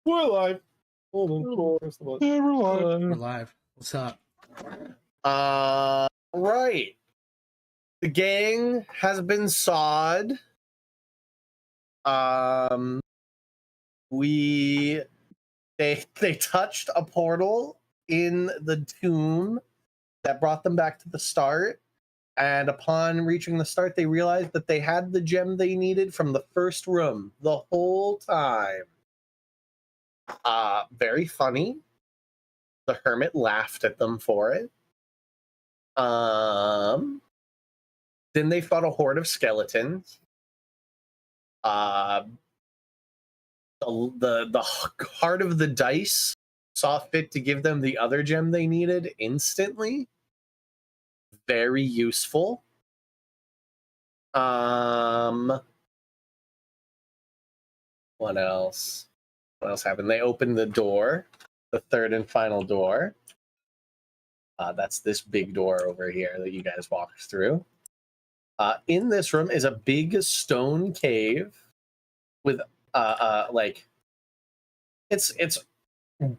We're live. Hold on. Yeah, we're live. We're live. What's up? Right. The gang has been sawed. They touched a portal in the tomb that brought them back to the start. And upon reaching the start, they realized that they had the gem they needed from the first room the whole time. Very funny. The hermit laughed at them for it. Then they fought a horde of skeletons. The heart of the dice saw fit to give them the other gem they needed instantly. Very useful. What else? What else happened? They opened the door, the third and final door. That's this big door over here that you guys walked through. In this room is a big stone cave with like it's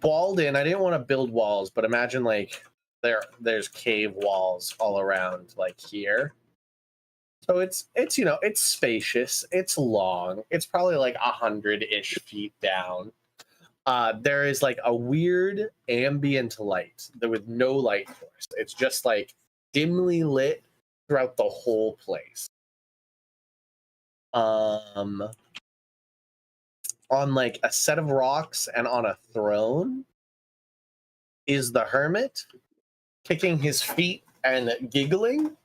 walled in. I didn't want to build walls, but imagine like there's cave walls all around like here. So it's you know, it's spacious, it's long, it's probably like 100-ish feet down. There is like a weird ambient light with no light source. It's just like dimly lit throughout the whole place. On like a set of rocks and on a throne is the hermit kicking his feet and giggling.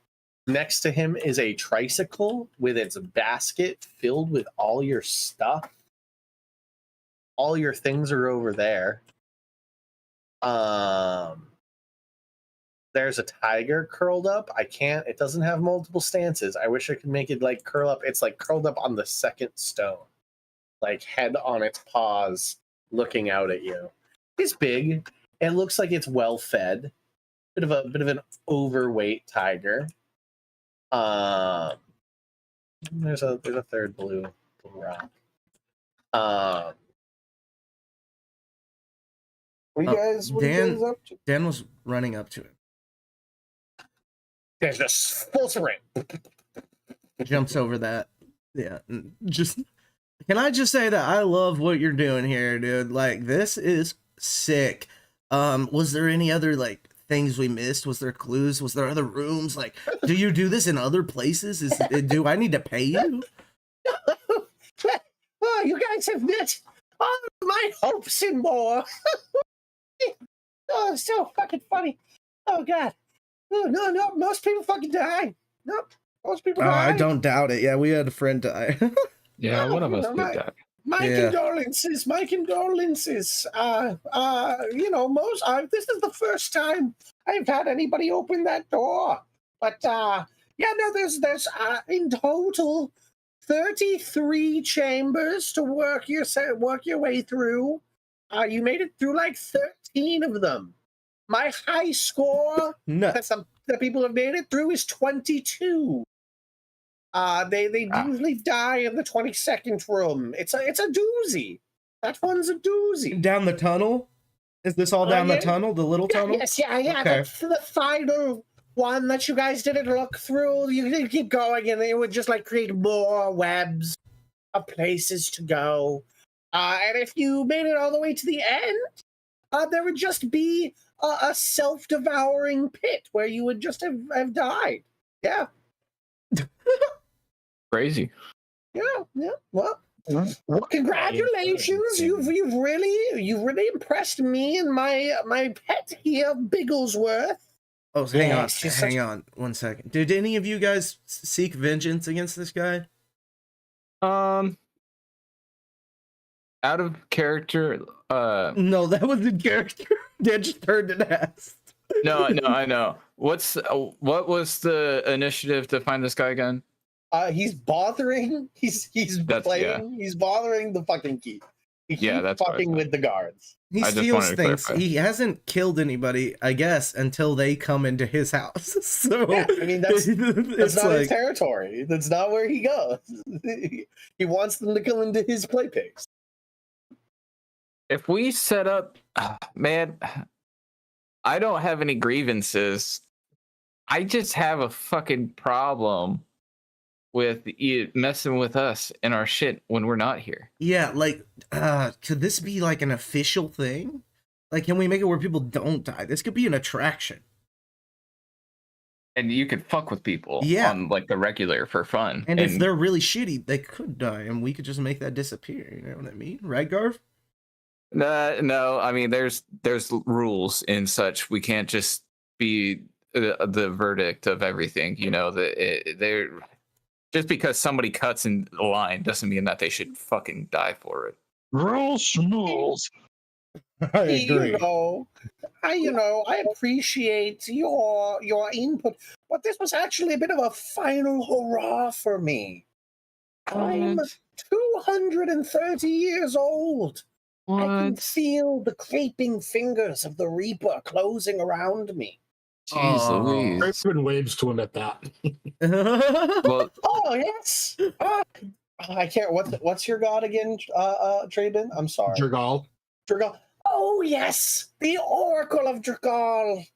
Next to him is a tricycle with its basket filled with all your stuff. All your things are over there. There's a tiger curled up. It doesn't have multiple stances. I wish I could make it like curl up. It's like curled up on the second stone. Like head on its paws, looking out at you. It's big. It looks like it's well fed. Bit of an overweight tiger. There's a third blue rock. What you guys up to? Dan was running up to it. There's just full surrender. Jumps over that. Yeah. Just can I just say that I love what you're doing here, dude? Like, this is sick. Was there any other like things we missed? Was there clues? Was there other rooms? Like, do you do this in other places? Do I need to pay you? Oh, you guys have met all of my hopes and more. Oh, it's so fucking funny. Oh god. Oh, no, most people fucking die. Nope, most people die. I don't doubt it. Yeah, we had a friend die. Yeah, one of us did that. My condolences. You know, this is the first time I've had anybody open that door. But yeah, no, there's in total 33 chambers to work your way through. You made it through like 13 of them. My high score that people have made it through is 22. They usually die in the 22nd room. It's a doozy. That one's a doozy. Down the tunnel? Is this all down the tunnel? The little tunnel? Yes, yeah. Okay. That's the final one that you guys didn't look through. You didn't keep going, and it would just like create more webs of places to go. And if you made it all the way to the end, there would just be a self-devouring pit where you would just have died. Yeah. Crazy. Yeah. Well, congratulations. You've really impressed me and my pet here, Bigglesworth. Oh, hang on 1 second. Did any of you guys seek vengeance against this guy? Out of character. No, that was in character. Dan just turned and asked. No, I know. What was the initiative to find this guy again? He's bothering. He's playing. Yeah. He's bothering the fucking key. That's fucking with the guards. He steals things. He hasn't killed anybody, I guess, until they come into his house. So yeah, I mean that's not his territory. That's not where he goes. He wants them to come into his play pigs. If we set up, man, I don't have any grievances. I just have a fucking problem with you messing with us and our shit when we're not here. Yeah, like, could this be like an official thing? Like, can we make it where people don't die? This could be an attraction. And you could fuck with people Yeah. on like the regular for fun. And if they're really shitty, they could die, and we could just make that disappear. You know what I mean, right, Garv? No, I mean there's rules and such. We can't just be the verdict of everything. You know that they're just because somebody cuts in the line doesn't mean that they should fucking die for it. Rules, schmools. I agree. I appreciate your input, but this was actually a bit of a final hurrah for me. I'm 230 years old. I can feel the creeping fingers of the Reaper closing around me. Jeez Louise. Crispin waves to him at that. Well, oh yes. I can't. What's your god again, Traden? I'm sorry. Jergal. Jergal. Oh yes, the Oracle of Jergal.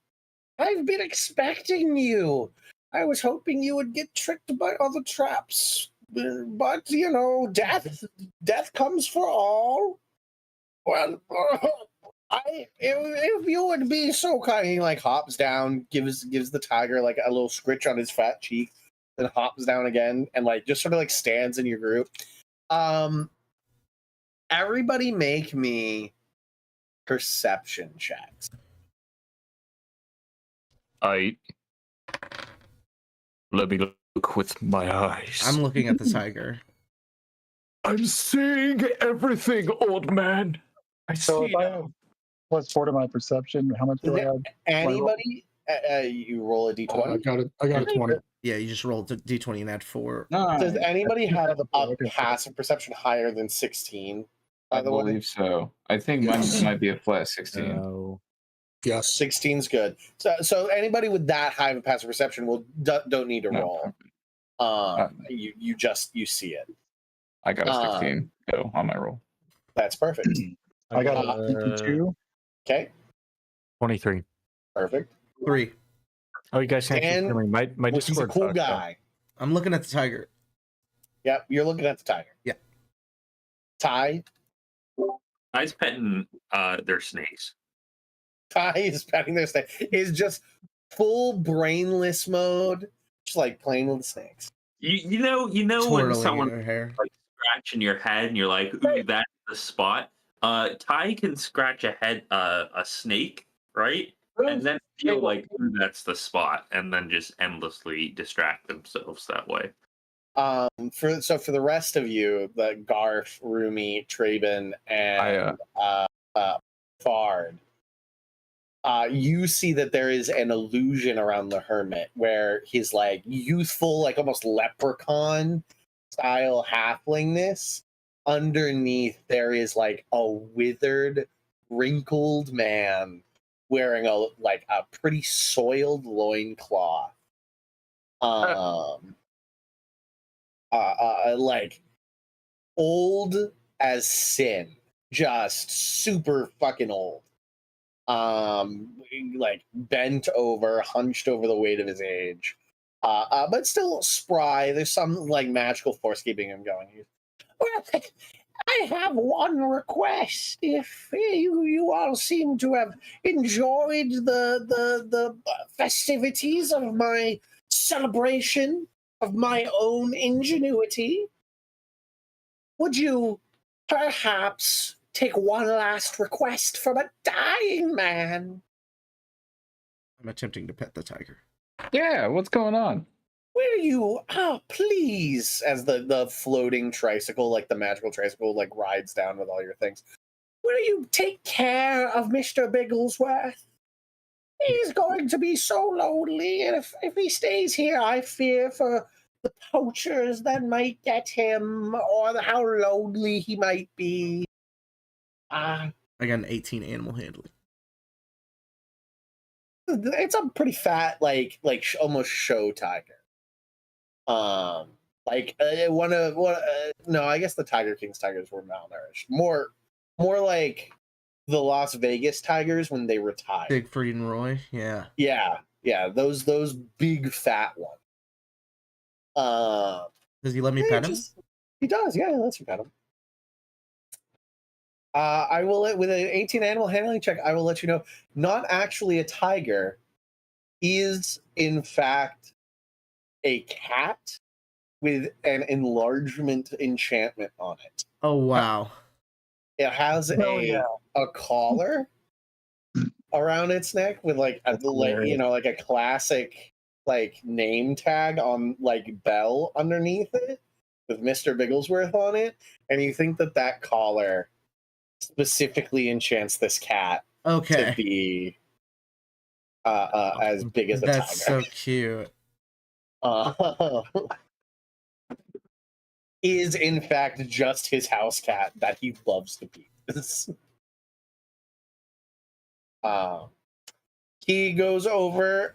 I've been expecting you. I was hoping you would get tricked by other traps, but death comes for all. Well, if you would be so kind, he like hops down, gives the tiger like a little scritch on his fat cheek, then hops down again and like just sort of like stands in your group. Everybody make me perception checks. Let me look with my eyes. I'm looking at the tiger. I'm seeing everything, old man. So if I have +4 to my perception, how much do I have? Anybody? You roll a d20. I got a 20. Yeah, you just rolled a d20 and add 4. Does anybody have a passive perception higher than 16? I believe so. I think mine might be a flat 16. No. Yes. 16's good. So anybody with that high of a passive perception don't need to roll. You see it. I got a 16 go on my roll. That's perfect. I got a 52. Okay. 23. Perfect. 3. Oh, you guys can't Dan, hear me. My He's a Discord cool sucks, guy. I'm looking at the tiger. Yep, you're looking at the tiger. Yeah. Ty Ty's petting their snakes. Ty is petting their snake. Is just full brainless mode, just like playing with the snakes. You know when Twirling someone in her hair. like scratching your head and you're like, ooh, that's the spot. Ty can scratch a snake, right? And then feel like, ooh, that's the spot, and then just endlessly distract themselves that way. For the rest of you, the Garf, Rumi, Traben, and Fard, you see that there is an illusion around the hermit where his like youthful, like almost leprechaun style halflingness. Underneath there is like a withered, wrinkled man wearing a pretty soiled loincloth. Like old as sin, just super fucking old. Like bent over, hunched over the weight of his age, but still spry. There's some like magical force keeping him going. Well, I have one request. If you all seem to have enjoyed the festivities of my celebration of my own ingenuity, would you perhaps take one last request from a dying man? I'm attempting to pet the tiger. Yeah, what's going on? Will you, please, as the floating tricycle, like the magical tricycle, like rides down with all your things, will you take care of Mr. Bigglesworth? He's going to be so lonely, and if he stays here, I fear for the poachers that might get him, or how lonely he might be. I got an 18 animal handling. It's a pretty fat, like almost show tiger. No, I guess the Tiger King's tigers were malnourished. More like the Las Vegas Tigers when they retired. Siegfried and Roy. Yeah. Yeah, those big fat ones. Does he let me pet him? He does, yeah, he lets you pet him. I will with an 18 animal handling check, I will let you know, not actually a tiger, is in fact a cat with an enlargement enchantment on it. Oh wow. It has a collar around its neck with like a classic like name tag on like Bell underneath it with Mr. Bigglesworth on it, and you think that collar specifically enchants this cat to be as big as a tiger. That's so cute. Is in fact just his house cat that he loves to pieces. He goes over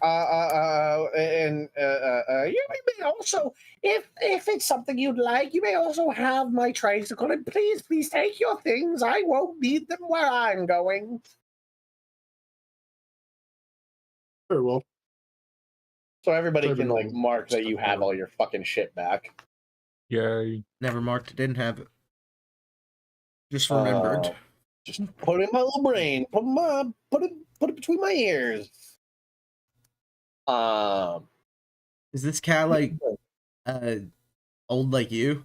and you may also, if it's something you'd like, you may also have my tricycle, and please take your things. I won't need them where I'm going. Very well. So everybody can like mark that you have all your fucking shit back. Yay. Never marked. Didn't have it. Just remembered. Just put it in my little brain. Put it between my ears. Is this cat like old like you?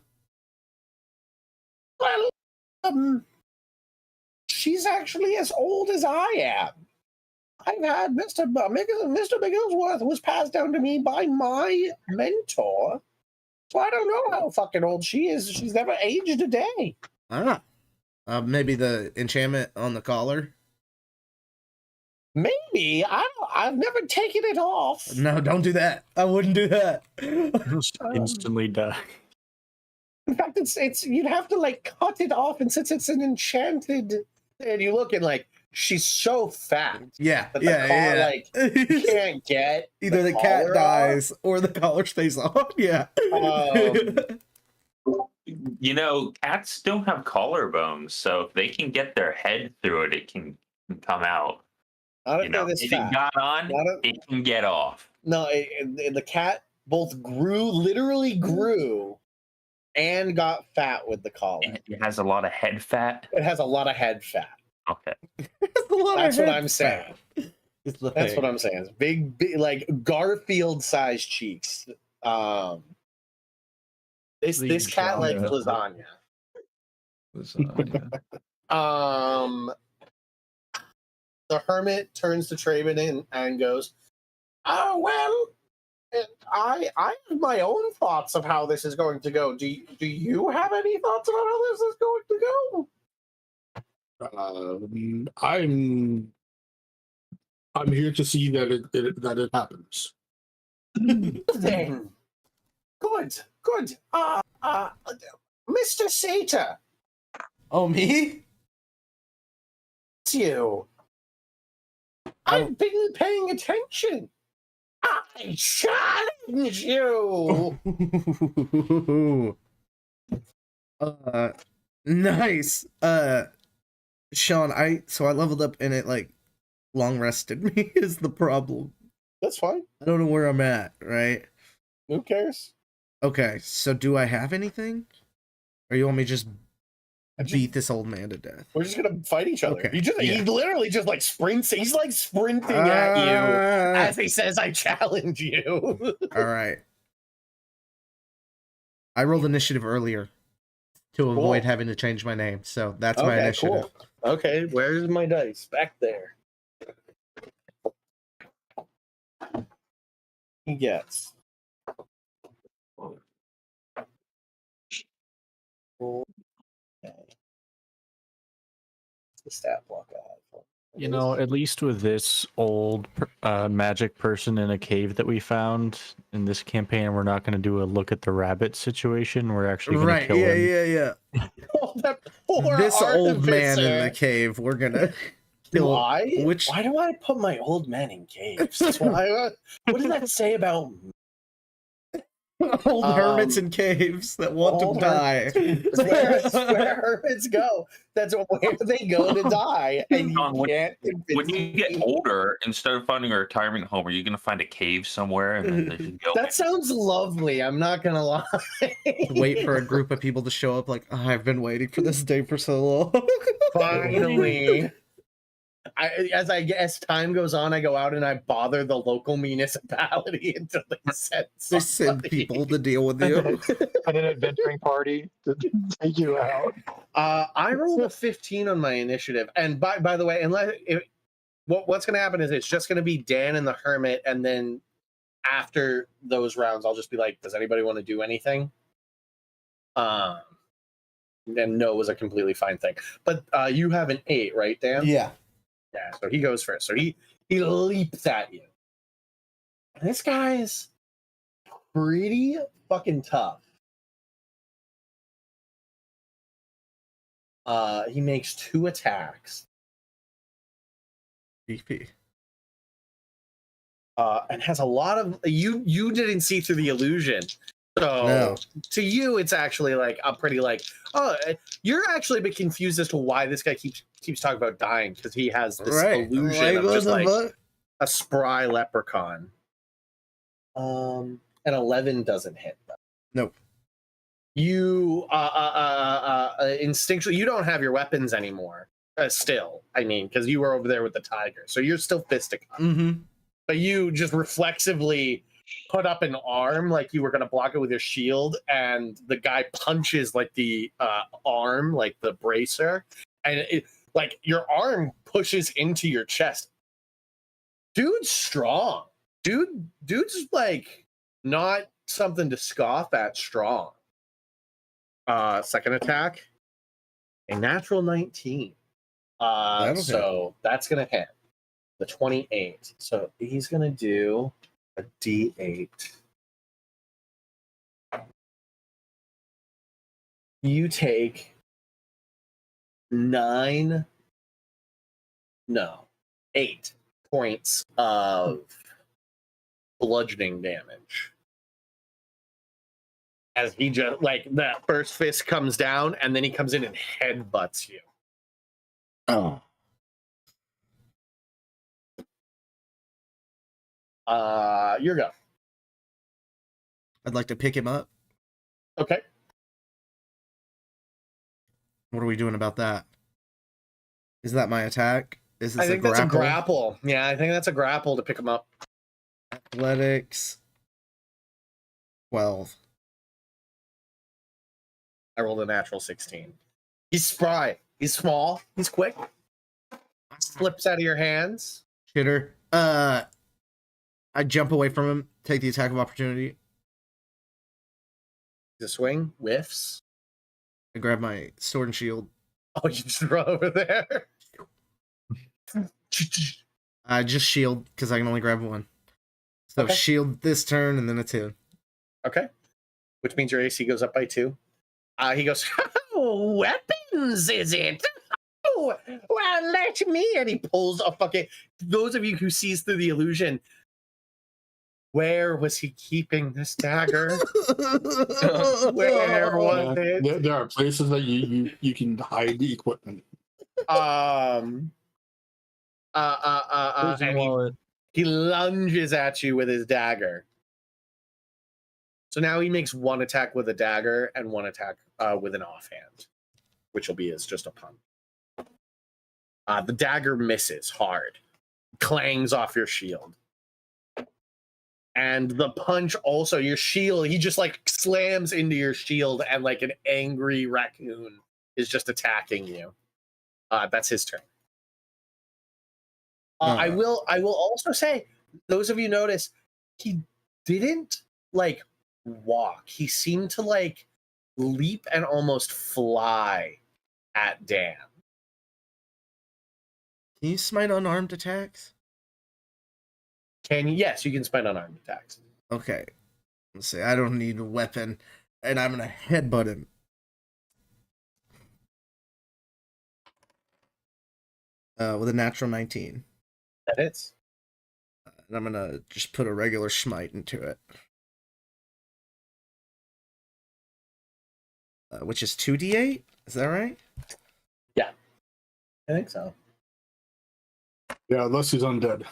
Well, she's actually as old as I am. I've had Mr. Bigglesworth was passed down to me by my mentor. So I don't know how fucking old she is. She's never aged a day. Maybe the enchantment on the collar. Maybe. I've never taken it off. No, don't do that. I wouldn't do that. Just instantly die. In fact, it's you'd have to like cut it off, and since it's an enchanted, and you look and like she's so fat. Yeah, that yeah. Like you can't get either the cat dies or the collar stays on. Yeah. You know, cats don't have collarbones, so if they can get their head through it, it can come out. Not You know, if it got on, it can get off. No, the cat both literally grew, and got fat with the collar. It has a lot of head fat. It has a lot of head fat. Okay. That's what I'm saying. That's what I'm saying. It's big, like Garfield-sized cheeks. This cat likes lasagna. The hermit turns to Traven and goes, "Oh well, I have my own thoughts of how this is going to go. Do you have any thoughts about how this is going to go?" I'm here to see that it happens. Then, good. Mr. Sater. Oh, me? It's you. I've been paying attention. I challenge you. Nice. Sean, I leveled up and it like long rested me is the problem. That's fine. I don't know where I'm at, right? Who cares? Okay, so do I have anything? Or you want me to just beat this old man to death? We're just gonna fight each other. Okay, He literally just like sprints. He's like sprinting at you as he says, "I challenge you." All right. I rolled initiative earlier to avoid having to change my name, so that's my initiative. Cool. Okay, where's my dice? Back there. He gets. Okay. The stat block I have. You know, at least with this old magic person in a cave that we found in this campaign, we're not going to do a look at the rabbit situation. We're actually going to kill him. Yeah. Oh, that poor This old man artificer. in the cave, we're gonna kill. Why? Which? Why do I put my old men in caves? What does that say about me? Old hermits in caves that want to old die. That's where hermits go. That's where they go to die, and you John, can't when convince you get me. older, instead of finding a retirement home, are you going to find a cave somewhere and then just go? That sounds lovely. I'm not gonna lie. Wait for a group of people to show up. Like, oh, I've been waiting for this day for so long. Finally. As time goes on, I go out and I bother the local municipality until they send They send somebody. people to deal with you. And an adventuring party to take you out. I rolled a 15 on my initiative, and by the way, what's going to happen is it's just going to be Dan and the Hermit, and then after those rounds, I'll just be like, "Does anybody want to do anything?" And no was a completely fine thing, but you have an 8, right, Dan? Yeah. Yeah, so he goes first. So he leaps at you. And this guy's pretty fucking tough. He makes 2 attacks. BP. And has a lot of you didn't see through the illusion. So No. to you, it's actually like a pretty like, oh, you're actually a bit confused as to why this guy keeps talking about dying, because he has this illusion of just like a spry leprechaun. An 11 doesn't hit though. Nope. You instinctually, you don't have your weapons anymore. Still, I mean, because you were over there with the tiger, so you're still fisticuffed. Mm-hmm. But you just reflexively put up an arm like you were going to block it with your shield, and the guy punches like the arm, like the bracer, and it like your arm pushes into your chest. Dude's strong. Dude's like not something to scoff at strong. Second attack, a natural 19. So that's gonna hit the 28. So he's gonna do a D8. You take 8 points of bludgeoning damage. As he just, like, that first fist comes down, and then he comes in and headbutts you. Oh. Your go. I'd like to pick him up. Okay. What are we doing about that? Is that my attack? Is this I think that's a grapple. Yeah, I think that's a grapple to pick him up. Athletics. 12. I rolled a natural 16. He's spry. He's small. He's quick. Slips out of your hands. Shitter. I jump away from him, take the attack of opportunity. The swing whiffs. I grab my sword and shield. Oh, you just run over there. I just shield because I can only grab one. So Okay. shield this turn and then a 2. Okay. Which means your AC goes up by 2. He goes, oh, weapons, is it? Oh, well, let me. And he pulls a fucking. Those of you who sees through the illusion, where was he keeping this dagger? Where was it? There are places that you can hide the equipment. And he lunges at you with his dagger. So now he makes 1 attack with a dagger and 1 attack with an offhand, which will be as just a punch. The dagger misses hard, clangs off your shield. And the punch also, your shield, he just like slams into your shield, and like an angry raccoon is just attacking you. That's his turn. I will also say, those of you notice, he didn't like walk. He seemed to like leap and almost fly at Dan. Can you smite unarmed attacks? Yes, you can spend unarmed attacks. Okay. Let's see. I don't need a weapon, and I'm gonna headbutt him. With a natural 19. That hits. And I'm gonna just put a regular smite into it. which is 2d8. Is that right? I think so. Yeah, unless he's undead.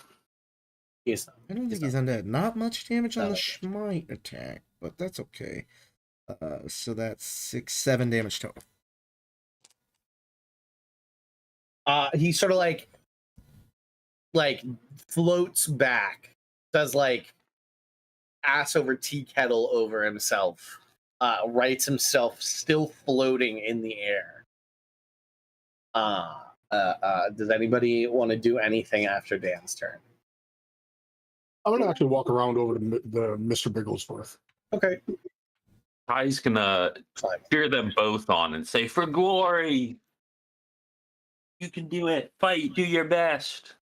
He's not. I don't think he's undead. Not much damage on the Okay. Schmite attack, but that's okay. So that's 7 damage total. He sort of like floats back, does like ass over tea kettle over himself, rights himself still floating in the air. Does anybody want to do anything after Dan's turn? I'm gonna actually walk around over to the Mr. Bigglesworth. Okay. Ty's gonna Fine. cheer them both on and say, "For glory, you can do it. Fight. Do your best."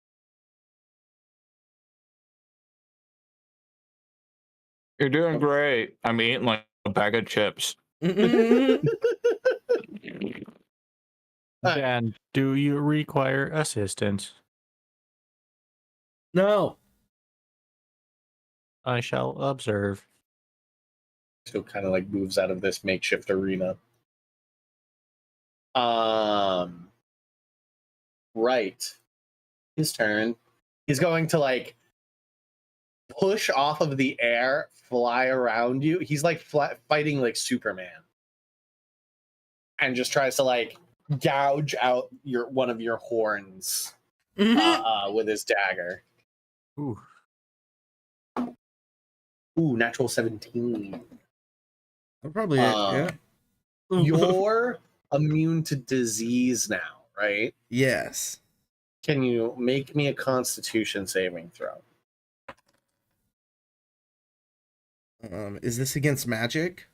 You're doing great. I'm eating like a bag of chips. Dan, do you require assistance? No. I shall observe. So kind of like moves out of this makeshift arena. Right. His turn. He's going to like push off of the air, fly around you. He's like fighting like Superman, and just tries to like gouge out one of your horns with his dagger. Ooh. Ooh, natural 17. Probably yeah. You're immune to disease now, right? Yes. Can you make me a Constitution saving throw? Is this against magic?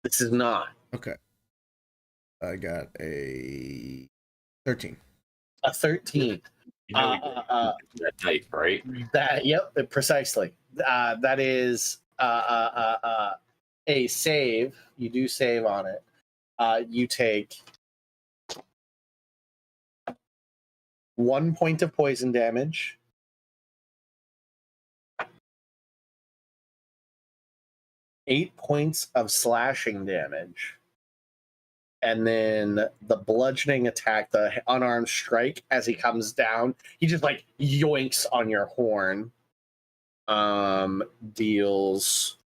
This is not. Okay. I got a 13. A 13. You know, that night, right? Yep, precisely. That is a save. You do save on it. You take 1 point of poison damage. Eight points of slashing damage. And then the bludgeoning attack, the unarmed strike, as he comes down, he just like yoinks on your horn. Deals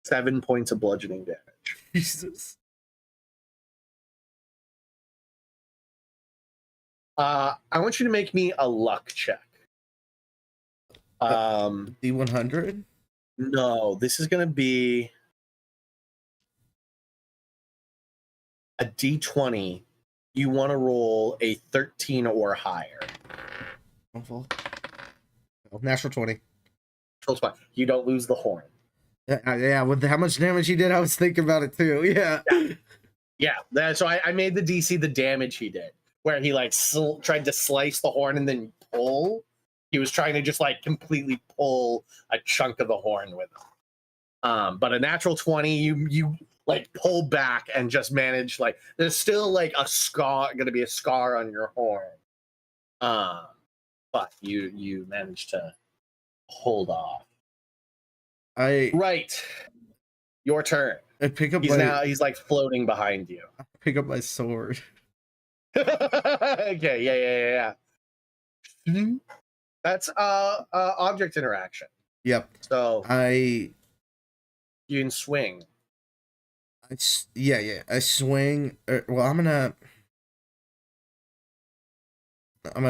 7 points of bludgeoning damage. Jesus. I want you to make me a luck check. D100? No, this is going to be a D20. You want to roll a 13 or higher. Oh, natural 20. You don't lose the horn. Yeah, with how much damage he did, I was thinking about it too. Yeah. So I made the DC the damage he did, where he like tried to slice the horn and then pull. He was trying to just like completely pull a chunk of the horn with him. But a natural 20, you like pull back and just manage, like there's still like gonna be a scar on your horn. But you managed to hold off. Right. Your turn. I pick up He's like floating behind you. I pick up my sword. Okay, yeah. That's object interaction. Yep. So you can swing. I swing. Well, I'm gonna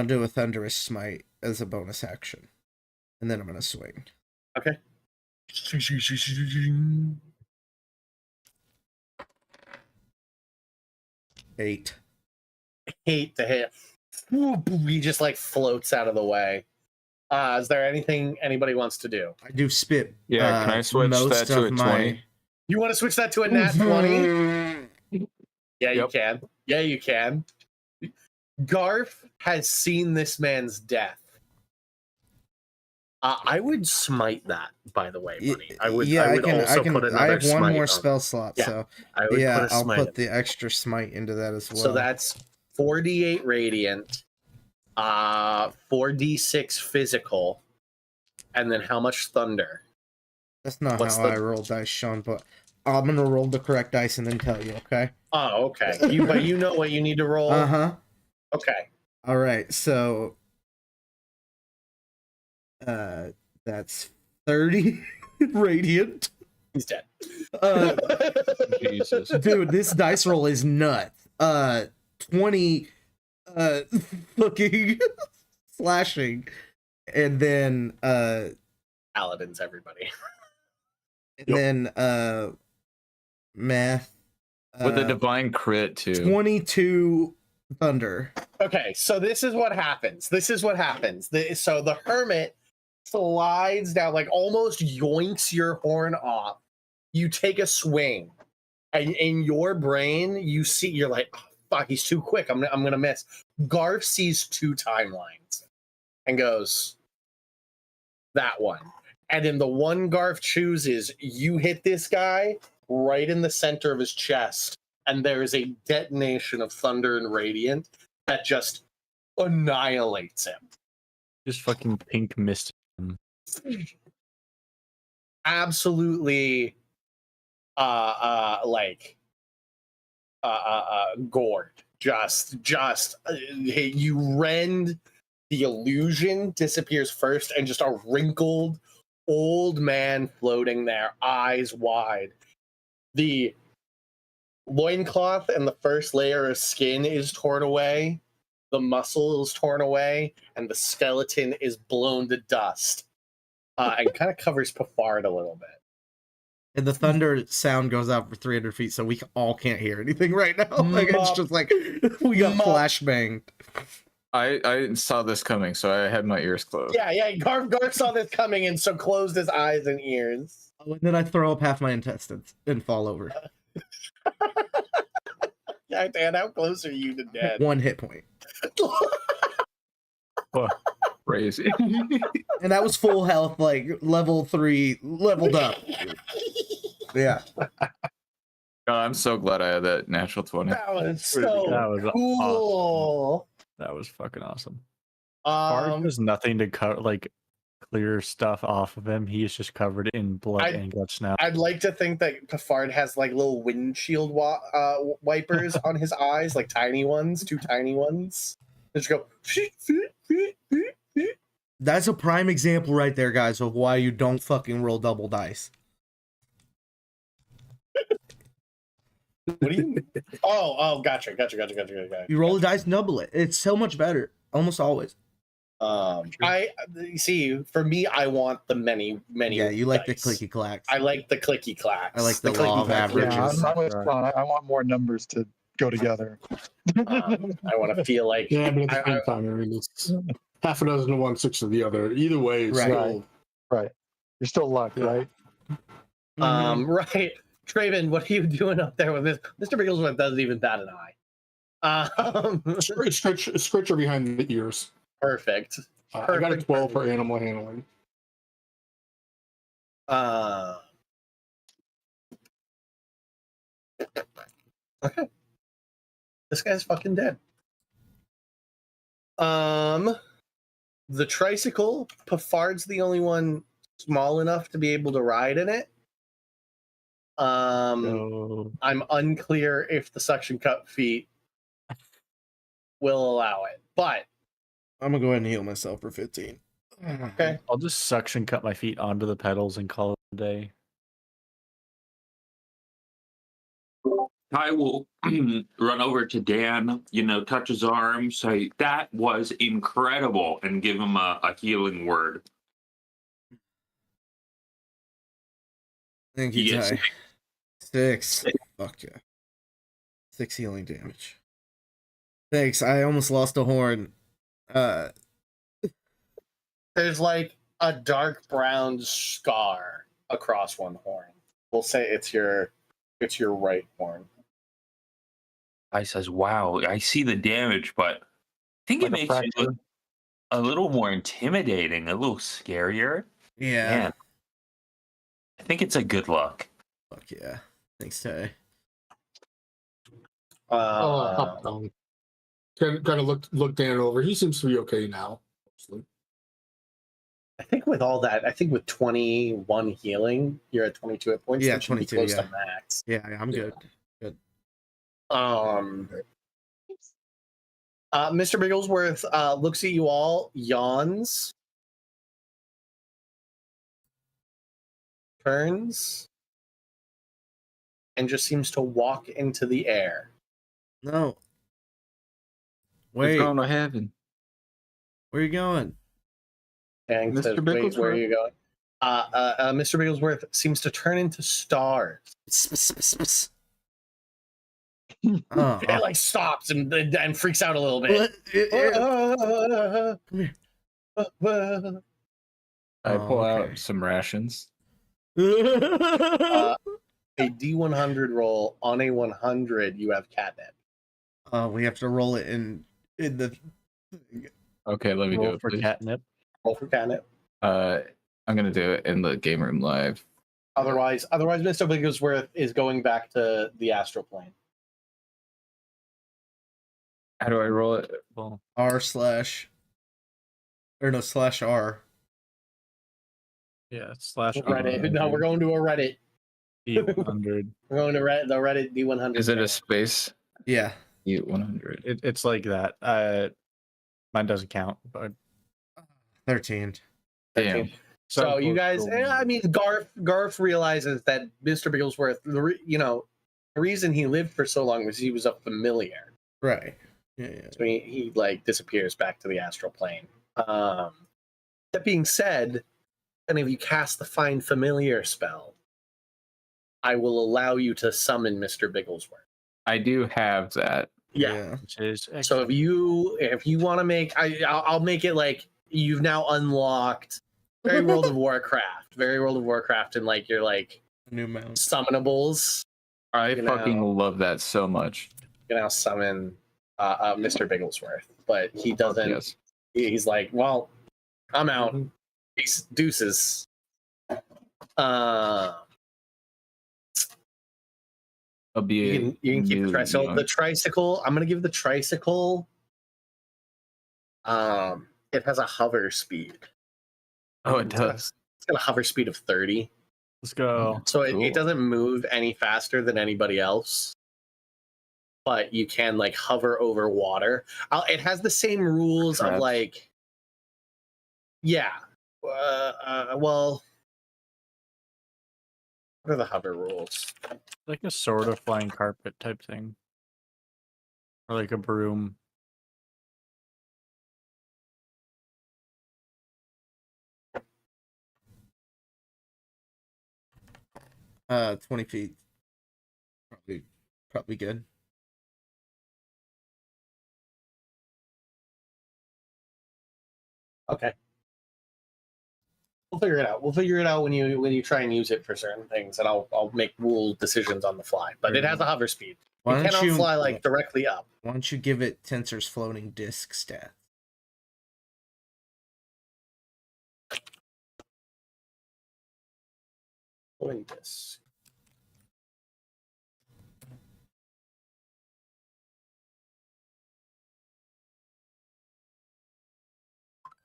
do a thunderous smite as a bonus action, and then I'm gonna swing. Okay. 8. 8 to hit. He just like floats out of the way. Is there anything anybody wants to do? I do spit. Yeah, can I switch that to a 20? You want to switch that to a nat 20? Yeah, you can. Yeah, you can. Garf has seen this man's death. I would smite that, by the way, buddy. I would also put another I have one smite more on. spell slot, Yeah, so I would put a I'll smite put the extra smite into that as well. So that's 4d8 radiant, 4d6 physical, and then how much thunder? That's not What's how I roll dice, Sean, but I'm gonna roll the correct dice and then tell you, okay? Oh, okay. But you know what you need to roll? Uh-huh. Okay. All right, so that's 30 radiant. He's dead. Jesus. Dude, this dice roll is nuts. 20 fucking slashing, and then Paladins, everybody. Math With a divine crit too. 22 thunder. Okay, so this is what happens. So the hermit slides down, like almost yoinks your horn off. You take a swing, and in your brain, you're like, oh, fuck, he's too quick. I'm gonna miss. Garf sees 2 timelines and goes, that one. And in the one Garf chooses, you hit this guy right in the center of his chest, and there is a detonation of thunder and radiant that just annihilates him. Just fucking pink mist. Absolutely gored. Just you rend, the illusion disappears first, and just a wrinkled old man floating there, eyes wide. The loincloth and the first layer of skin is torn away, the muscle is torn away, and the skeleton is blown to dust. And kind of covers Pafard a little bit. And the thunder sound goes out for 300 feet, so we all can't hear anything right now. Like, it's just like we got flashbanged. I saw this coming, so I had my ears closed. Yeah. Garf saw this coming, and so closed his eyes and ears. Oh, and then I throw up half my intestines and fall over. Yeah, Dan, how close are you to dead? 1 hit point. Crazy. And that was full health, like level 3, leveled up. Yeah. God, I'm so glad I had that natural 20. That was so That was cool. That was fucking awesome. Bard does nothing to clear stuff off of him. He is just covered in blood and guts now. I'd like to think that Pafard has like little windshield wipers on his eyes, like tiny ones, 2 tiny ones. Just go. That's a prime example right there, guys, of why you don't fucking roll double dice. What do you? Oh, gotcha. You roll the dice, double it. It's so much better, almost always. I see. For me, I want the many. Yeah, you like dice. the clicky clacks. I like the clicky clacks. I like the law of averages. Yeah, I'm with Sean. I want more numbers to go together. I want to feel like. Yeah, but at the same time, I mean, it's half a dozen to one, 6 of the other. Either way, it's Right. still. Right. You're still lucky, right? Right. Traven, what are you doing up there with this? Mr. Bigglesworth doesn't even bat an eye. Scratcher behind the ears. Perfect. I got a 12 for animal handling. Okay. This guy's fucking dead. The tricycle, Pafard's the only one small enough to be able to ride in it. So, I'm unclear if the suction cup feet will allow it, but I'm gonna go ahead and heal myself for 15. okay. I'll just suction cut my feet onto the pedals and call it a day. I will run over to Dan, touch his arm, say, that was incredible, and give him a healing word. Thank You you, get Ty. 6. Fuck yeah. 6 healing damage. Thanks. I almost lost a horn. There's like a dark brown scar across one horn. We'll say it's your right horn. I says, wow, I see the damage, but I think Like it a makes you fracture. look a little more intimidating, a little scarier. Yeah. Man, I think it's a good look. Fuck yeah. Thanks, Ty. Up down. Kind of look Dan over. He seems to be okay now. Mostly. I think with all that, I think with 21 healing, you're at 22 hit points. Yeah, that should be 22, close yeah. to max. Yeah, I'm good. Mr. Bigglesworth looks at you all, yawns, turns, and just seems to walk into the air. No. We're Wait, going to heaven. where are you going? And Mr. says, wait, where are Bigglesworth? you going? Mr. Bigglesworth seems to turn into stars. Oh, It like stops and freaks out a little what? bit. Come here. I pull Oh, okay. out some rations. A D100 roll. On a 100, you have catnip. We have to roll it in the. Okay, let me do Roll it, for please. catnip. Roll for catnip. I'm gonna do it in the game room live. Otherwise, Mr. Bigglesworth is going back to the astral plane. How do I roll it? Well, R slash. Or no, slash R. yeah, slash Reddit. No, we're going to a Reddit. D100. We're going to the Reddit D100. Is it a space? Yeah. E100. It's like that. Mine doesn't count, but 13. Damn. So you close guys, to- I mean, Garth realizes that Mr. Bigglesworth, the reason he lived for so long was he was a familiar. Right. Yeah. So he like disappears back to the astral plane. That being said, and if you cast the Find Familiar spell, I will allow you to summon Mr. Bigglesworth. I do have that. Yeah. Which is So if you want to make, I'll make it like you've now unlocked Very World of Warcraft, and like you're like New mount. summonables. I You fucking know. love that so much. You can now summon Mr. Bigglesworth, but he doesn't. Yes. He's like, well, I'm out. Peace, deuces. I'll be You can keep the new tricycle. young. The tricycle, I'm gonna give the tricycle. It has a hover speed. Oh, it does. It's got a hover speed of 30. Let's go. So Cool. it doesn't move any faster than anybody else. But you can like hover over water. It has the same rules of Crabs. like, yeah. Well, what are the hover rules? Like a sort of flying carpet type thing. Or like a broom. Uh, 20 feet. Probably good. Okay. We'll figure it out. We'll figure it out when you try and use it for certain things, and I'll make rule decisions on the fly. But it has a hover speed. Why It don't cannot you fly like directly up. Why don't you give it Tensor's floating disc stat? Doing this.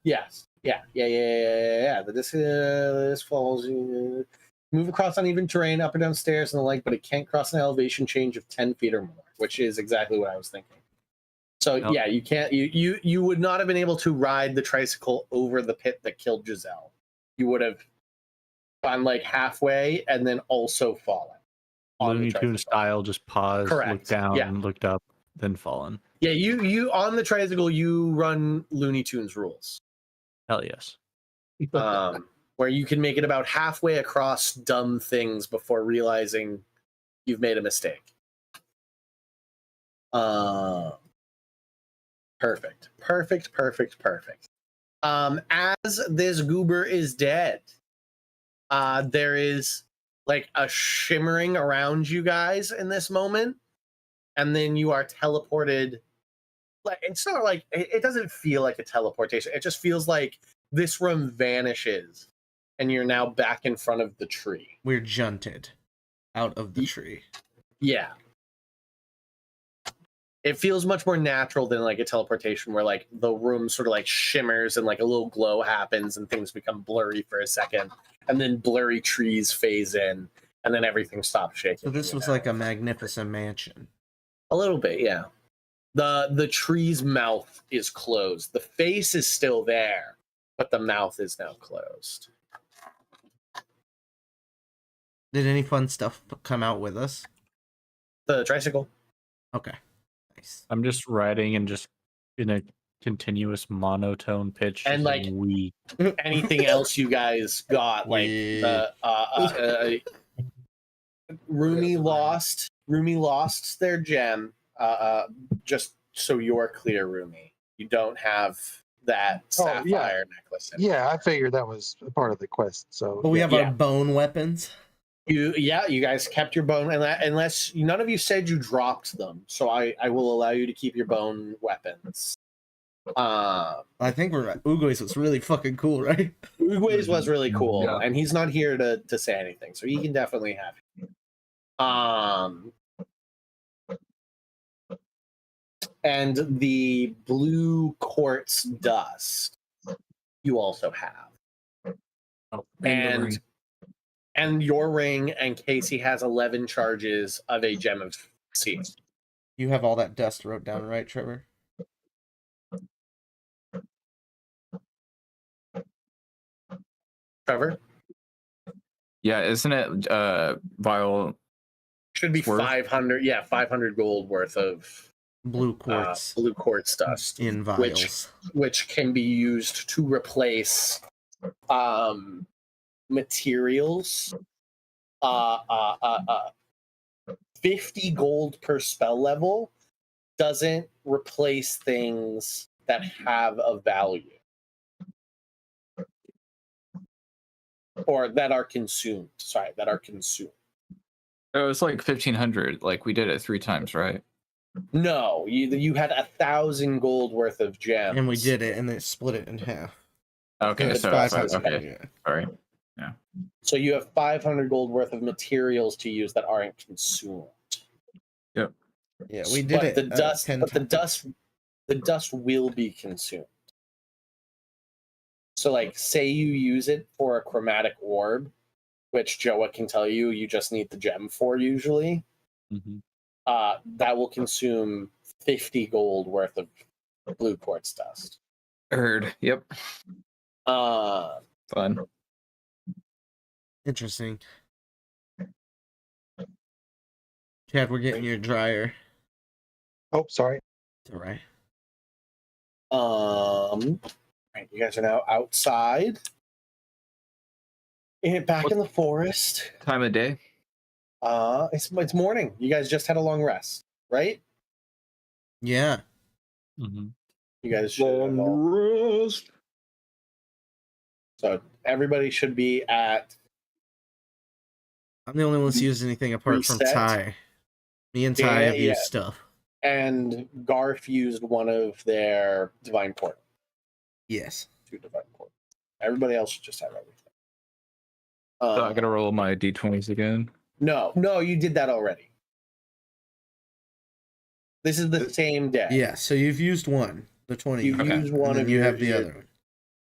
Yes. Yeah. The this falls. Move across uneven terrain, up and down stairs and the like, but it can't cross an elevation change of 10 feet or more, which is exactly what I was thinking. So Yep. yeah, you can't. You would not have been able to ride the tricycle over the pit that killed Giselle. You would have gone like halfway and then also fallen. on the Looney Tunes tricycle. style, just paused, Correct. looked down, Yeah. looked up, then fallen. Yeah, you on the tricycle, you run Looney Tunes rules. Hell yes. Where you can make it about halfway across dumb things before realizing you've made a mistake. Perfect. As this goober is dead, there is like a shimmering around you guys in this moment, and then you are teleported. Like it's not like it doesn't feel like a teleportation. It just feels like this room vanishes, and you're now back in front of the tree. We're junted out of the tree. Yeah. it feels much more natural than like a teleportation where like the room sort of like shimmers and like a little glow happens and things become blurry for a second, and then blurry trees phase in, and then everything stops shaking. So this was like a magnificent mansion. A little bit, yeah. The tree's mouth is closed. The face is still there, but the mouth is now closed. Did any fun stuff come out with us? The tricycle. Okay. Nice. I'm just riding and just in a continuous monotone pitch. And just like we anything else you guys got, like the Rumi lost their gem. Just so you're clear, Rumi, you don't have that sapphire necklace anymore. Yeah, I figured that was a part of the quest. So, But we have our bone weapons. You guys kept your bone, unless none of you said you dropped them. So I will allow you to keep your bone weapons. I think we're at Uguay's was really fucking cool, right? Uguay's was really cool, Yeah. and he's not here to say anything, so he can definitely have it. And the blue quartz dust you also have. Oh, and your ring, and Casey has 11 charges of a gem of sea. You have all that dust wrote down, right, Trevor? Trevor? Yeah, isn't it vial? Should be Worth? 500, 500 gold worth of Blue quartz blue quartz dust, in vials. which can be used to replace materials. 50 gold per spell level doesn't replace things that have a value or that are consumed. Sorry, that are consumed. It was like 1,500. Like we did it 3 times, right? No, you had 1,000 gold worth of gems, And we did it, and then split it in half. Okay, It's so 500. okay, sorry. So you have 500 gold worth of materials to use that aren't consumed. Yep. Yeah, we did But it. the dust, 10 but the times. dust will be consumed. So, like, say you use it for a chromatic orb, which Joa can tell you, you just need the gem for usually. Mm-hmm. That will consume 50 gold worth of blue quartz dust. Heard. Yep. Fun. Interesting. Chad, we're getting your dryer. Oh, sorry. It's all right. Right, you guys are now outside. Back in the forest. Time of day. It's morning. You guys just had a long rest, right? Yeah. Mm-hmm. You guys should have all... So everybody should be at... I'm the only one that's used anything apart from Reset. Ty. Me and Ty have Yeah. used stuff. And Garth used one of their divine portals. Yes. 2 divine portals. Everybody else should just have everything. So I gotta roll my d20s again. No, you did that already. This is the same day. Yeah, so you've used one, the 20. You used one and of you your- have the your- other one.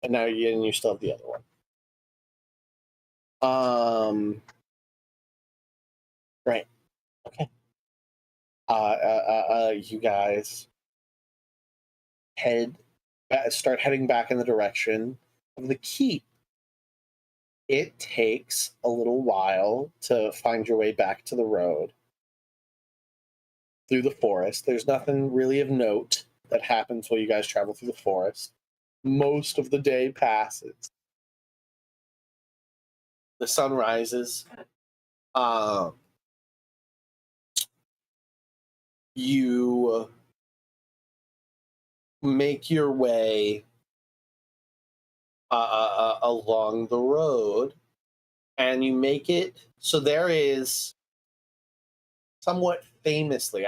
And now you still have the other one. Right. Okay. You guys start heading back in the direction of the keep. It takes a little while to find your way back to the road through the forest. There's nothing really of note that happens while you guys travel through the forest. Most of the day passes. The sun rises. You make your way along the road, and you make it so there is somewhat famously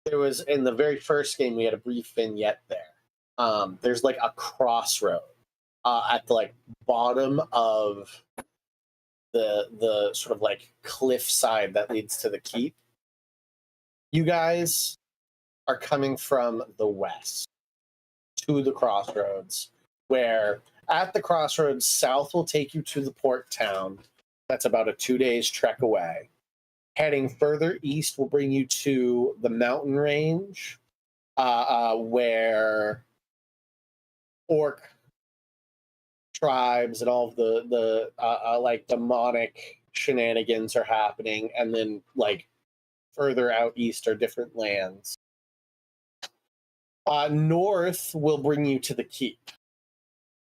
there was in the very first game we had a brief vignette there. There's like a crossroad at the like bottom of the sort of like cliff side that leads to the keep. You guys are coming from the west to the crossroads, where at the crossroads, south will take you to the port town. That's about a 2 days trek away. Heading further east will bring you to the mountain range, where orc tribes and all of the like demonic shenanigans are happening, and then like further out east are different lands. North will bring you to the keep,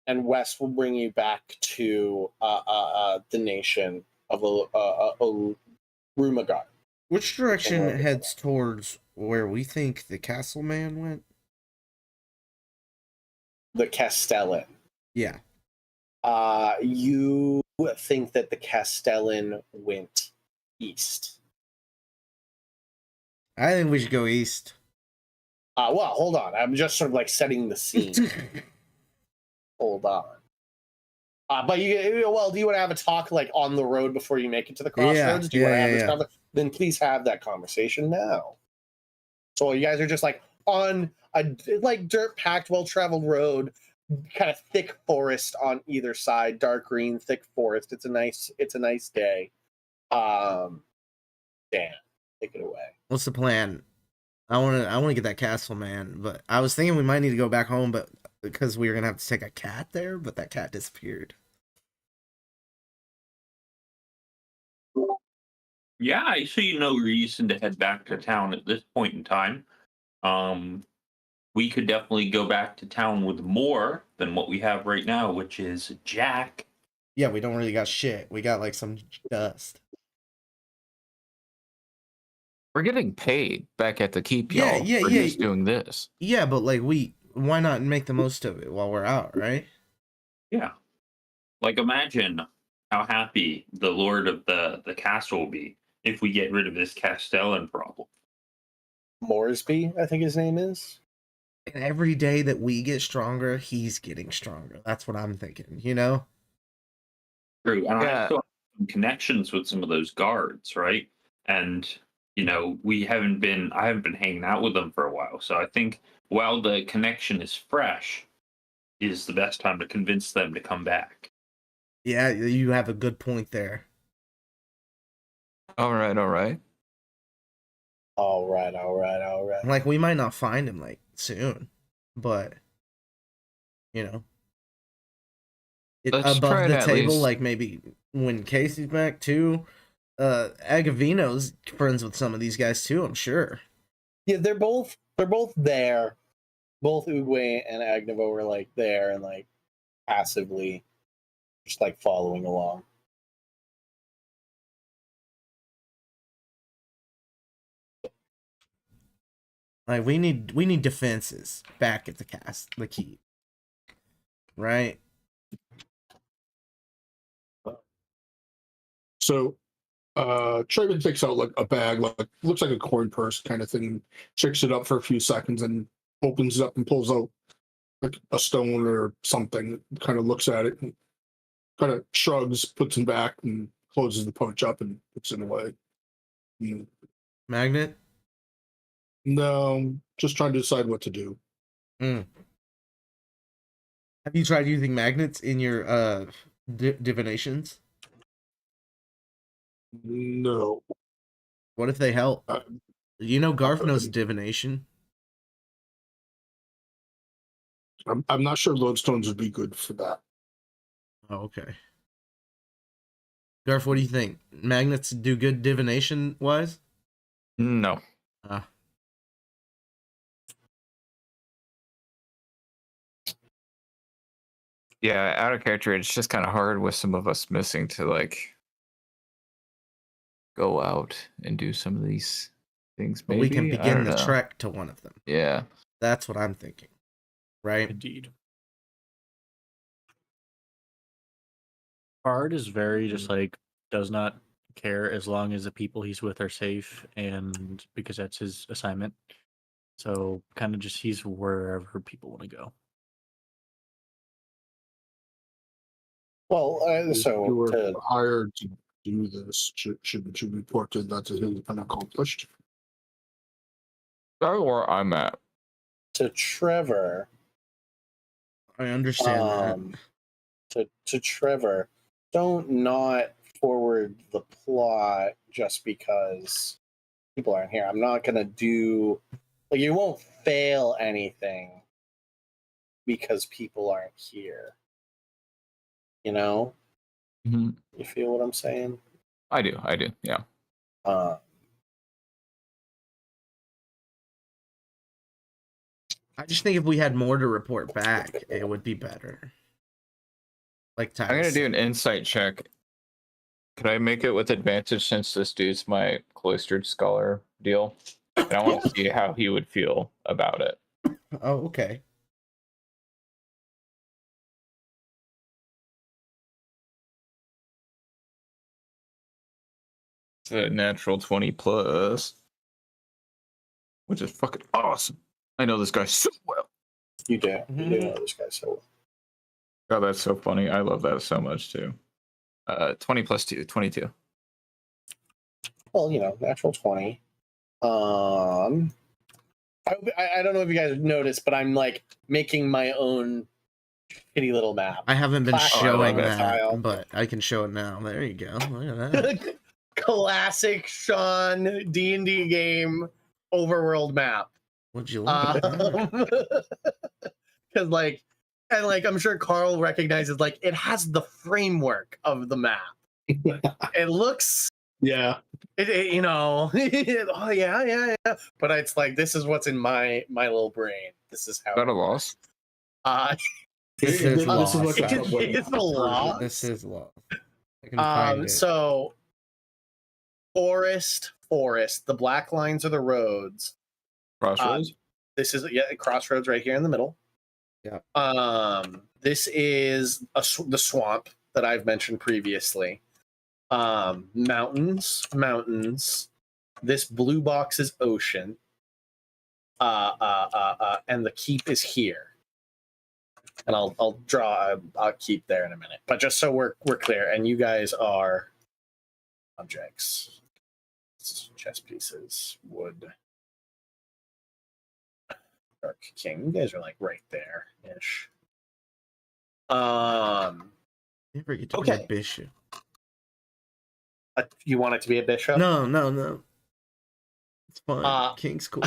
and west will bring you back to the nation of Rumagar. Which direction heads towards where we think the castle man went? The Castellan. Yeah. You think that the Castellan went east. I think we should go east. Well, hold on. I'm just sort of like setting the scene. Hold on. But do you want to have a talk like on the road before you make it to the crossroads? Do you want to have this conversation? Then please have that conversation now. So you guys are just like on a like dirt packed, well traveled road, kind of thick forest on either side, dark green, thick forest. It's a nice day. Dan, take it away. What's the plan? I want to get that castle man, but I was thinking we might need to go back home, but because we were gonna have to take a cat there, but that cat disappeared. Yeah, I see no reason to head back to town at this point in time. We could definitely go back to town with more than what we have right now, which is Jack. Yeah, we don't really got shit. We got like some dust. We're getting paid back at the keep, y'all. We're just doing this. Yeah, but like why not make the most of it while we're out, right? Yeah. Like imagine how happy the lord of the castle will be if we get rid of this Castellan problem. Moresby, I think his name is. And every day that we get stronger, he's getting stronger. That's what I'm thinking, you know? True. And I still have some connections with some of those guards, right? And I haven't been hanging out with them for a while. So I think while the connection is fresh, is the best time to convince them to come back. Yeah, you have a good point there. All right. Like, we might not find him, like, soon, but, above the table, like, maybe when Casey's back, too. Agavino's friends with some of these guys, too, I'm sure. Yeah, they're both there. Both Uguay and Agnevo were, like, there and, like, passively just, like, following along. Like, we need defenses back at the keep. Right? So Traven takes out like a bag, like looks like a coin purse kind of thing, shakes it up for a few seconds and opens it up and pulls out like a stone or something, kind of looks at it and kind of shrugs, puts it back and closes the pouch up and puts it away. Magnet? No, just trying to decide what to do. Have you tried using magnets in your divinations? No. What if they help? Garf knows divination. I'm not sure lodestones would be good for that. Oh, okay. Garf, what do you think? Magnets do good divination wise? No. Yeah, out of character, it's just kind of hard with some of us missing to like go out and do some of these things. Maybe. But we can begin the trek to one of them. Yeah. That's what I'm thinking. Right? Indeed. Bard is very just like does not care as long as the people he's with are safe, and because that's his assignment. So kind of just he's wherever people want to go. Well, you were hired to do this. Shouldn't you report that to him unaccomplished? That's where I'm at. To Trevor. I understand that. To Trevor, don't not forward the plot just because people aren't here. I'm not gonna do like you won't fail anything because people aren't here. You know? Mhm. You feel what I'm saying? I do. Yeah. I just think if we had more to report back, it would be better. Like Ty I'm gonna said. do an insight check. Could I make it with advantage since this dude's my cloistered scholar deal? And I want to see how he would feel about it. Oh, okay. It's a natural 20 plus, which is fucking awesome. I know this guy so well. You do. You do know this guy so well. God, that's so funny. I love that so much too. 20 plus 2, 22. Well, you know, natural 20. I don't know if you guys noticed, but I'm like making my own shitty little map. I haven't been Classic showing Sean that, style. but I can show it now. There you go. Look at that. Classic Sean D&D game overworld map. What'd you like? Because like, and like, I'm sure Carl recognizes like it has the framework of the map. It looks, Yeah. you know, oh yeah. But it's like this is what's in my little brain. This is how. Is that a loss? This This is is lost. like a subway It's a loss. This is lost. I can find it. So forest. The black lines are the roads. Crossroads? This is crossroads right here in the middle. Yeah. This is the swamp that I've mentioned previously. Mountains. This blue box is ocean. And the keep is here. And I'll draw a keep there in a minute. But just so we're clear, and you guys are objects, chess pieces, wood. Dark King. You guys are like right there ish. Never get to be okay. a bishop. You want it to be a bishop? No. It's fine. King's cool.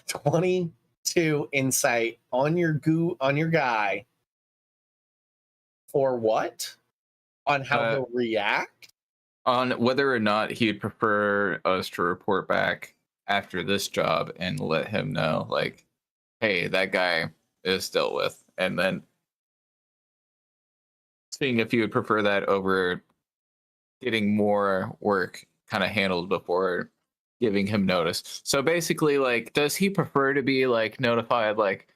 22 insight on your guy. For what? On how he'll react? On whether or not he'd prefer us to report back after this job and let him know, like, hey, that guy is dealt with. And then seeing if he would prefer that over getting more work kind of handled before giving him notice. So basically, like, does he prefer to be like notified like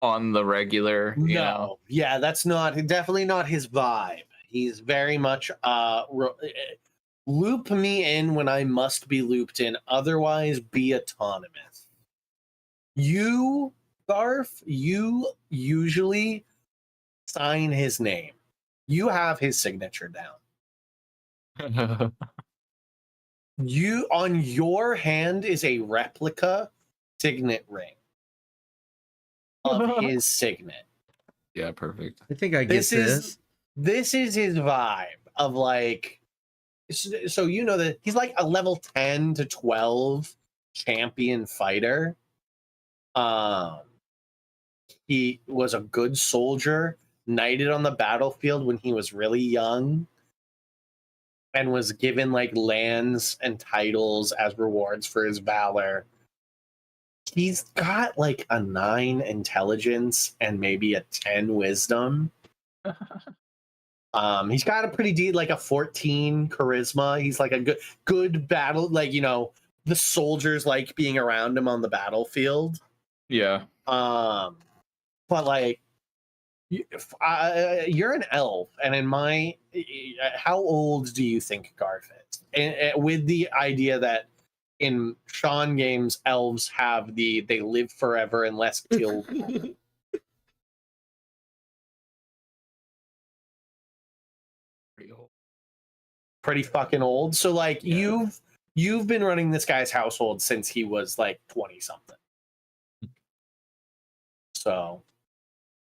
on the regular? You know? Yeah, that's definitely not his vibe. He's very much loop me in when I must be looped in, otherwise be autonomous. You, Garf, you usually sign his name. You have his signature down. You on your hand is a replica signet ring of his signet. Yeah, perfect. I think I get this. This is his vibe of like, so you know that he's like a level 10 to 12 champion fighter. He was a good soldier, knighted on the battlefield when he was really young, and was given like lands and titles as rewards for his valor. He's got like a 9 intelligence and maybe a 10 wisdom. He's got a pretty deep, like a 14 charisma. He's like a good battle, like, you know, the soldiers like being around him on the battlefield. Yeah. But like, you're an elf, and in my, how old do you think Garth is? And with the idea that in Sean games, elves have they live forever unless killed. Pretty fucking old. So like, you've been running this guy's household since he was like 20 something. So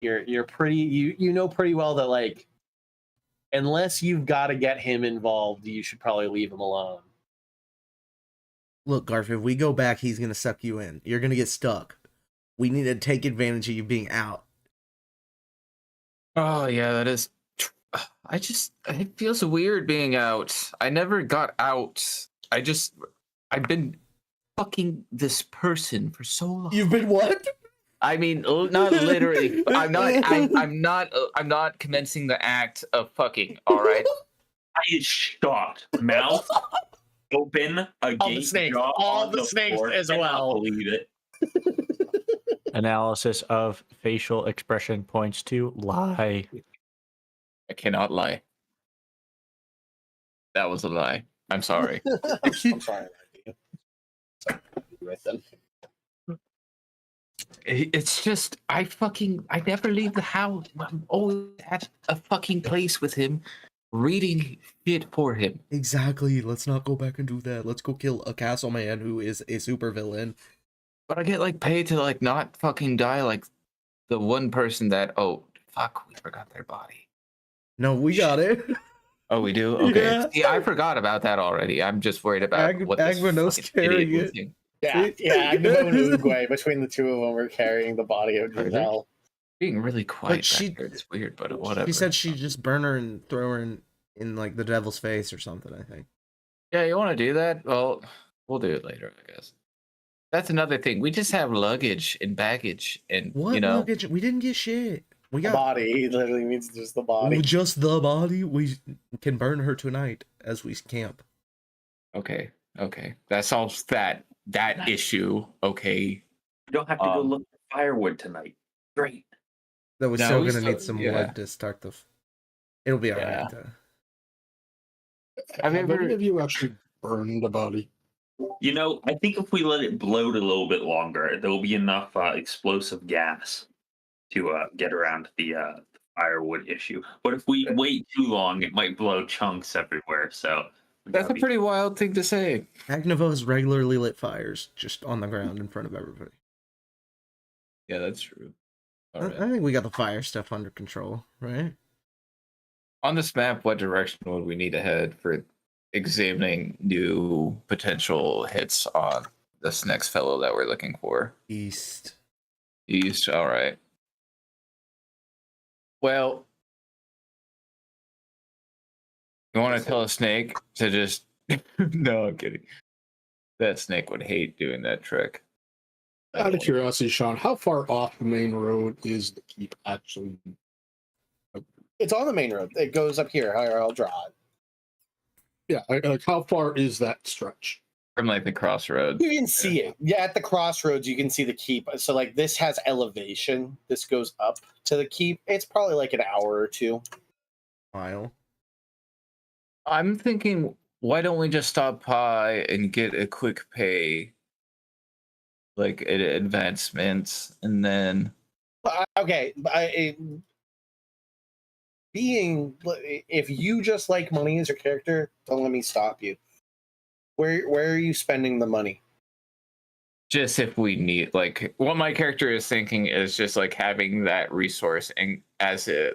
you're pretty you know pretty well that like unless you've got to get him involved, you should probably leave him alone. Look, Garf, if we go back, he's gonna suck you in. You're gonna get stuck. We need to take advantage of you being out. Oh yeah, that is. It feels weird being out. I never got out. I've been fucking this person for so long. You've been what? I mean, not literally. I'm not commencing the act of fucking. All right. I is shocked. Mouth open, a All the gate snakes, jaw all on the snakes floor. as Cannot well. Believe it. Analysis of facial expression points to lie. I cannot lie. That was a lie. I'm sorry. I'm sorry. Sorry with them. It's just I never leave the house. I'm always at a fucking place with him, reading shit for him. Exactly. Let's not go back and do that. Let's go kill a castle man who is a supervillain. But I get like paid to like not fucking die like the one person that we forgot their body. No, we got it. Oh, we do? Okay. Yeah. See, I forgot about that already. I'm just worried about what this Agmanos fucking carrying idiot it. was doing. Yeah, Agnimo and Uguay, between the two of them were carrying the body of Giselle. Being really quiet she- back there. It's weird, but whatever. She said she'd just burn her and throw her in like the devil's face or something, I think. Yeah, you want to do that? Well, we'll do it later, I guess. That's another thing. We just have luggage and baggage, and What you know, luggage? We didn't get shit. We The got body. He literally means just the body. just the body. We can burn her tonight as we camp. okay, that solves that issue. Okay, You don't have to go look for firewood tonight. Great. Though we're No, still we gonna still- need some yeah. wood to start the. It'll be alright. Yeah. Have Have you any ever- of you actually burned the body? You know, I think if we let it bloat a little bit longer, there will be enough explosive gas to get around the firewood issue. But if we wait too long, it might blow chunks everywhere. So we That's gotta a be- pretty wild thing to say. Agnavo's regularly lit fires just on the ground in front of everybody. Yeah, that's true. All I right. think we got the fire stuff under control, right? On this map, what direction would we need to head for examining new potential hits on this next fellow that we're looking for? East. East, all right. Well, you want to tell a snake to just... No, I'm kidding. That snake would hate doing that trick. Out of curiosity, Sean, how far off the main road is the keep actually? It's on the main road. It goes up here. I'll draw it. Yeah, like how far is that stretch? From like the crossroads. You can see it. Yeah, at the crossroads, you can see the keep. So, like, this has elevation. This goes up to the keep. It's probably like an hour or two. Mile. I'm thinking, why don't we just stop by and get a quick pay, like advancements, and then Okay, if you just like money as your character, don't let me stop you. Where are you spending the money? just if we need, like, what my character is thinking is just like having that resource and as a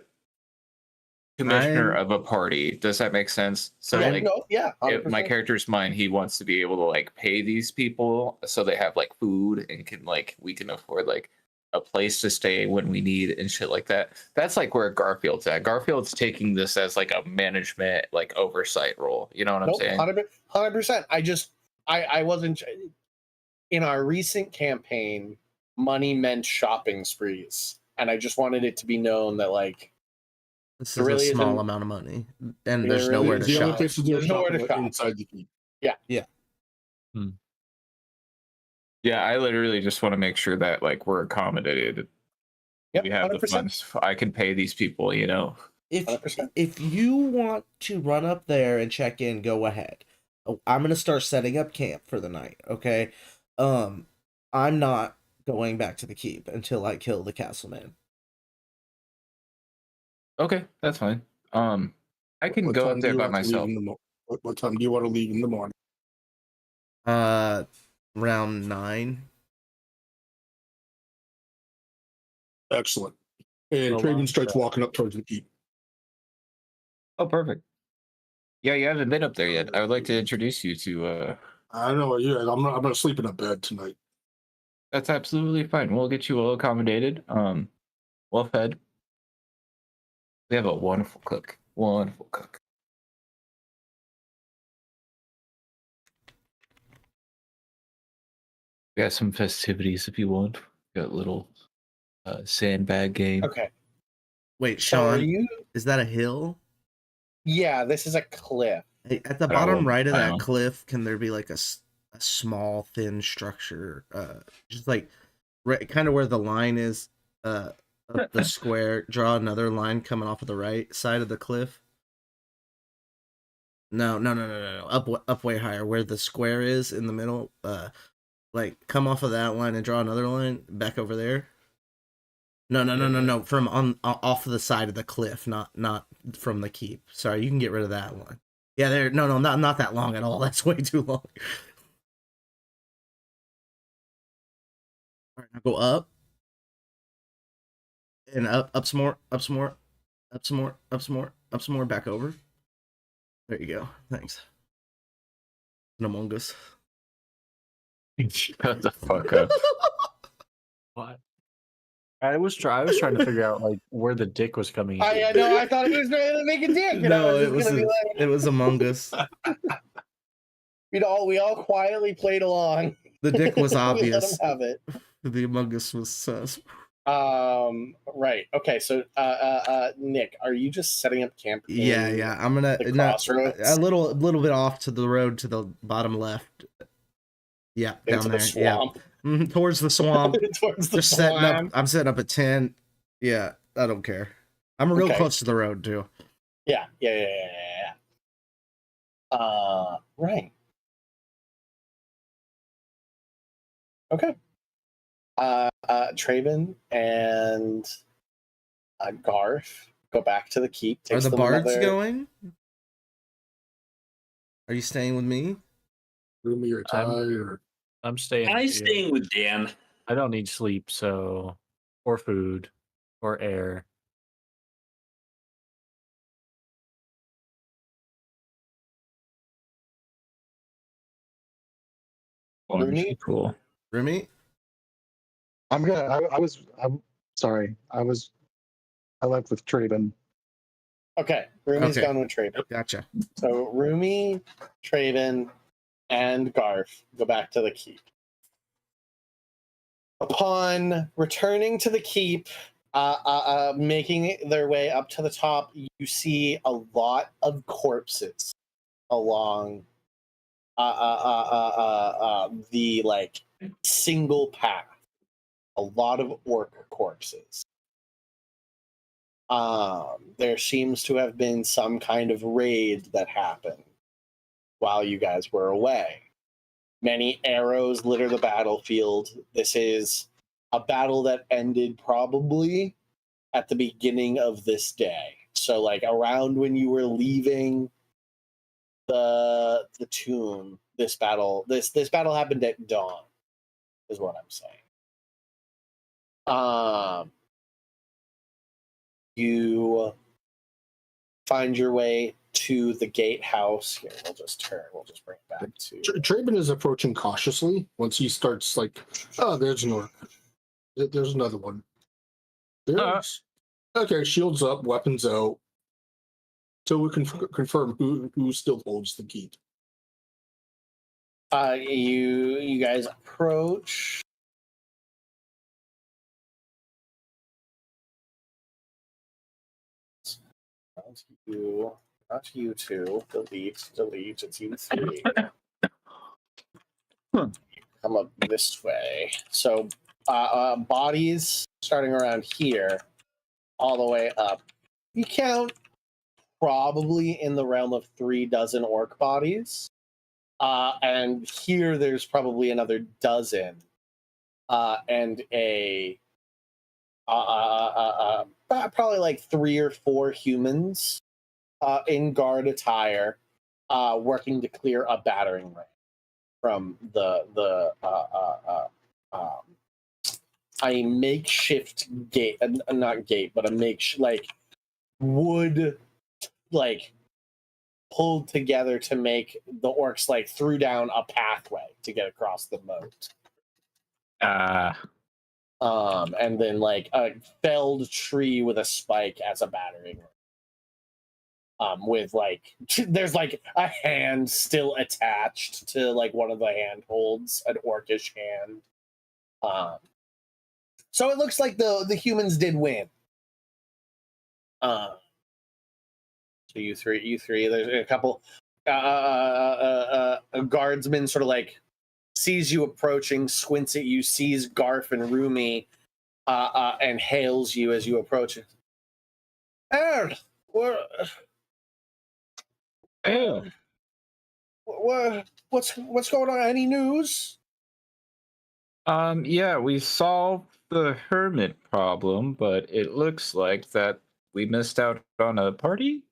commissioner of a party. Does that make sense? So Yeah, like, no, yeah, if my 100%. character's mind, he wants to be able to like pay these people so they have like food and can like we can afford like a place to stay when we need and shit like that. That's like where Garfield's at. Garfield's taking this as like a management like oversight role. You know what I'm Nope, saying? 100%. I wasn't in our recent campaign. Money meant shopping sprees, and I just wanted it to be known that like This There is really a small isn't- amount of money, and There there's really nowhere to The only shop. place to do There's nowhere to shopping shop. inside the keep. Yeah, I literally just want to make sure that like we're accommodated. Yep, We have 100%. the funds. I can pay these people, you know. If 100%. if you want to run up there and check in, go ahead. I'm gonna start setting up camp for the night. Okay, I'm not going back to the keep until I kill the castleman. Okay, that's fine. I can What go time up do there you by want to leave myself. in the what time do you want to leave in the morning? Round 9. Excellent. And Craven starts walking up towards the keep. Oh, perfect. Yeah, you haven't been up there yet. I would like to introduce you to. I don't know. Yeah, I'm gonna sleep in a bed tonight. That's absolutely fine. We'll get you all accommodated. Well fed. We have a wonderful cook. Wonderful cook. We got some festivities if you want. We got little sandbag game. Okay. Wait, So are Sean, you? is that a hill? Yeah, this is a cliff. Hey, at the I bottom don't- right of I that don't- cliff, can there be like a small, thin structure? Just like kind of where the line is of the square. Draw another line coming off of the right side of the cliff. No. Up way higher, where the square is in the middle. Like come off of that line and draw another line back over there. No. From off of the side of the cliff, not from the keep. Sorry, you can get rid of that one. Yeah, there. No, not that long at all. That's way too long. All right, now go up and up some more, up some more, up some more, up some more, up some more. Back over. There you go. Thanks. An Among Us. Shut the fuck up. What? I was trying to figure out like where the dick was coming in. I know. I thought it was ready to make a dick. And I No, was it just was gonna be like, it was Among Us. we all quietly played along. The dick was We let obvious. him have it. The Among Us was sus. Right. Okay. So, Nick, are you just setting up camp? Yeah. I'm gonna the crossroads? a little bit off to the road to the bottom left. Yeah, Into down the there. swamp. Yeah, towards the swamp. Towards the Just swamp. setting up. I'm setting up a tent. Yeah, I don't care. I'm real Okay. close to the road too. Yeah. Right. Okay. Traven and Garth go back to the keep. Are Takes the them bards another- going? Are you staying with me? Rumi or Ty or I'm staying. I'm with you. staying with Dan. I don't need sleep, so or food or air. Rooney? Cool. Remy? I'm sorry. I left with Traven. Okay. Rumi's Okay. gone with Traven. Gotcha. So Rumi, Traven, and Garth go back to the keep. Upon returning to the keep, making their way up to the top, you see a lot of corpses along the like single path. A lot of orc corpses. There seems to have been some kind of raid that happened while you guys were away. Many arrows litter the battlefield. This is a battle that ended probably at the beginning of this day. So, like around when you were leaving the tomb, this battle happened at dawn, is what I'm saying. You find your way to the gatehouse. Here, we'll just bring it back to. Traven is approaching cautiously once he starts like, oh, there's an orc. There's another one. There's okay, shields up, weapons out. So we can confirm who still holds the key. You guys approach. Not you two. Delete. It's you three. Come up this way. So, bodies starting around here, all the way up. You count probably in the realm of 36 orc bodies. And here there's probably another dozen. And probably like 3 or 4 humans in guard attire working to clear a battering ram. from a makeshift gate, not gate, but a like wood, like pulled together to make the orcs like threw down a pathway to get across the moat. And then like a felled tree with a spike as a battering ram. With like there's like a hand still attached to like one of the handholds, an orcish hand. So it looks like the humans did win. So you three. There's a couple. A guardsman sort of like sees you approaching, squints at you, sees Garf and Rumi, and hails you as you approach it. What's going on? Any news? Yeah, we solved the hermit problem, but it looks like that we missed out on a party.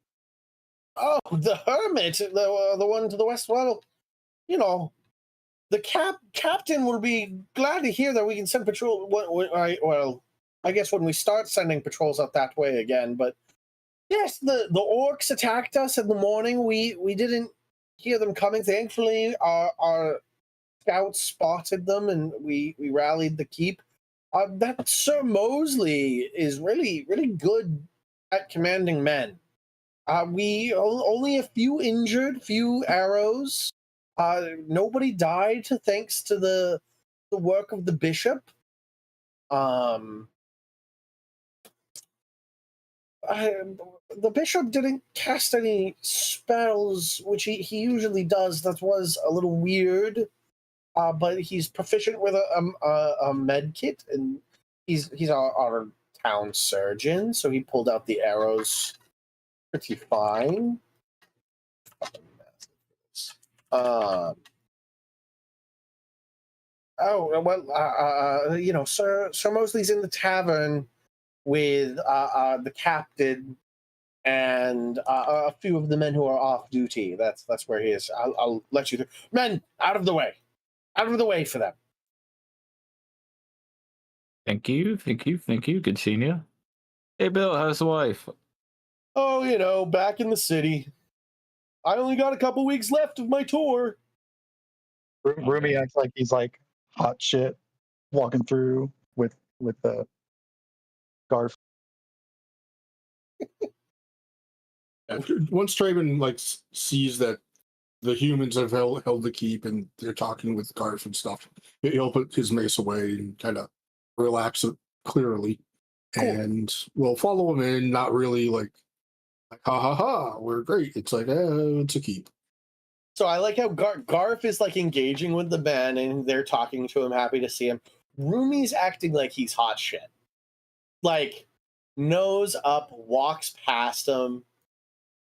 Oh, the hermit, the one to the west. Well, you know, the captain will be glad to hear that we can send patrol. Well, I guess when we start sending patrols out that way again. But yes, the orcs attacked us in the morning. We didn't hear them coming. Thankfully, our scouts spotted them, and we rallied the keep. That Sir Mosley is really good at commanding men. We only a few injured, few arrows. Nobody died thanks to the work of the bishop. The bishop didn't cast any spells, which he usually does. That was a little weird. But he's proficient with a med kit, and he's our town surgeon, so he pulled out the arrows pretty fine. Oh well, you know, Sir Mosley's in the tavern with the captain and a few of the men who are off duty. That's where he is. I'll let you through. Men, out of the way for them. Thank you. Good seeing you. Hey, Bill, how's the wife? Oh, you know, back in the city. I only got a couple weeks left of my tour. Rumi acts like he's like hot shit walking through with the Garf. Once Traven like sees that the humans have held the keep and they're talking with Garf and stuff, he'll put his mace away and kind of relax it clearly, and we'll follow him in. Not really like ha ha ha, we're great. It's like it's a keep. So I like how Garf is like engaging with the men and they're talking to him, happy to see him. Rumi's acting like he's hot shit. Like nose up, walks past him,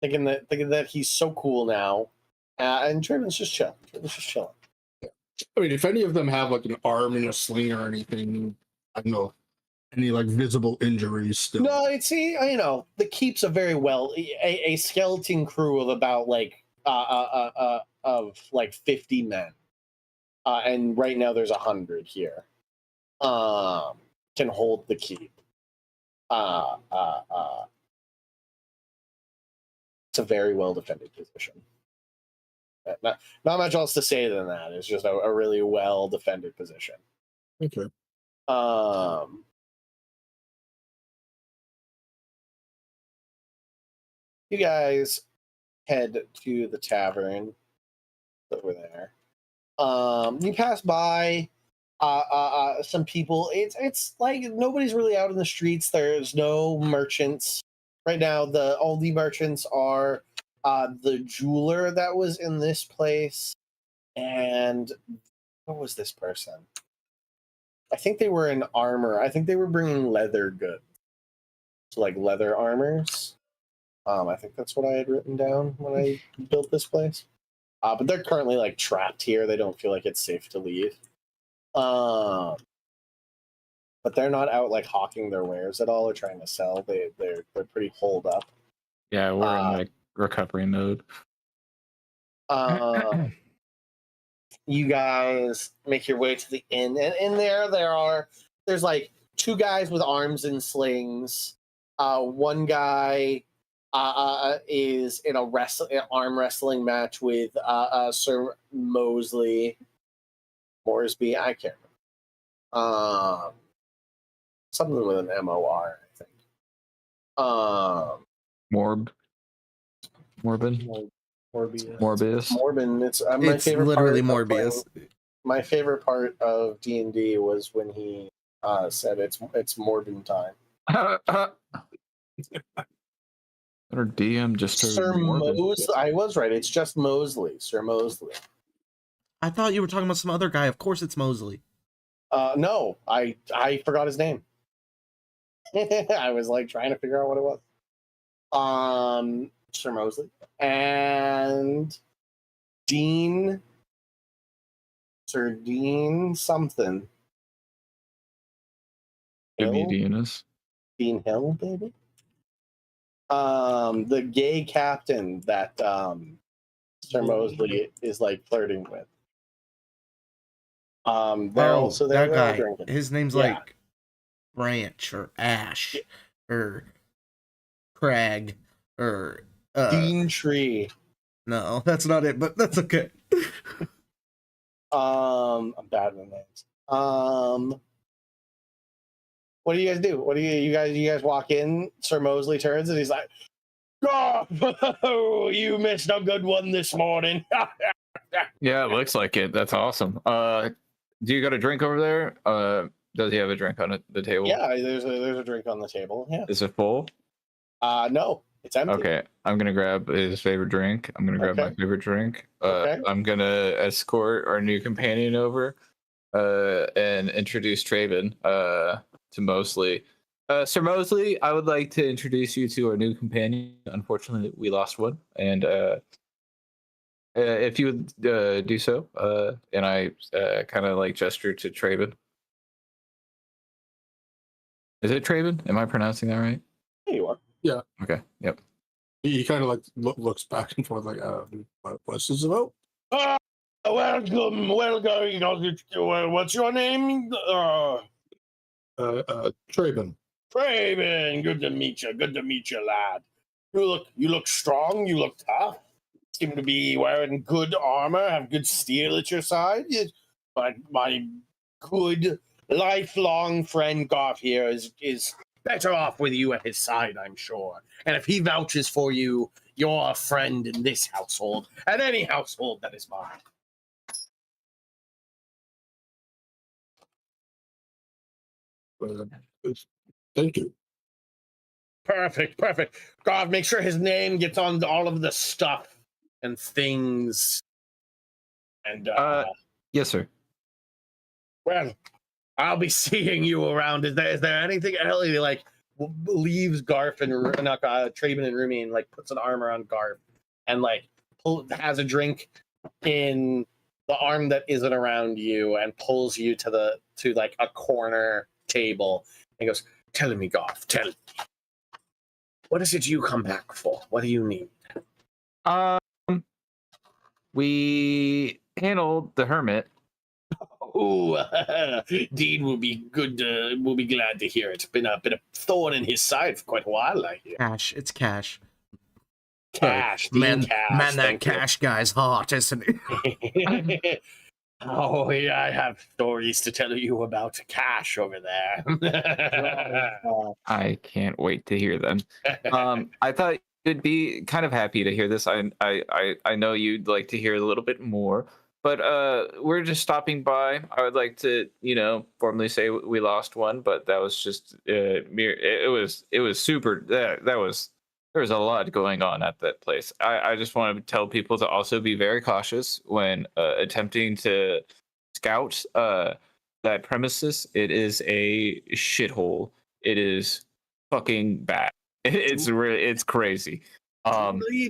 thinking that he's so cool now. And Traven's just chilling. I mean, if any of them have like an arm and a sling or anything, I don't know any like visible injuries still. No, you know, the keep's a very a skeleton crew of about like of like 50 men, and right now there's 100 here. Can hold the keep. It's a very well defended position. Not much else to say than that. It's just a really well defended position. Okay. You guys head to the tavern over there. You pass by some people. It's like nobody's really out in the streets. There's no merchants right now. The only merchants are the jeweler that was in this place, and what was this person? I think they were in armor. I think they were bringing leather goods, so like leather armors. I think that's what I had written down when I built this place. But they're currently like trapped here. They don't feel like it's safe to leave. But they're not out like hawking their wares at all or trying to sell. They're pretty holed up. Yeah, we're in like recovery mode. you guys make your way to the inn, and in there's like two guys with arms and slings. One guy is in an arm wrestling match with Sir Moresby. I can't remember. Something with an MOR, I think. Morbin. Morbius. Morbin. It's my It's favorite literally part Morbius. my favorite part of D&D was when he said it's Morbin time. Or DM just Sir Mosley. I was right. It's just Mosley. Sir Mosley. I thought you were talking about some other guy. Of course, it's Mosley. No, I forgot his name. I was like trying to figure out what it was. Sir Mosley and Dean. Sir Dean something. Jimmy Deanis. Dean Hill, baby. The gay captain that Sir Mosley is like flirting with. They're also there. That guy. Drinking. His name's like Branch or Ash or Crag or Dean Tree. No, that's not it, but that's okay. I'm bad with names. What do you guys do? What do you guys walk in? Sir Mosley turns and he's like, "Oh, you missed a good one this morning." Yeah, it looks like it. That's awesome. Do you got a drink over there? Does he have a drink on the table? Yeah, there's a drink on the table. Yeah. Is it full? No, it's empty. Okay, I'm gonna grab his favorite drink. I'm gonna grab my favorite drink. I'm gonna escort our new companion over, and introduce Traven, to Mosley. Sir Mosley, I would like to introduce you to our new companion. Unfortunately, we lost one, and if you would do so, and I kind of like gesture to Traven. Is it Traven? Am I pronouncing that right? Yeah, you are. Yeah. Okay. Yep. He kind of like looks back and forth, like, what's this about? Welcome. What's your name? Traven. Traven. Good to meet you. Good to meet you, lad. You look strong. You look tough. Seem to be wearing good armor. Have good steel at your side. My good lifelong friend Garth here is better off with you at his side, I'm sure. And if he vouches for you, you're a friend in this household and any household that is mine. Thank you. Perfect. God, make sure his name gets on all of the stuff and things. And yes, sir. Well, I'll be seeing you around. Is there anything else? He like leaves Garth and Traven and Rumi and like puts an arm around Garth and like has a drink in the arm that isn't around you and pulls you to like a corner table and goes, "Tell me, Garth, tell me. What is it you come back for? What do you need?" We handled the hermit. Oh, Dean will be good. Will be glad to hear it. Been a thorn in his side for quite a while, I hear. Cash, it's Cash. Cash, man, Cash. that Cash guy's hot, isn't he? Oh, yeah, I have stories to tell you about Cash over there. I can't wait to hear them. I thought you'd be kind of happy to hear this. I know you'd like to hear a little bit more, but we're just stopping by. I would like to, formally say we lost one, but that was just it was super. There was a lot going on at that place. I just want to tell people to also be very cautious when attempting to scout that premises. It is a shithole. It is fucking bad. It's crazy. Duly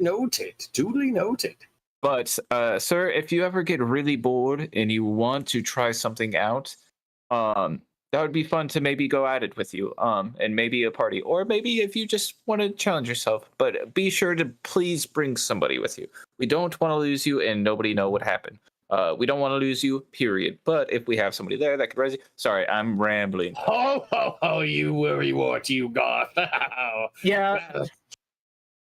noted. But sir, if you ever get really bored and you want to try something out, that would be fun to maybe go at it with you, and maybe a party, or maybe if you just want to challenge yourself. But be sure to please bring somebody with you. We don't want to lose you and nobody know what happened. We don't want to lose you, period. But if we have somebody there that could res you, sorry, I'm rambling. Oh, you worrywart, you goth. Yeah. Well,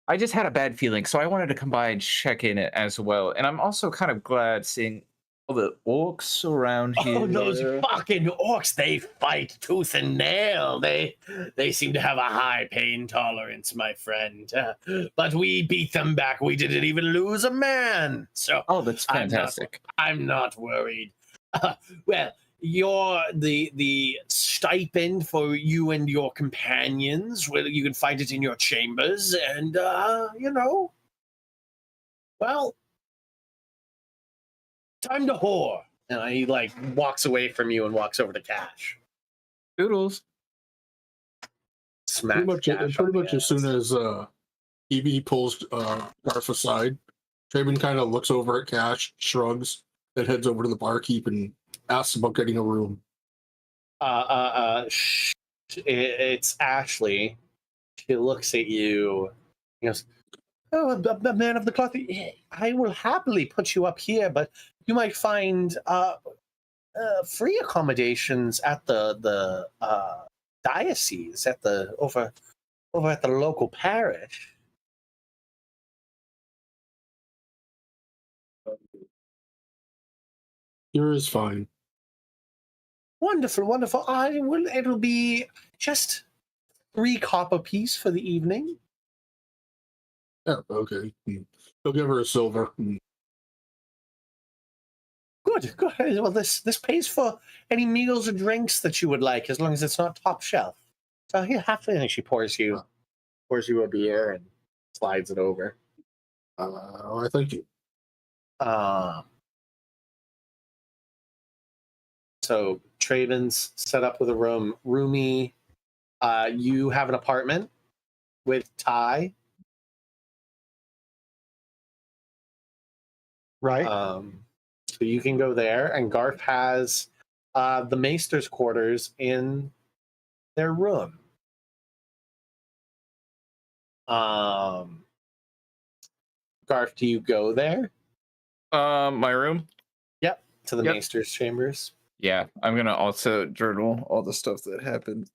I just had a bad feeling, so I wanted to come by and check in it as well. And I'm also kind of glad seeing all the orcs around here. oh, those fucking orcs, they fight tooth and nail. They seem to have a high pain tolerance, my friend. But we beat them back. We didn't even lose a man. So Oh, that's fantastic. I'm not worried. Well, the stipend for you and your companions, well, you can find it in your chambers, and well, time to whore. And he like walks away from you and walks over to Cash. Doodles. Smack Pretty much as soon as EB pulls Garth aside, Traven kind of looks over at Cash, shrugs, then heads over to the barkeep and asks about getting a room. It's Ashley. She looks at you. He goes, "Oh, a man of the cloth. I will happily put you up here, but you might find free accommodations at the diocese over at the local parish." Here is fine. Wonderful, wonderful. It'll be just 3 copper piece for the evening. Yeah, okay. He'll give her a silver. Good. Well, this pays for any meals or drinks that you would like, as long as it's not top shelf. So here, and she pours you a beer and slides it over. I thank you. So Traven's set up with a room. Roomy, you have an apartment with Ty. Right. So you can go there, and Garth has the Maester's quarters in their room. Garth, do you go there? My room? Yep, to the Yep. Maester's chambers. Yeah, I'm gonna also journal all the stuff that happened.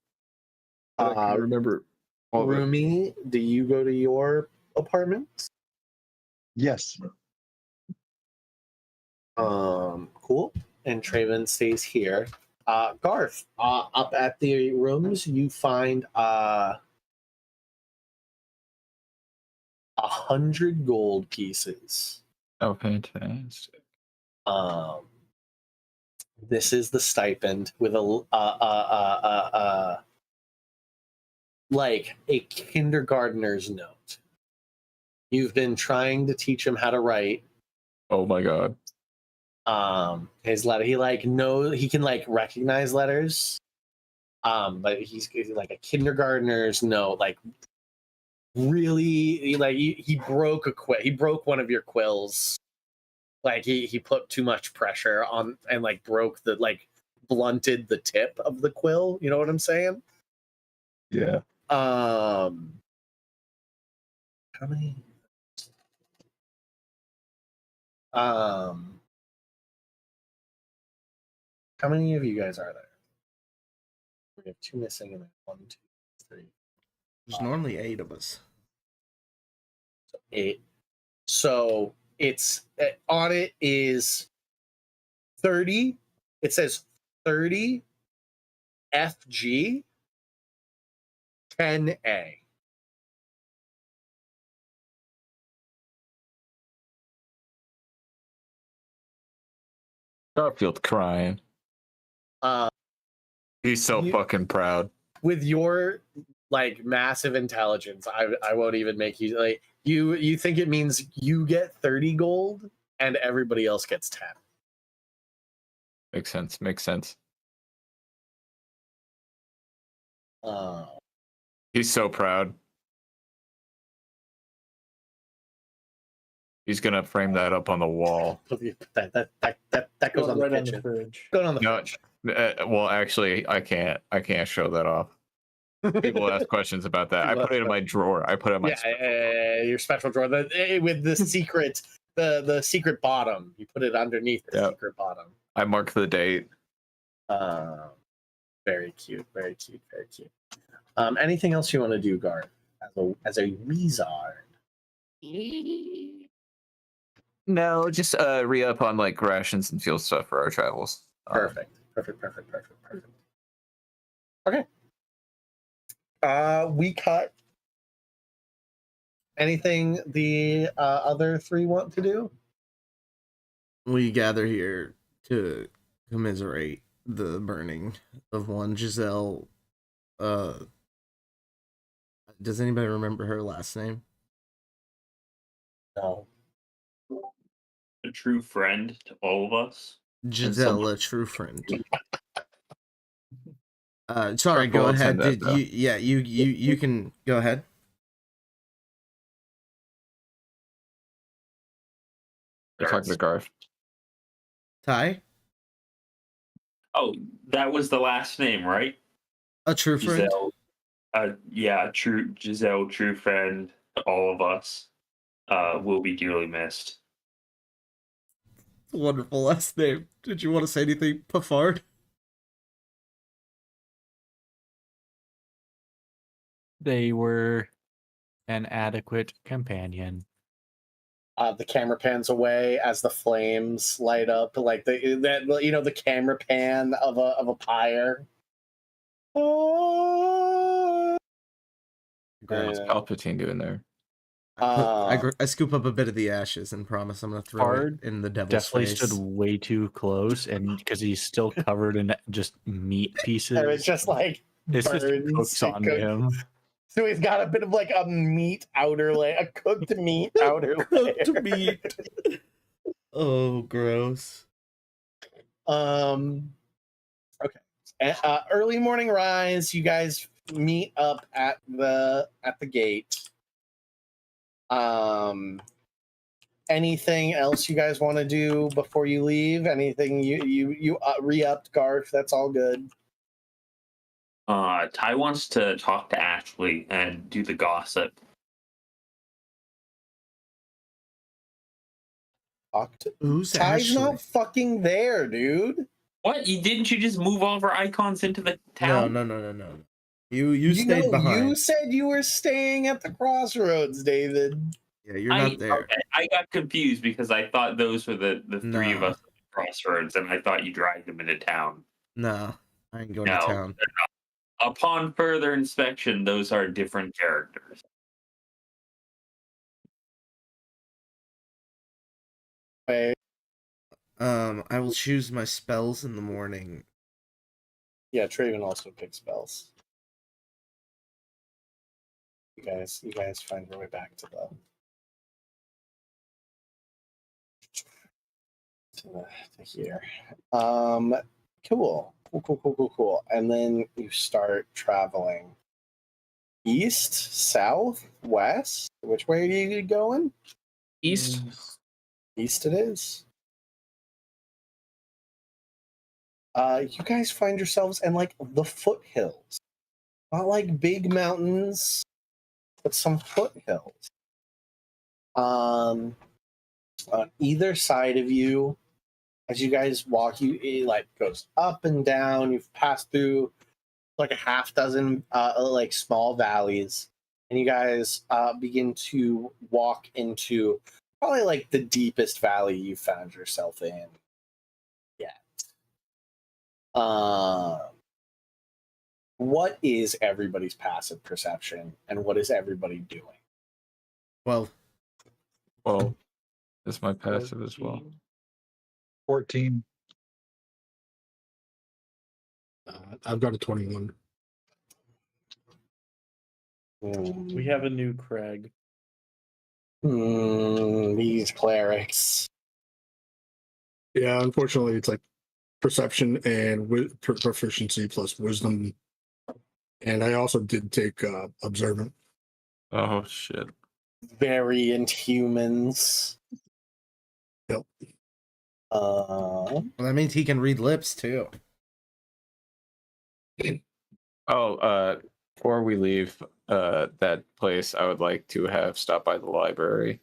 I can remember all of it. Rumi, do you go to your apartment? Yes. Cool. And Traven stays here. Garth, up at the rooms, you find 100 gold pieces. Oh, fantastic. This is the stipend with like a kindergartner's note. You've been trying to teach him how to write. Oh my god. His letter, he can like recognize letters. But he's like a kindergartner's note, like really, like he broke he broke one of your quills. Like he put too much pressure on and like blunted the tip of the quill. You know what I'm saying? Yeah. How many? How many of you guys are there? We have 2 missing and then 1, 2, 3. There's normally 8 of us. 8. So it's on it is 30. It says 30 FG 10A. Garfield crying. He's so fucking proud. With your like massive intelligence, I won't even make you like you think it means you get 30 gold and everybody else gets 10. Makes sense. Uh, He's so proud. He's gonna frame that up on the wall. that goes on the kitchen. On the fridge. Going on the No, fridge. well, actually, I can't show that off. People ask questions about that. I put it in my drawer. I put it in my your special drawer with the secret the secret bottom. You put it underneath the secret bottom. I mark the date. Very cute, very cute, very cute. Anything else you want to do, Garth, as a wizard? No, just re-up on like rations and fuel stuff for our travels. Perfect. Okay. We cut. Anything the other three want to do? We gather here to commiserate the burning of one Giselle. Does anybody remember her last name? No. A true friend to all of us. Giselle, a true friend. Sorry, go We'll ahead. attend that, You can go ahead. You're talking to Garth. Ty? Oh, that was the last name, right? A true friend? Giselle. Yeah, true Giselle, true friend to all of us. Will be dearly missed. Wonderful last name. Did you want to say anything, Pafard? They were an adequate companion. The camera pans away as the flames light up, like the camera pan of a pyre. Oh. What's Palpatine doing there? I scoop up a bit of the ashes and promise I'm going to throw it in the devil's Definitely face. stood way too close, and because he's still covered in just meat pieces. And it's just like it's just burns cooks on him. So he's got a bit of like a meat outer layer, a cooked meat outer layer. Cooked meat. Oh, gross. Okay. Early morning rise. You guys meet up at the gate. Anything else you guys want to do before you leave? Anything you re-upped, Garth? That's all good. Ty wants to talk to Ashley and do the gossip. Who's Ty's Ashley? not fucking there, dude. What? Didn't you just move all of our icons into the town? No. You stayed behind. You said you were staying at the crossroads, David. Yeah, you're not there. Okay, I got confused because I thought those were the three of us at the crossroads, and I thought you dragged them into town. No, I ain't going to town. Upon further inspection, those are different characters. Wait. I will choose my spells in the morning. Yeah, Traven also picks spells. You guys find your way back to here. Cool. And then you start traveling east, south, west. Which way are you going? East. East it is. You guys find yourselves in like the foothills. Not like big mountains, but some foothills. On either side of you, as you guys walk, it like goes up and down. You've passed through like a half dozen like small valleys, and you guys begin to walk into probably like the deepest valley you found yourself in yet. What is everybody's passive perception, and what is everybody doing? Well, that's my passive as well. 14. I've got a 21. We have a new Craig. These clerics. Yeah, unfortunately, it's like perception and proficiency plus wisdom. And I also did take observant. Oh, shit. Very Inhumans. Yep. Well, that means he can read lips too. Before we leave that place, I would like to have stopped by the library.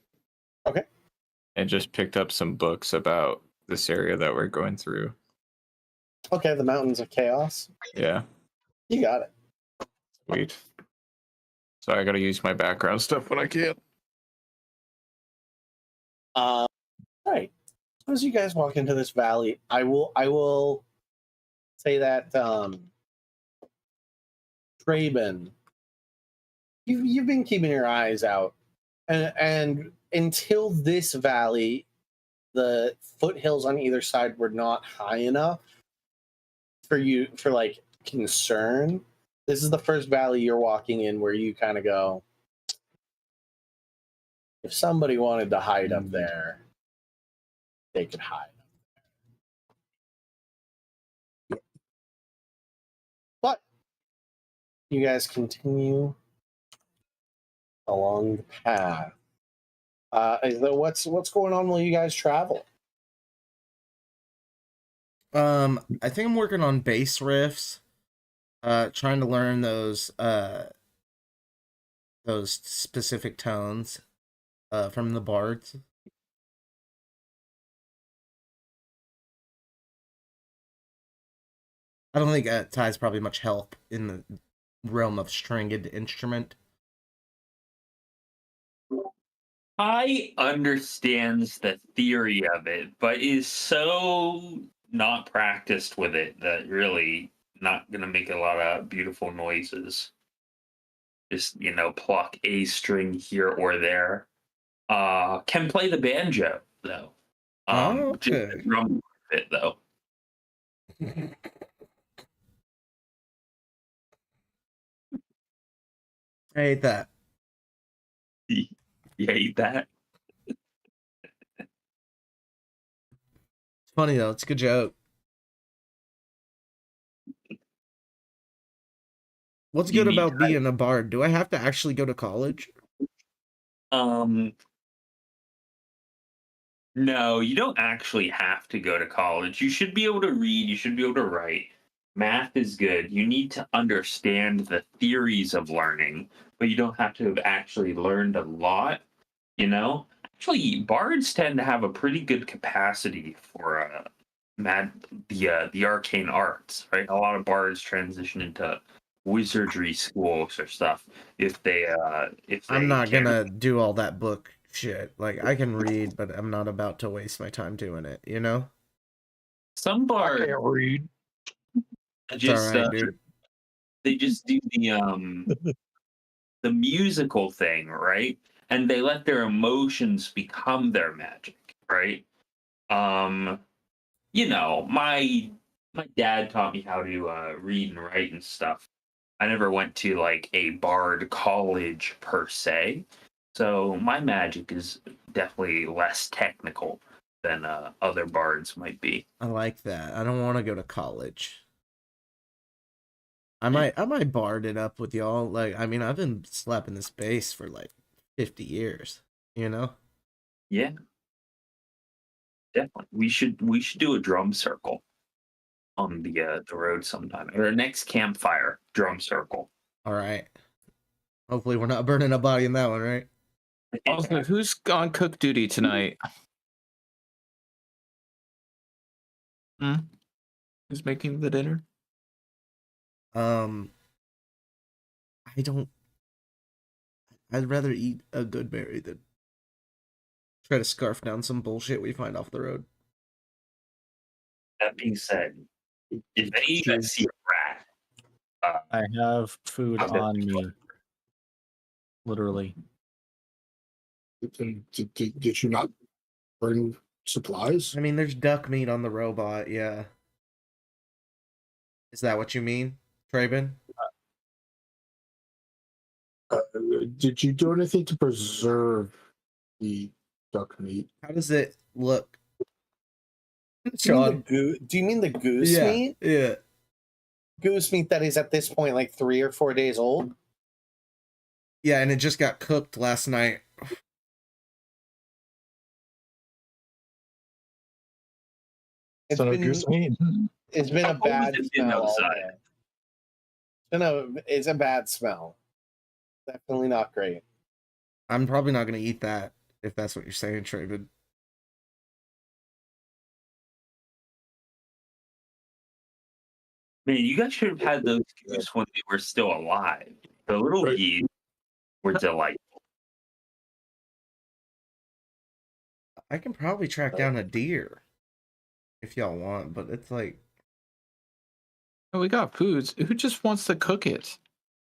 Okay. and just picked up some books about this area that we're going through. Okay, the Mountains of Chaos. Yeah, You got it. sweet. So I got to use my background stuff when I can. All right. As you guys walk into this valley, I will say that Traben, you've been keeping your eyes out, and until this valley, the foothills on either side were not high enough for like concern. This is the first valley you're walking in where you kind of go, if somebody wanted to hide up there, they could hide. But you guys continue along the path. What's going on while you guys travel? I think I'm working on bass riffs. Trying to learn those specific tones from the bards. I don't think Ty's probably much help in the realm of stringed instrument. I understands the theory of it, but is so not practiced with it that really not gonna make a lot of beautiful noises. Just pluck a string here or there. Can play the banjo though. Oh, Just okay. the drum bit though. I hate that. You hate that? It's funny though. It's a good joke. What's You good need about being a bard? Do I have to actually go to college? No, you don't actually have to go to college. You should be able to read, you should be able to write. Math is good. You need to understand the theories of learning, but you don't have to have actually learned a lot, you know? Actually, bards tend to have a pretty good capacity for the arcane arts, right? A lot of bards transition into wizardry schools or stuff if they I'm not can. gonna do all that book shit. Like, I can read, but I'm not about to waste my time doing it, you know? Some I bards can't read. It's just alright, dude. they just do the musical thing, right? And they let their emotions become their magic, right? My dad taught me how to read and write and stuff. I never went to like a bard college per se, so my magic is definitely less technical than other bards might be. I like that. I don't want to go to college. I might bard it up with y'all. Like, I mean, I've been slapping this bass for like 50 years, you know? Yeah, definitely. We should do a drum circle on the road sometime. Or our next campfire drum circle. All right. Hopefully we're not burning a body in that one, right? Also, who's on cook duty tonight? Who's making the dinner? I'd rather eat a good berry than try to scarf down some bullshit we find off the road. That being said, if any of you guys see a rat, I have food Okay. on me. Literally. Did you not bring supplies? I mean, there's duck meat on the robot, yeah. Is that what you mean, Traben? Did you do anything to preserve the duck meat? How does it look? Do you mean the goose yeah, meat? yeah. Goose meat that is at this point like 3 or 4 days old? Yeah, and it just got cooked last night. So no goose meat. It's been a How cold bad has it been smell all outside? day. It's a bad smell. Definitely not great. I'm probably not gonna eat that if that's what you're saying, Traven. Man, you guys should have had those geese when they were still alive. The little Right. geese were delightful. I can probably track down a deer if y'all want, but it's like Oh, we got foods. Who just wants to cook it?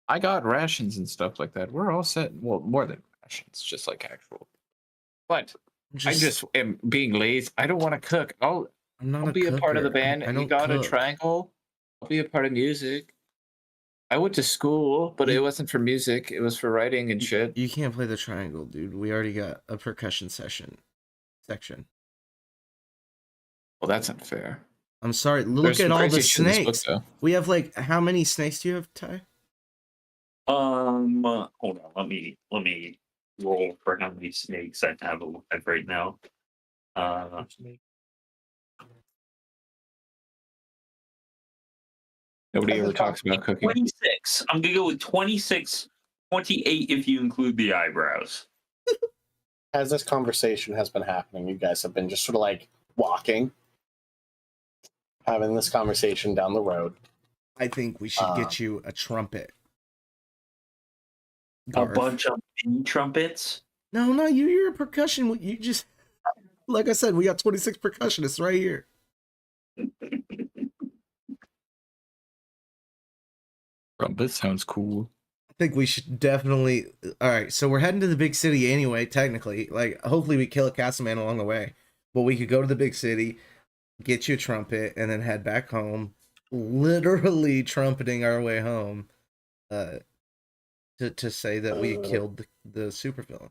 I got rations and stuff like that. We're all set. Well, more than rations, just like actual. But I just am being lazy. I don't want to cook. I'm not I'll be a part of the cooker. band. I You don't got a cook. triangle. I'll be a part of music. I went to school, but it wasn't for music. It was for writing and shit. You can't play the triangle, dude. We already got a percussion section. Well, that's unfair. I'm sorry. Look There's at some all the crazy shit in this book, snakes. though. We have like how many snakes do you have, Ty? Hold on. Let me roll for how many snakes I have alive right now. Nobody ever talks about cooking. 26. I'm gonna go with 26, 28 if you include the eyebrows. As this conversation has been happening, you guys have been just sort of like walking, having this conversation down the road. I think we should get you a trumpet. A bunch of mini trumpets? No, not you. You're a percussion. You just, like I said, we got 26 percussionists right here. Trumpet sounds cool. I think we should definitely. All right, so we're heading to the big city anyway. Technically, like hopefully we kill a castle man along the way, but we could go to the big city, get you a trumpet, and then head back home. Literally trumpeting our way home, to say that we killed the supervillain.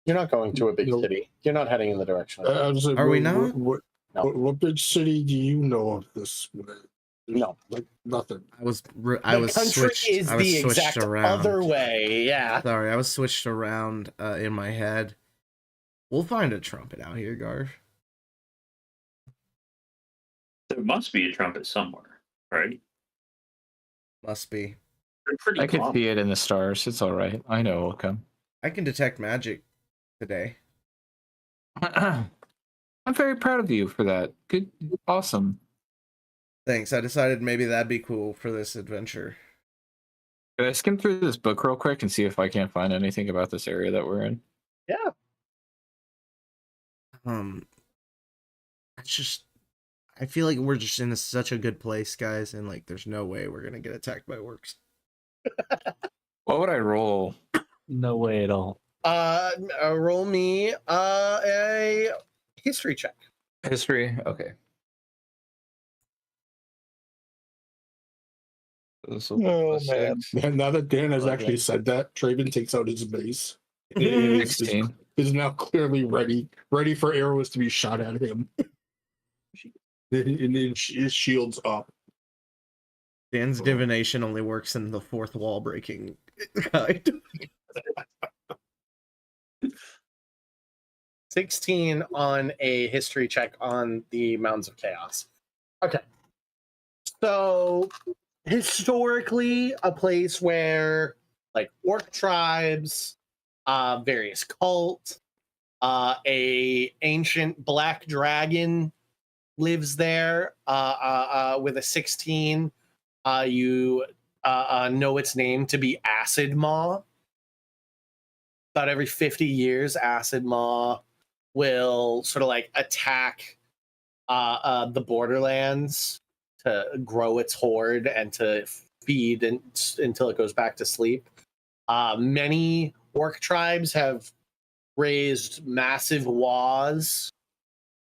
You're not going to a big city. You're not heading in the direction of it. Are we not? What big city do you know of this? No, like nothing. I was the country switched. is I was the switched exact around. other way. Yeah. Sorry, I was switched around in my head. We'll find a trumpet out here, Garv. There must be a trumpet somewhere, right? Must be. They're pretty I could common. see it in the stars. It's all right. I know it'll come. I can detect magic today. I'm very proud of you for that. Good, awesome. Thanks. I decided maybe that'd be cool for this adventure. Can I skim through this book real quick and see if I can't find anything about this area that we're in? Yeah. It's just, I feel like we're just in such a good place, guys, and like there's no way we're gonna get attacked by orcs. What would I roll? No way at all. Roll me a history check. History? Okay. Oh, man. And now that Dan has actually said that, Traven takes out his mace. It 16. is now clearly ready for arrows to be shot at him. And his shield's up. Dan's divination only works in the fourth wall breaking kind. 16 on a history check on the Mountains of Chaos. Okay. So, historically, a place where, like, orc tribes, various cults, a ancient black dragon lives there with a 16. You know its name to be Acid Maw. About every 50 years, Acid Maw will sort of like attack the borderlands to grow its horde and to feed until it goes back to sleep. Many orc tribes have raised massive was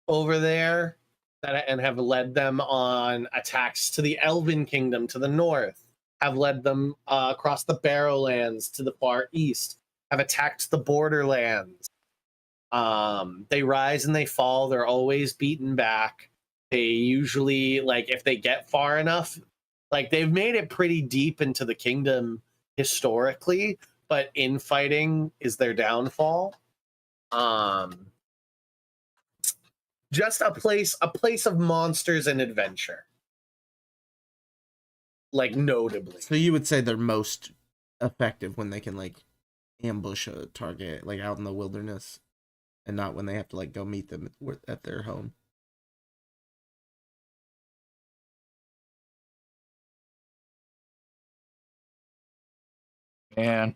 over there and have led them on attacks to the Elven Kingdom to the north, have led them across the Barrowlands to the far east, have attacked the borderlands. They rise and they fall. They're always beaten back. They usually, like, if they get far enough, like, they've made it pretty deep into the kingdom historically, but infighting is their downfall. Just a place of monsters and adventure. Like, notably. So you would say they're most effective when they can like ambush a target like out in the wilderness, and not when they have to like go meet them at their home. And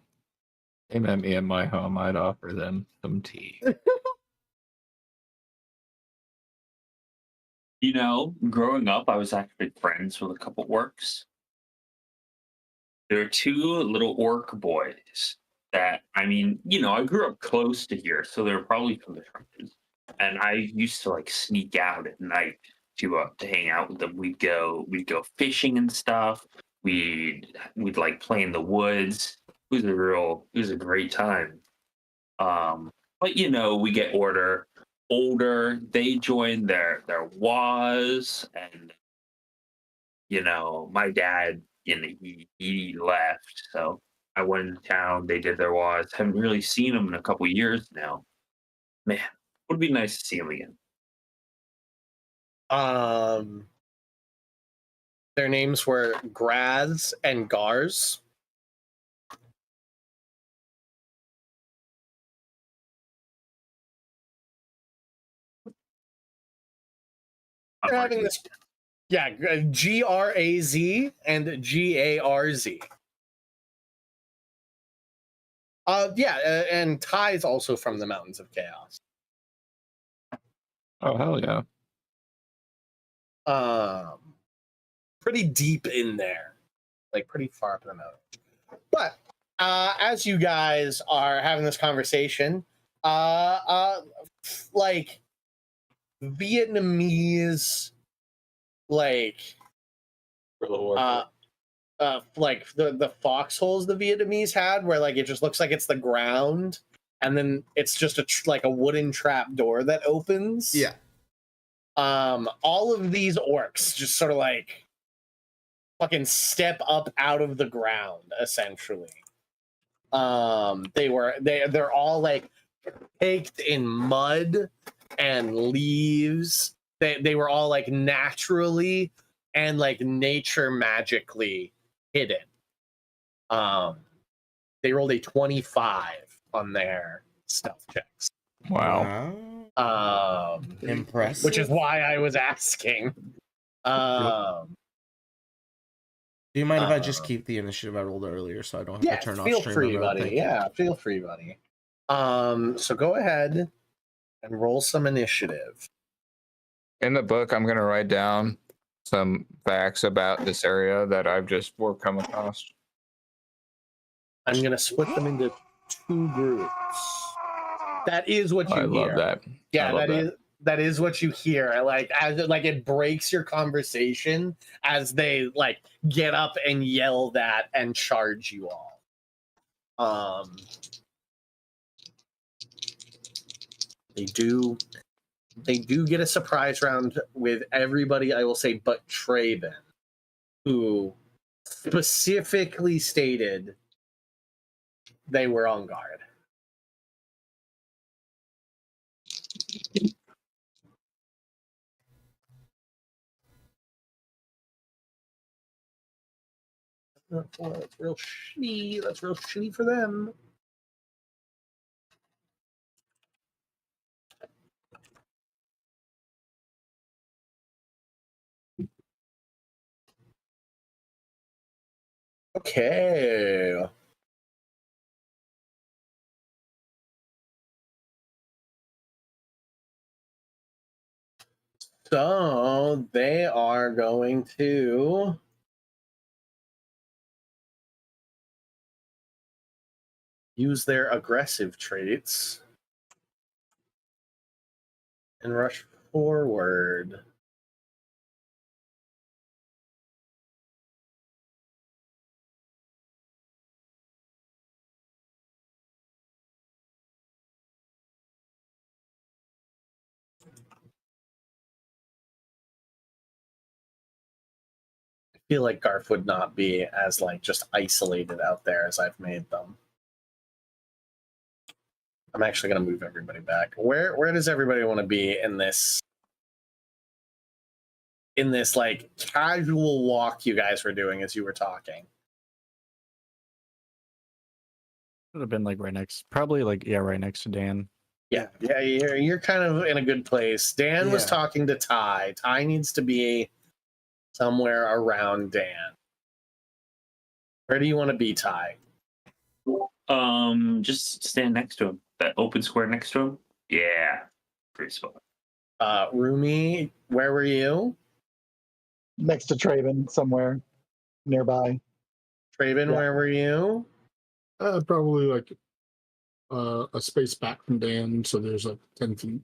they met me in my home. I'd offer them some tea. You know, growing up, I was actually friends with a couple orcs. There are two little orc boys that, I mean, you know, I grew up close to here, so they're probably from the trenches. And I used to like sneak out at night to hang out with them. We'd go fishing and stuff. We'd like play in the woods. It was a great time. But you know, we get older. They join their was, and you know, my dad, you know, he left, so I went into town. They did their was. Haven't really seen him in a couple years now. Man, would be nice to see him again. Their names were Graz and Gars. They're having this, yeah, Graz and Garz. Yeah, and Ty is also from the Mountains of Chaos. Oh, hell yeah. Pretty deep in there, like pretty far up in the mountain. But as you guys are having this conversation, like Vietnamese, like the foxholes the Vietnamese had, where like it just looks like it's the ground, and then it's just like a wooden trap door that opens. Yeah. All of these orcs just sort of like fucking step up out of the ground, essentially. They're all like caked in mud and leaves. They were all like naturally and like nature magically hidden. They rolled a 25 on their stealth checks. Wow. Impressive. Which is why I was asking. Do you mind if I just keep the initiative I rolled earlier so I don't have to turn off stream? Feel free, buddy. Yeah, feel free, buddy. So go ahead and roll some initiative. In the book, I'm going to write down some facts about this area that I've just come across. I'm going to split them into 2 groups. That is what you hear. I love that. Yeah, that is what you hear. Like as it breaks your conversation as they like get up and yell that and charge you all. They do get a surprise round with everybody, I will say, but Traven, who specifically stated they were on guard. That's real shitty. That's real shitty for them. Okay. So they are going to use their aggressive traits and rush forward. I feel like Garf would not be as like just isolated out there as I've made them. I'm actually going to move everybody back. Where does everybody want to be in this like casual walk you guys were doing as you were talking? Would have been like right next, probably like right next to Dan. Yeah, you're kind of in a good place. Dan was talking to Ty. Ty needs to be somewhere around Dan. Where do you want to be, Ty? Just stand next to him. That open square next to him. Yeah, great spot. Rumi, where were you? Next to Traven, somewhere nearby. Traven, Yeah. where were you? Probably like a space back from Dan, so there's like 10 feet.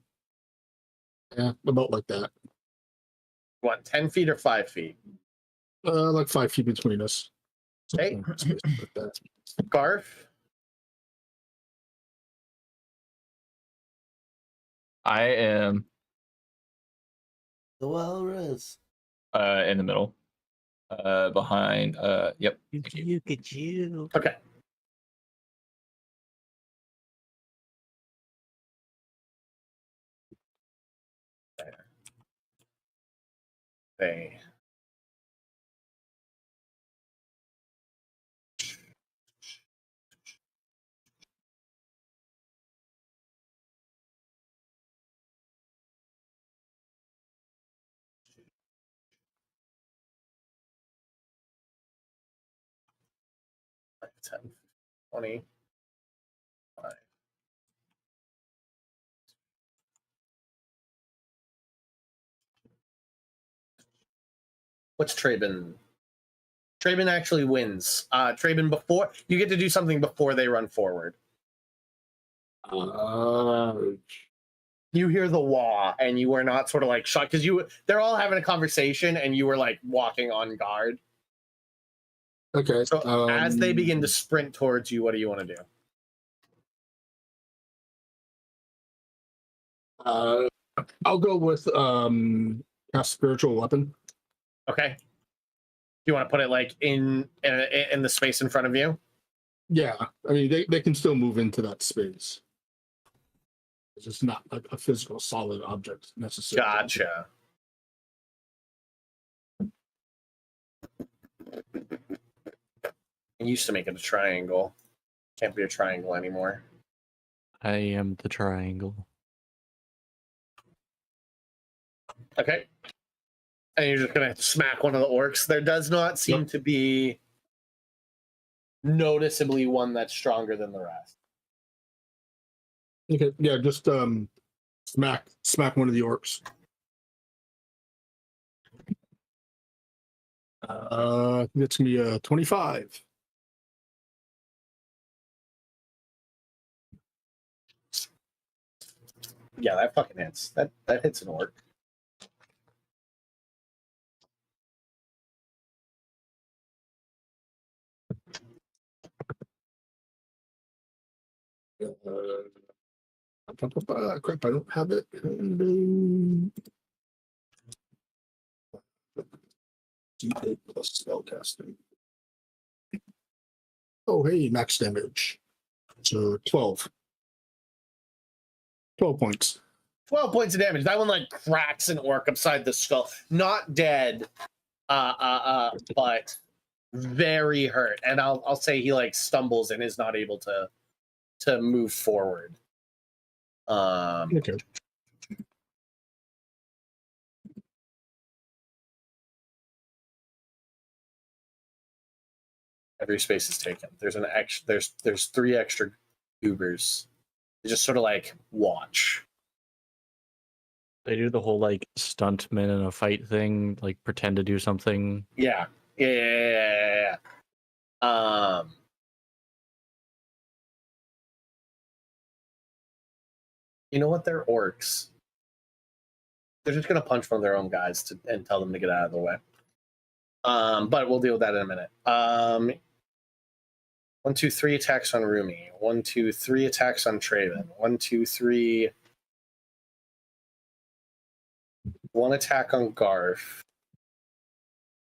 Yeah, about like that. What, 10 feet or 5 feet? Like 5 feet between us. Okay. Space like that. Garf? I am The walrus. in the middle. Behind yep. Thank you. Look at you. Okay. Okay. Like 10, 20. What's Traben? Traben actually wins. Traben, before you get to do something before they run forward. You hear the wah, and you were not sort of like shocked because they're all having a conversation, and you were like walking on guard. Okay. So as they begin to sprint towards you, what do you want to do? I'll go with cast spiritual weapon. Okay. Do you want to put it like in the space in front of you? Yeah, I mean they can still move into that space. It's just not like a physical solid object necessarily. Gotcha. I used to make it a triangle. Can't be a triangle anymore. I am the triangle. Okay. And you're just gonna smack one of the orcs. There does not seem to be noticeably one that's stronger than the rest. Okay, yeah, just smack one of the orcs. That's gonna be a 25. Yeah, that fucking hits. That hits an orc. Crap, I don't have it. D8 plus spellcasting. Oh, hey, max damage. So 12. 12 points. 12 points of damage. That one like cracks an orc upside the skull. Not dead, but very hurt. And I'll say he like stumbles and is not able to move forward. Okay. Every space is taken. There's an extra. There's 3 extra goobers. They just sort of like watch. They do the whole like stuntman in a fight thing, like pretend to do something. Yeah. You know what? They're orcs. They're just gonna punch one of their own guys and tell them to get out of the way. But we'll deal with that in a minute. 1, 2, 3 attacks on Rumi. 1, 2, 3 attacks on Traven. 1, 2, 3. 1 attack on Garf.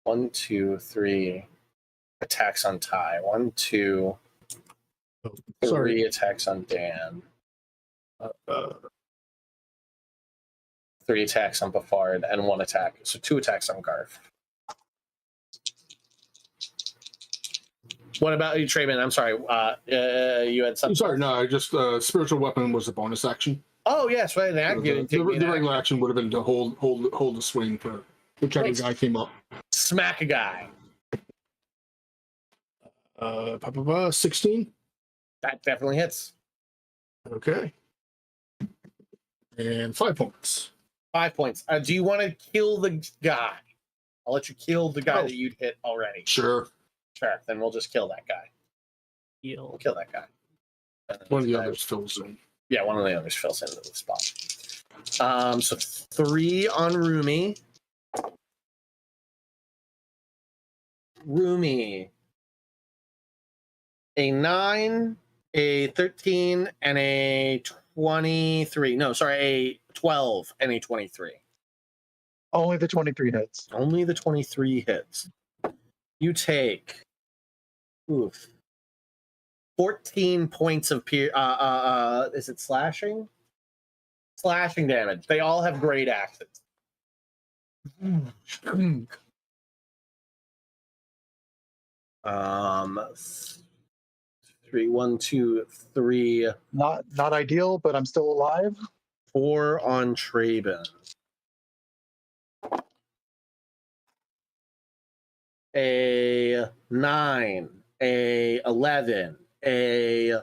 1, 2, 3 attacks on Ty. 1, 2, 3 attacks on Dan. 3 attacks on Bafard and 1 attack. So 2 attacks on Garf. What about you, Traven? I'm sorry. You had something. I'm sorry, no, I just spiritual weapon was a bonus action. Oh yes, right. The regular action would have been to hold the swing for whichever guy came up. Smack a guy. 16. That definitely hits. Okay. And 5 points. 5 points. Do you want to kill the guy? I'll let you kill the guy that you'd hit already. Sure. Sure. Then we'll just kill that guy. Heal. We'll kill that guy. One of the others fills in. Yeah, one of the others fills into the spot. So 3 on Rumi. Rumi. A 9, a 13, and a 23. No, sorry, a 12 and a 23. Only the 23 hits. Only the 23 hits. You take 14 points of is it slashing? Slashing damage. They all have great axes. 3, 1, 2, 3. Not ideal, but I'm still alive. 4 on Traben. A 9, a 11, a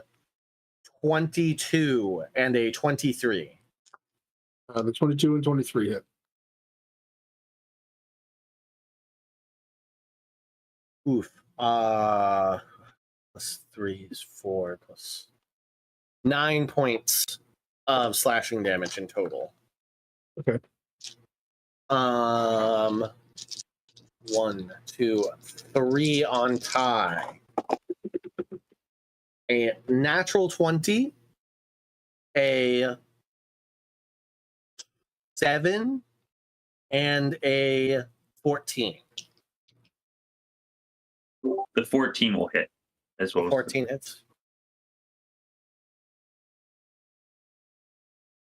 22, and a 23. The 22 and 23 hit. Oof. Plus 3 is 4 plus 9 points of slashing damage in total. Okay. 1, 2, 3 on Ty. A natural 20, a 7, and a 14. The 14 will hit as well. 14 hits.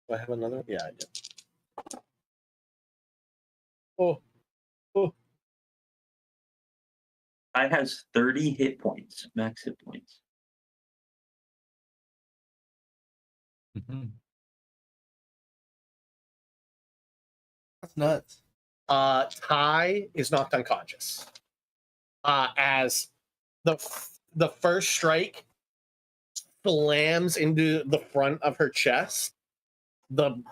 Do I have another? Yeah, I do. Oh. I has 30 hit points, max hit points. Mm-hmm. That's nuts. Ty is knocked unconscious. As the first strike slams into the front of her chest, the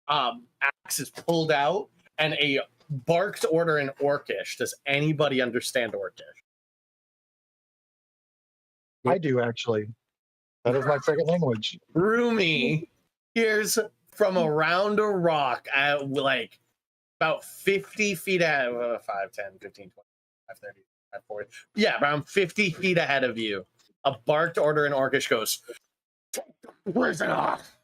axe is pulled out, and a barked order in Orcish. Does anybody understand Orcish? I do actually. That is my second language. Rumi hears from around a rock at like about 50 feet ahead, 5, 10, 15, 20, 5, 30, 5, 40. Yeah, around 50 feet ahead of you. A barked order in Orcish goes, "Where's it off?"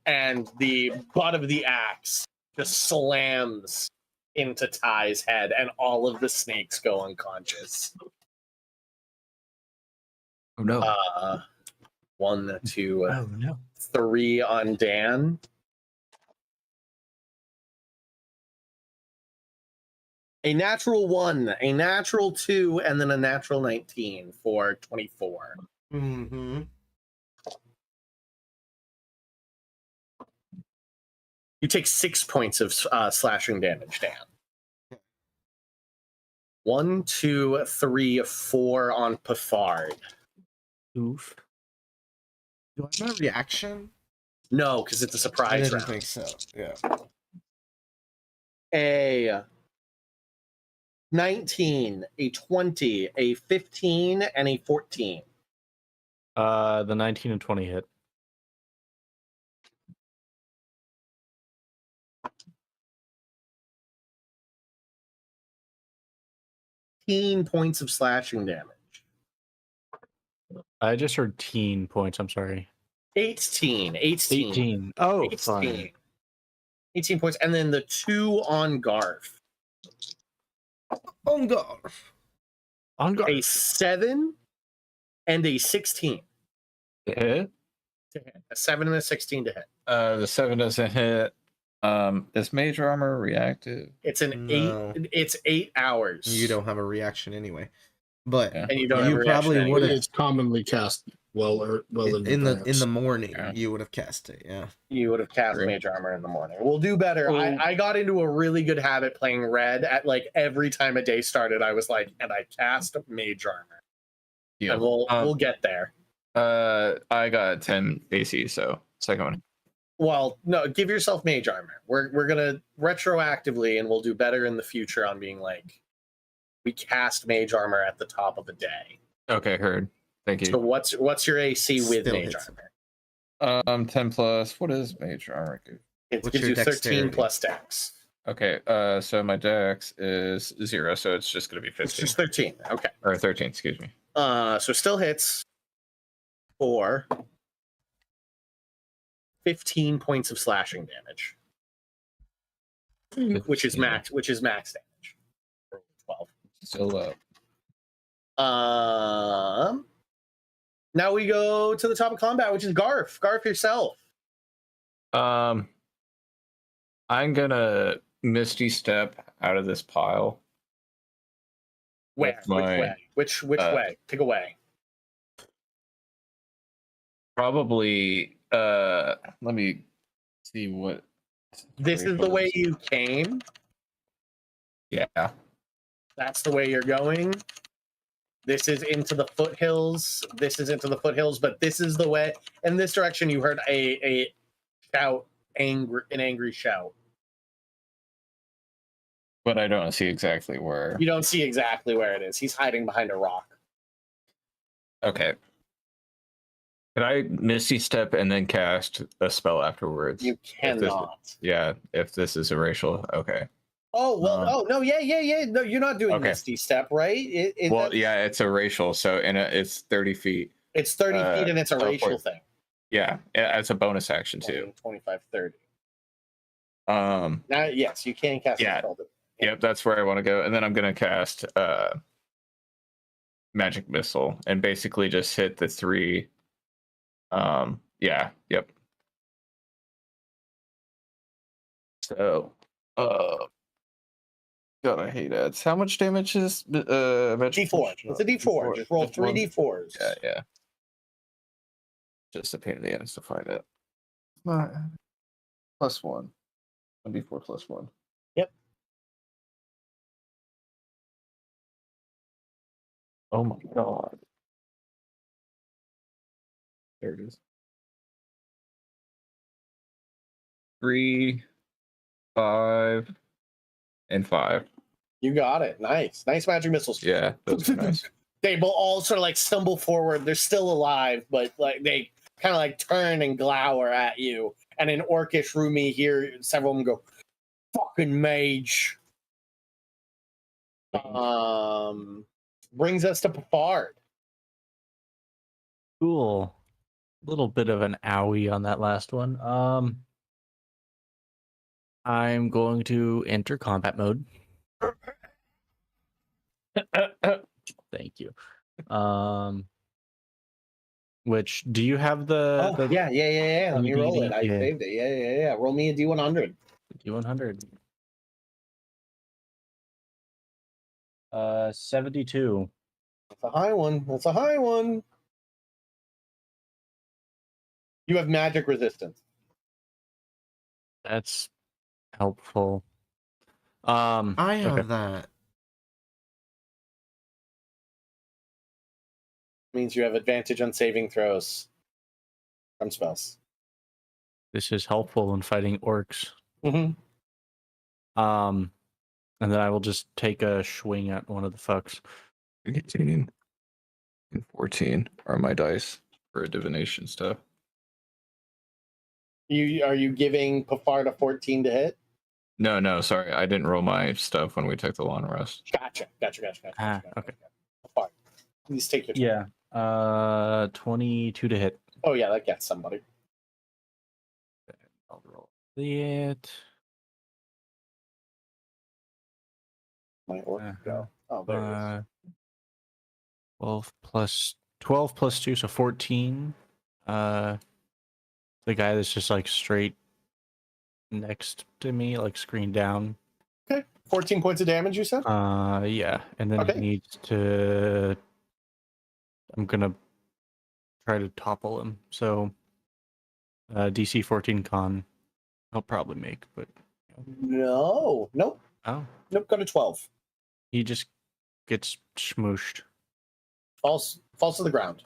And the butt of the axe just slams into Ty's head, and all of the snakes go unconscious. Oh no. 1, 2, Oh no. 3 on Dan. A natural 1, a natural 2, and then a natural 19 for 24. Mm-hmm. You take 6 points of slashing damage, Dan. 1, 2, 3, 4 on Pafard. Oof. Do I have a reaction? No, because it's a I surprise didn't round. think so. Yeah. A 19, a 20, a 15, and a 14. The 19 and 20 hit. Points of slashing damage. I just heard teen points. I'm sorry. 18. 18. Oh, 18. fine. 18 points. And then the 2 on Garf. On guard. On guard. A 7 and a 16 Hit. to hit. A 7 and a 16 to hit. The 7 doesn't hit. Is mage armor reactive? It's an No. 8. It's 8 hours. You don't have a reaction anyway. But Yeah. And you don't have a you reaction probably anyway. would have It's commonly cast well in the morning. Yeah. You would have cast it. Yeah. You would have cast Great. mage armor in the morning. We'll do better. Oh. I got into a really good habit playing red at like every time a day started. I was like, and I cast mage armor. Yeah. And we'll get there. I got 10 AC, so second one. Well, no, give yourself mage armor. We're gonna retroactively, and we'll do better in the future on being like, we cast mage armor at the top of the day. Okay, heard. Thank So you. what's your AC with Still mage hits. armor? 10 plus. What is mage armor? It What's gives your you 13 dexterity? plus dex. Okay, so my dex is 0, so it's just gonna be It's 15. just 13. Okay. Or 13, excuse me. So still hits for 15 points of slashing damage, which is 15. max damage. 12. Still up. Now we go to the top of combat, which is Garf. Garf yourself. I'm gonna Misty Step out of this pile. Where? With my- Which way? Pick a way. Probably let me see what This is the way you came. Yeah. That's the way you're going. This is into the foothills. This is into the foothills, but this is the way. In this direction, you heard a shout, an angry shout. But I don't see exactly where. You don't see exactly where it is. He's hiding behind a rock. Okay. Could I Misty Step and then cast a spell afterwards? You cannot. If this is a racial, okay. Oh well. Oh no. Yeah. No, you're not doing Okay. Misty Step, right? It's a racial, so it's 30 feet. It's 30 feet, and it's a racial thing. Yeah, it's a bonus action too. 25, 30. Now, yes, you can cast. Yeah. A spell. Yep, that's where I want to go, and then I'm gonna cast magic missile and basically just hit the 3. Yep. So, God, I hate ads. How much damage is magic? D4. It's a D4. Just roll 3 D4s. Yeah. Just a pain in the ass to find it. Plus 1. 1d4 plus 1. Yep. Oh my god. There it is. 3, 5, and 5. You got it. Nice magic missiles. Yeah, those are nice. They will all sort of like stumble forward. They're still alive, but like they kind of like turn and glower at you. And in Orcish, Rumi here, several of them go, "Fucking mage." Brings us to Pafard. Cool. A little bit of an owie on that last one. I'm going to enter combat mode. Thank you. Which do you have the? Yeah. Let me roll it. I Yeah. saved it. Yeah. Roll me a D100. D100. 72. That's a high one. You have magic resistance. That's helpful. I have okay. that. Means you have advantage on saving throws from spells. This is helpful in fighting orcs. Mm-hmm. And then I will just take a swing at one of the fucks. 18 and 14 are my dice for divination stuff. Are you giving Pafard a 14 to hit? No, sorry. I didn't roll my stuff when we took the long rest. Gotcha. Okay. Pafard, please take your turn. Yeah. 22 to hit. Oh yeah, that gets somebody. I'll roll it. My orc go. Oh, there it is. 12 plus 2, so 14. The guy that's just like straight next to me, like screen down. Okay. 14 points of damage, you said? Yeah. And then Okay. he needs to. I'm gonna try to topple him. So DC 14 con I'll probably make, but No. Nope. oh, Nope. Go to 12. he just gets smooshed. falls to the ground.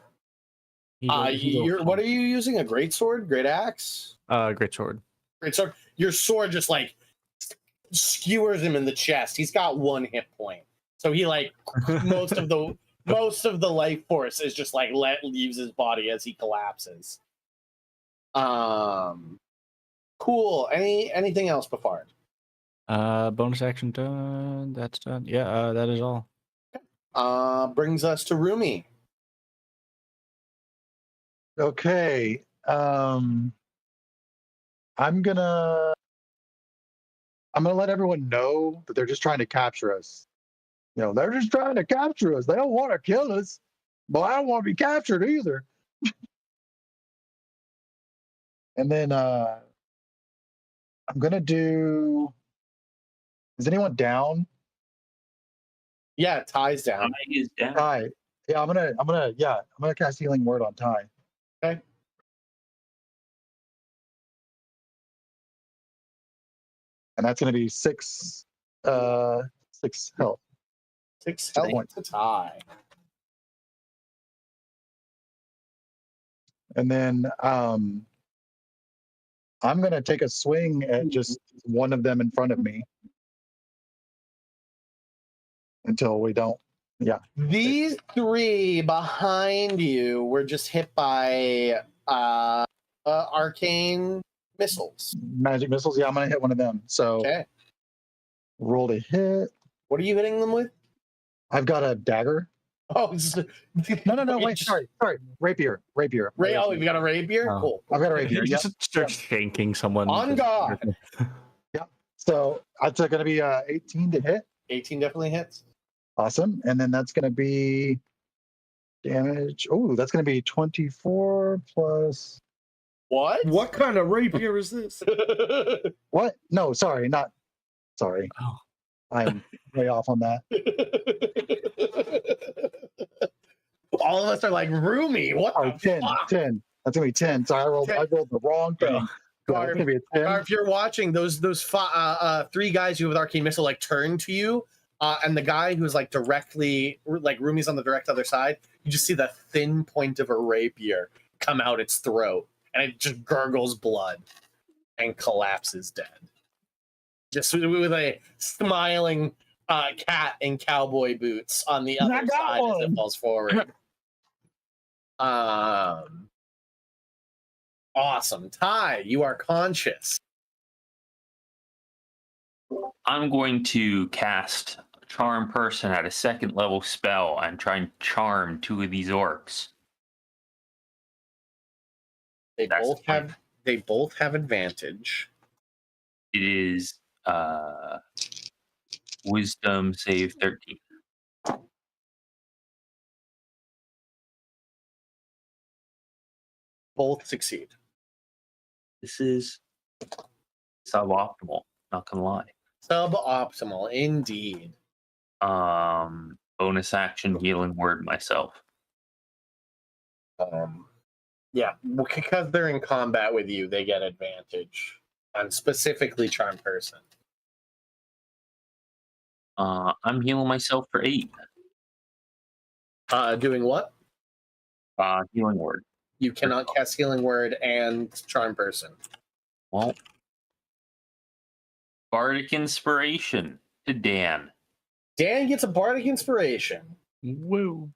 What are you using? A great sword, great axe? Great sword. Great sword. Your sword just like skewers him in the chest. He's got 1 hit point, so he like most of the life force is just like leaves his body as he collapses. Cool. Anything else, Bafard? Bonus action done. That's done. Yeah, that is all. Brings us to Rumi. Okay. I'm gonna let everyone know that they're just trying to capture us. They're just trying to capture us. They don't want to kill us, but I don't want to be captured either. And then I'm gonna do. Is anyone down? Yeah, Ty's down. Ty is down. Ty. Yeah, I'm gonna cast Healing Word on Ty. Okay. And that's gonna be 6 health. 6 health Points. to Ty. And then I'm gonna take a swing at just one of them in front of me until we don't. Yeah. These 3 behind you were just hit by arcane missiles. Magic missiles. Yeah, I'm gonna hit one of them. So Okay. roll to hit. What are you hitting them with? I've got a dagger. Oh, No. Wait, sorry. Rapier. Oh, you got a rapier? Oh. Cool. I've got a rapier. Yep. Just start shanking someone. On guard. So that's going to be 18 to hit. 18 definitely hits. Awesome. And then that's going to be damage. Oh, that's going to be 24 plus. What? What kind of rapier is this? What? No, sorry. Not. Sorry. Oh. I'm way off on that. All of us are like, Roomy, what Oh, the 10. fuck? 10. That's going to be 10. Sorry, I rolled the wrong thing. So that's going to be a 10. Or if you're watching, those 3 guys who have arcane missile like turn to you, and the guy who's like directly, like Rumi's on the direct other side, you just see the thin point of a rapier come out its throat, and it just gurgles blood and collapses dead. Just with a smiling cat in cowboy boots on the other side as it falls forward. Awesome. Ty, you are conscious. I'm going to cast Charm Person at a 2nd level spell and try and charm 2 of these orcs. They That's both have advantage. It is Wisdom save 13. Both succeed. This is suboptimal, not gonna lie. Suboptimal, indeed. Bonus action Healing Word myself. Yeah, because they're in combat with you, they get advantage. And specifically Charm Person. I'm healing myself for 8. Doing what? Healing Word. You cannot cast Healing Word and Charm Person. Well, Bardic Inspiration to Dan. Dan gets a Bardic Inspiration. Woo.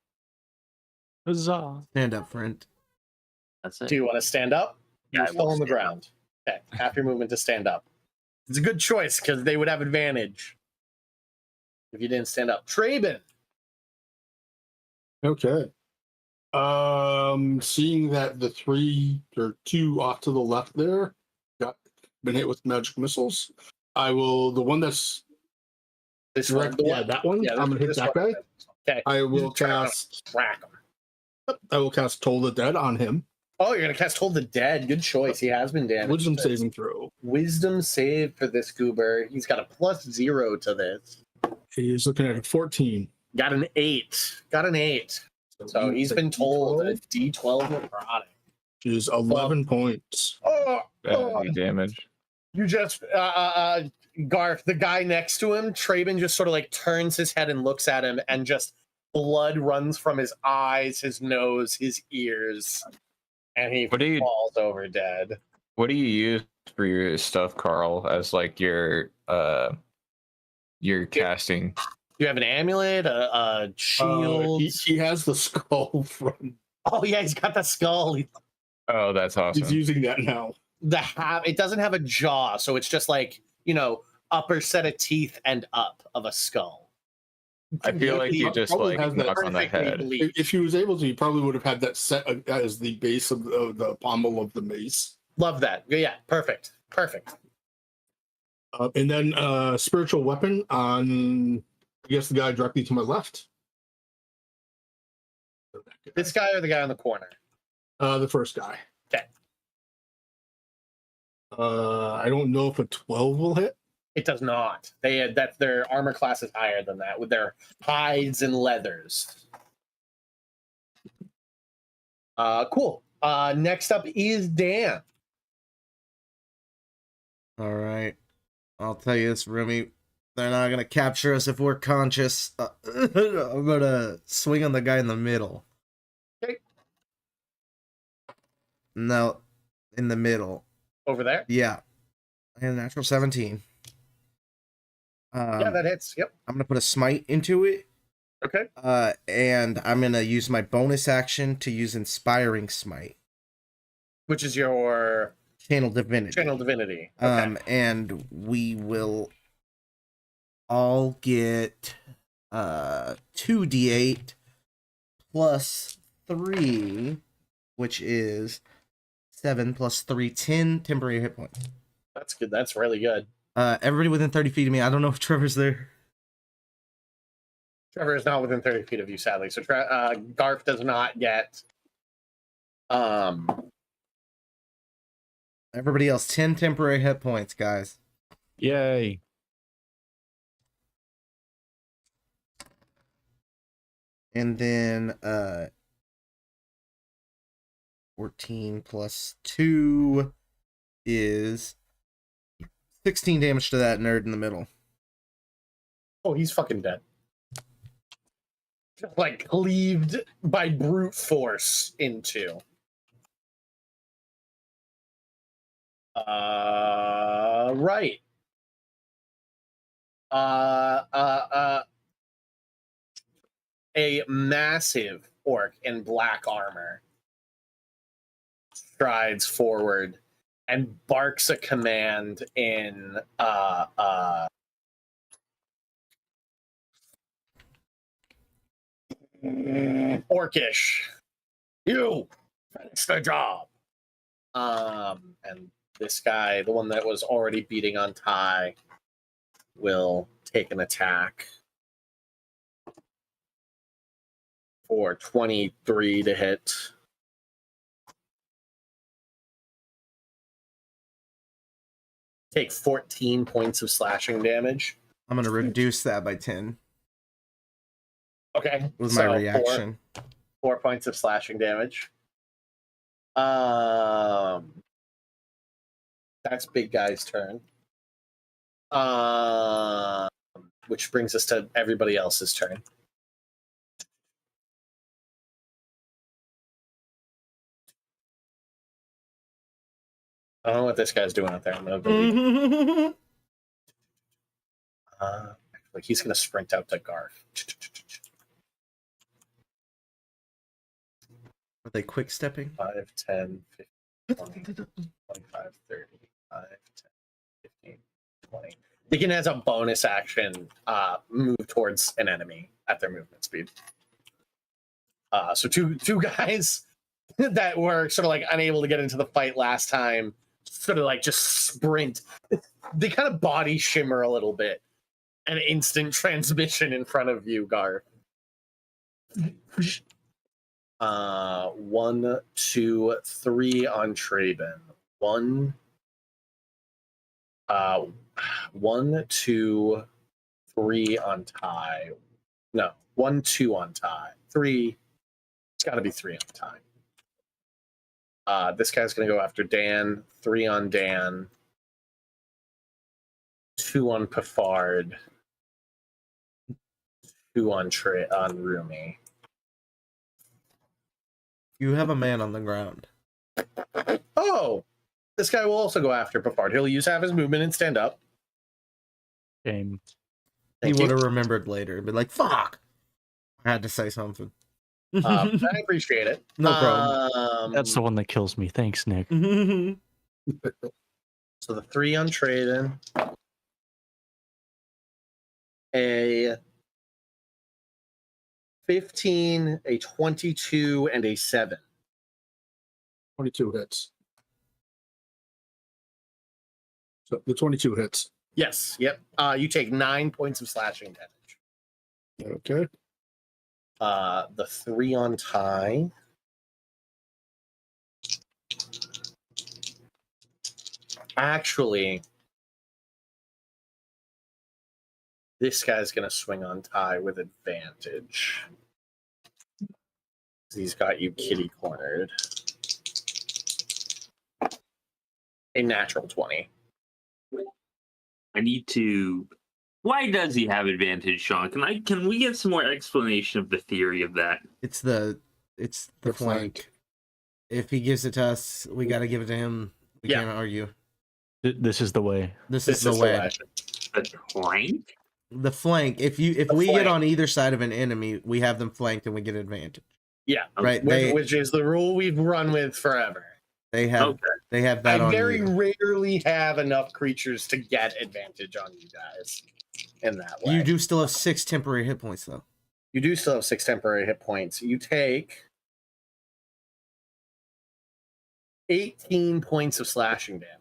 Huzzah. Stand up, friend. That's it. Do you want to stand up? Yeah, You're I still will on the stand ground. Okay, half your movement to stand up. It's a good choice because they would have advantage if you didn't stand up. Traben. Okay. Seeing that the 3 or 2 off to the left there been hit with magic missiles, I will. The one that's This direct, one, yeah, that one. yeah, I'm gonna hit this that one. guy. Okay. I will Just try to cast. Crack him. I will cast Toll the Dead on him. Oh, you're gonna cast Hold the Dead. Good choice. He has been damaged. Wisdom saving throw. Wisdom save for this goober. He's got a +0 to this. He's looking at a 14. Got an 8. So he's been told a D12 necrotic. Which is 11 points. Oh, Badly damage. you just Garth, the guy next to him, Traben just sort of like turns his head and looks at him and just Blood runs from his eyes, his nose, his ears, and he What do you falls over dead. What do you use for your stuff, Carl? As like your casting? You have an amulet, a shield. He has the skull from. Oh yeah, he's got the skull. Oh, that's awesome. He's using that now. It doesn't have a jaw, so it's just like, upper set of teeth and up of a skull. I feel like you just probably like has that knock on the head. If he was able to, he probably would have had that set as the base of the pommel of the mace. Love that. Yeah, perfect. And then spiritual weapon on, I guess, the guy directly to my left. This guy or the guy on the corner? The first guy. Okay. I don't know if a 12 will hit. It does not. Their armor class is higher than that with their hides and leathers. Cool. Next up is Dan. All right. I'll tell you this, Rumi. They're not going to capture us if we're conscious. I'm going to swing on the guy in the middle. Okay. No, in the middle. Over there? Yeah. And natural 17. Yeah, that hits. Yep. I'm going to put a smite into it. Okay. And I'm going to use my bonus action to use Inspiring Smite. Which is your... Channel Divinity. Channel Divinity. Okay. And we will all get 2d8 plus 3, which is 7 plus 3, 10 temporary hit points. That's good. That's really good. Everybody within 30 feet of me. I don't know if Trevor's there. Trevor is not within 30 feet of you, sadly. So Garf does not get... Everybody else, 10 temporary hit points, guys. Yay. And then 14 plus 2 is 16 damage to that nerd in the middle. Oh, he's fucking dead. Like, cleaved by brute force into. Right. A massive orc in black armor strides forward and barks a command in Orcish. You finish the job. And this guy, the one that was already beating on Ty, will take an attack for 23 to hit. Take 14 points of slashing damage. I'm going to reduce that by 10. Okay. With my reaction. 4 points of slashing damage. That's big guy's turn. Which brings us to everybody else's turn. I don't know what this guy's doing out there. I'm gonna delete actually, he's gonna sprint out to Garth. Are they quick stepping? 5, 10, 15, 20, 25, 30, 5, 10, 15, 20. Deacon has a bonus action move towards an enemy at their movement speed. So two guys that were sort of like unable to get into the fight last time sort of like just sprint. They kind of body shimmer a little bit. An instant transmission in front of you, Gar. 1, 2, 3 on Traben. 1, 2, 3 on Ty. No, 1, 2 on Ty. 3. It's got to be 3 on Ty. This guy's going to go after Dan. 3 on Dan. 2 on Pafard. 2 on Rumi. You have a man on the ground. Oh, this guy will also go after Pafard. He'll use half his movement and stand up. Shame. He Thank would you. have remembered later. Be like, fuck! I had to say something. I appreciate it. No problem. That's the one that kills me. Thanks, Nick. So the 3 on Traden. A 15, a 22, and a 7. 22 hits. So the 22 hits. Yes, yep. You take 9 points of slashing damage. Okay. The 3 on Ty. Actually, this guy's going to swing on Ty with advantage. He's got you kitty cornered. A natural 20. I need to. Why does he have advantage, Sean? Can we get some more explanation of the theory of that? It's the flank. If he gives it to us, we got to give it to him. We can't argue. This is the way. This is the way. The flank? The flank. If we get on either side of an enemy, we have them flanked and we get advantage. Yeah, right. Which is the rule we've run with forever. They have that. I very rarely have enough creatures to get advantage on you guys in that way. You do still have 6 temporary hit points, though. You do still have 6 temporary hit points. You take 18 points of slashing damage.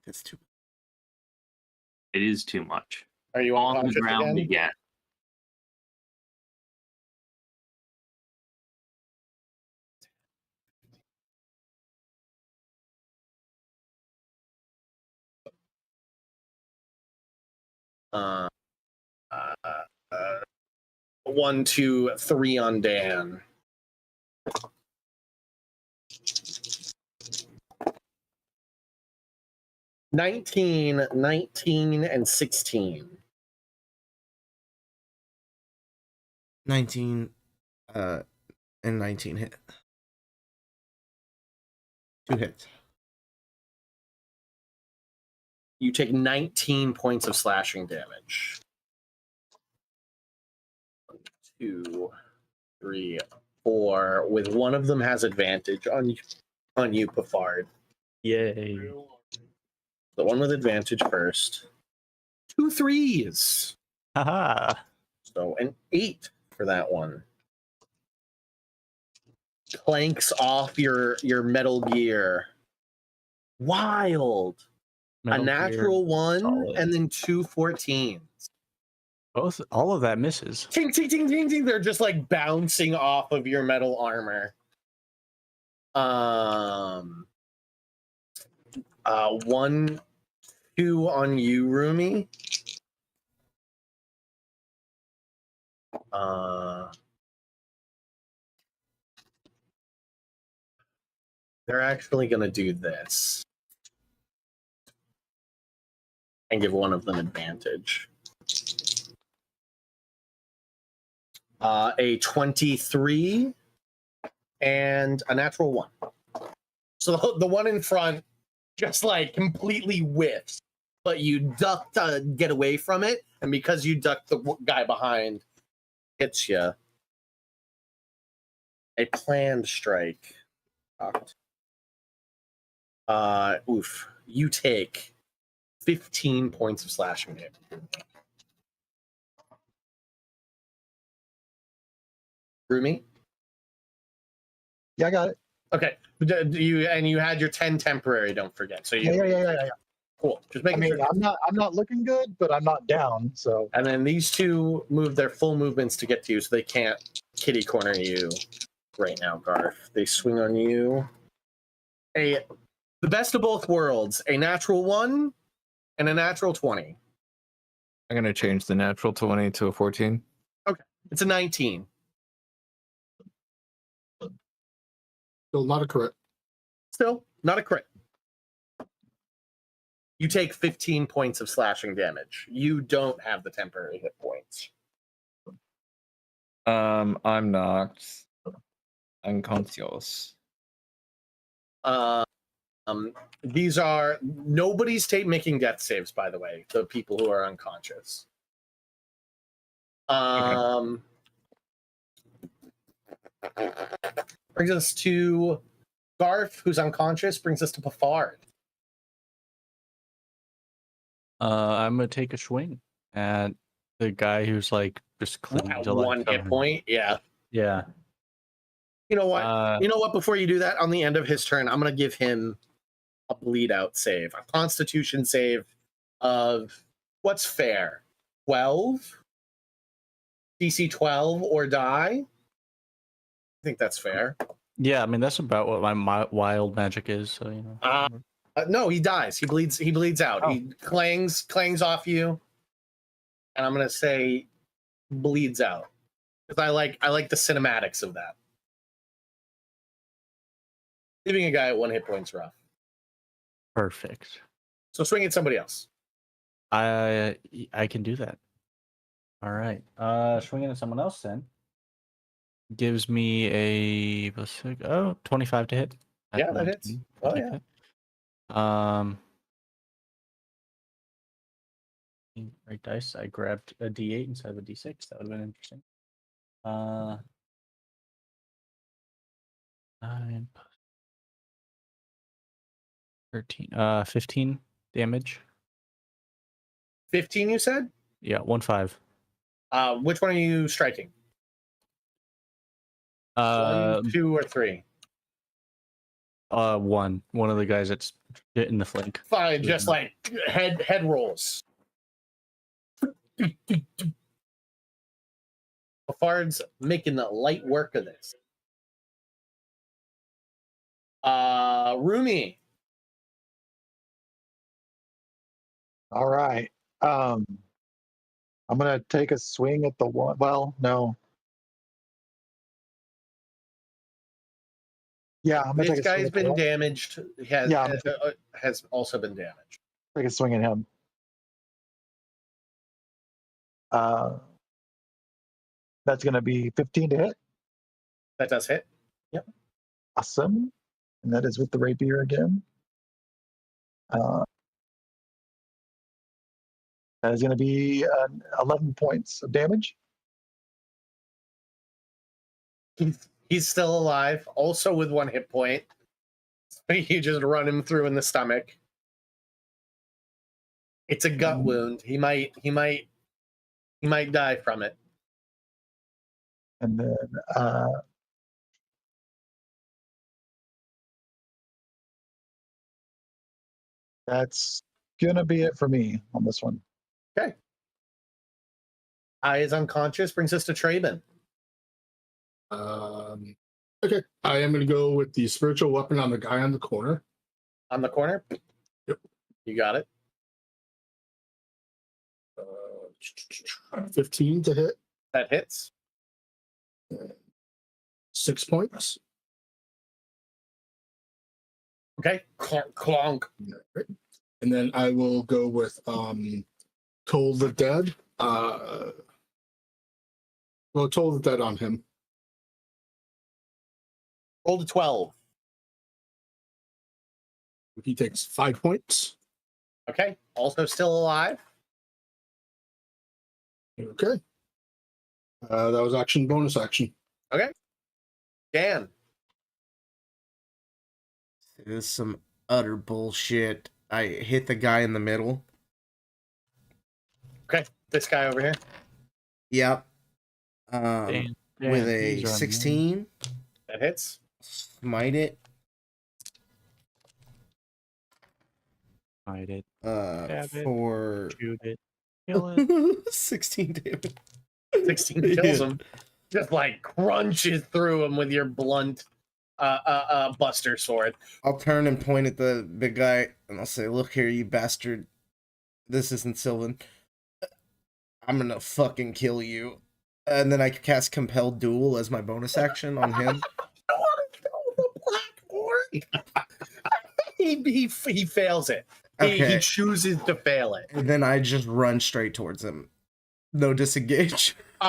That's too. It is too much. Are you on the ground again? One, 2, 3 on Dan. $19, 19, and 16. 19 and 19 hit. 2 hits. You take 19 points of slashing damage. 1, 2, 3, 4. With one of them has advantage on you, Pafard. Yay. The one with advantage first. 2 3s. Haha. So an 8 for that one. Clanks off your Metal Gear. Wild. Metal a natural Gear. 1 Solid. and then 2 14s. All of that misses. Ting, ting, ting, ting, ting. They're just like bouncing off of your metal armor. 1, 2 on you, Rumi. They're actually going to do this and give one of them advantage. A 23 and a natural 1. So the one in front just like completely whiffs, but you duck to get away from it, and because you ducked, the guy behind hits you. A planned strike. You take 15 points of slashing damage. Rumi? Yeah, I got it. Okay. You had your 10 temporary, don't forget. So Yeah. Cool. Just making sure. I'm not looking good, but I'm not down. So. And then these two move their full movements to get to you, so they can't kitty corner you right now, Garth. They swing on you. The best of both worlds: a natural 1 and a natural 20. I'm gonna change the natural 20 to a 14. Okay, it's a 19. Still not a crit. Still not a crit. You take 15 points of slashing damage. You don't have the temporary hit points. I'm knocked unconscious. These are nobody's making death saves, by the way. The people who are unconscious. Brings us to Garth, who's unconscious. Brings us to Pafard. I'm gonna take a swing at the guy who's like just clinging to like One hit point. Yeah. Yeah. You know what? Before you do that, on the end of his turn, I'm gonna give him a bleed out save, a Constitution save of what's fair, 12, DC 12 or die. I think that's fair. Yeah, I mean that's about what my wild magic is. So you know. No, he dies. He bleeds out. Oh. He clangs off you, and I'm gonna say bleeds out because I like the cinematics of that. Leaving a guy at 1 hit point's rough. Perfect. So swing at somebody else. I can do that. All right. Swinging at someone else then gives me a 25 to hit. Yeah, that hits. Oh yeah. That. Right dice. I grabbed a D8 instead of a D6. That would have been interesting. 9 13. 15 damage. 15, you said? Yeah, 1-5. Which one are you striking? 1, 2, or 3? 1. One of the guys that's in the flank. Fine, just like head rolls. Bafard's making the light work of this. Rumi. All right. I'm gonna take a swing at the one. Well, no. Yeah, I'm gonna This take a swing guy's at the been one. damaged. Has also been damaged. Take a swing at him. That's gonna be 15 to hit. That does hit. Awesome. And that is with the rapier again. That is going to be 11 points of damage. He's still alive, also with 1 hit point. So you just run him through in the stomach. It's a gut wound. He might die from it. And then that's gonna be it for me on this one. Okay. Eye is unconscious. Brings us to Traben. Okay, I am going to go with the spiritual weapon on the guy on the corner. On the corner? Yep. You got it. 15 to hit. That hits. 6 points. Okay. Clonk, clonk. And then I will go with Toll the Dead. Toll the Dead on him. Roll to 12. He takes 5 points. Okay. Also still alive. Okay. That was action, bonus action. Okay. Dan. This is some utter bullshit. I hit the guy in the middle. Okay. This guy over here. Yep. Damn, With a he's running. 16. That hits. Smite it. Hide it. Uh, it. for Shoot it. Kill it. 16 damage. 16 kills him. Just like crunches through him with your blunt buster sword. I'll turn and point at the big guy and I'll say, "Look here, you bastard. This isn't Sylvan. I'm gonna fucking kill you." And then I can cast Compel Duel as my bonus action on him. I want to kill the Black Orc. He fails it. Okay. chooses to fail it. And then I just run straight towards him. No disengage. He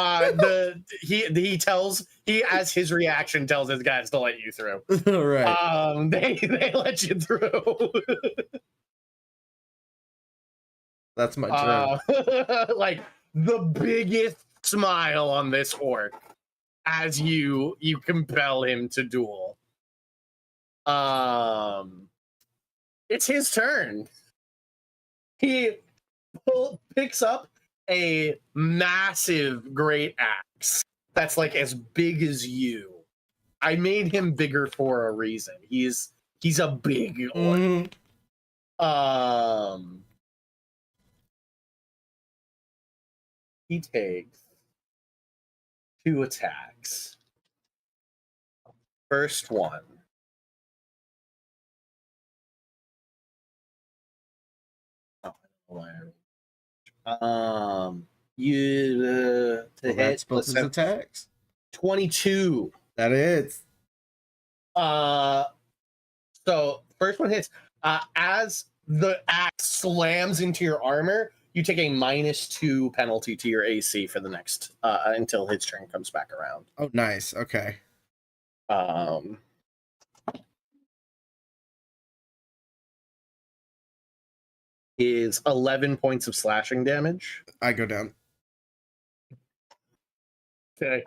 as his reaction tells his guys to let you through. Right. They let you through. That's my turn. Like the biggest smile on this orc as you compel him to duel. It's his turn. He picks up a massive great axe that's like as big as you. I made him bigger for a reason. He's a big orc. He takes 2 attacks. First one. You to hit both his attacks. 22. That is. So first one hits. As the axe slams into your armor, you take a -2 penalty to your AC for the next until his turn comes back around. Oh, nice. Okay. Is 11 points of slashing damage. I go down. Okay.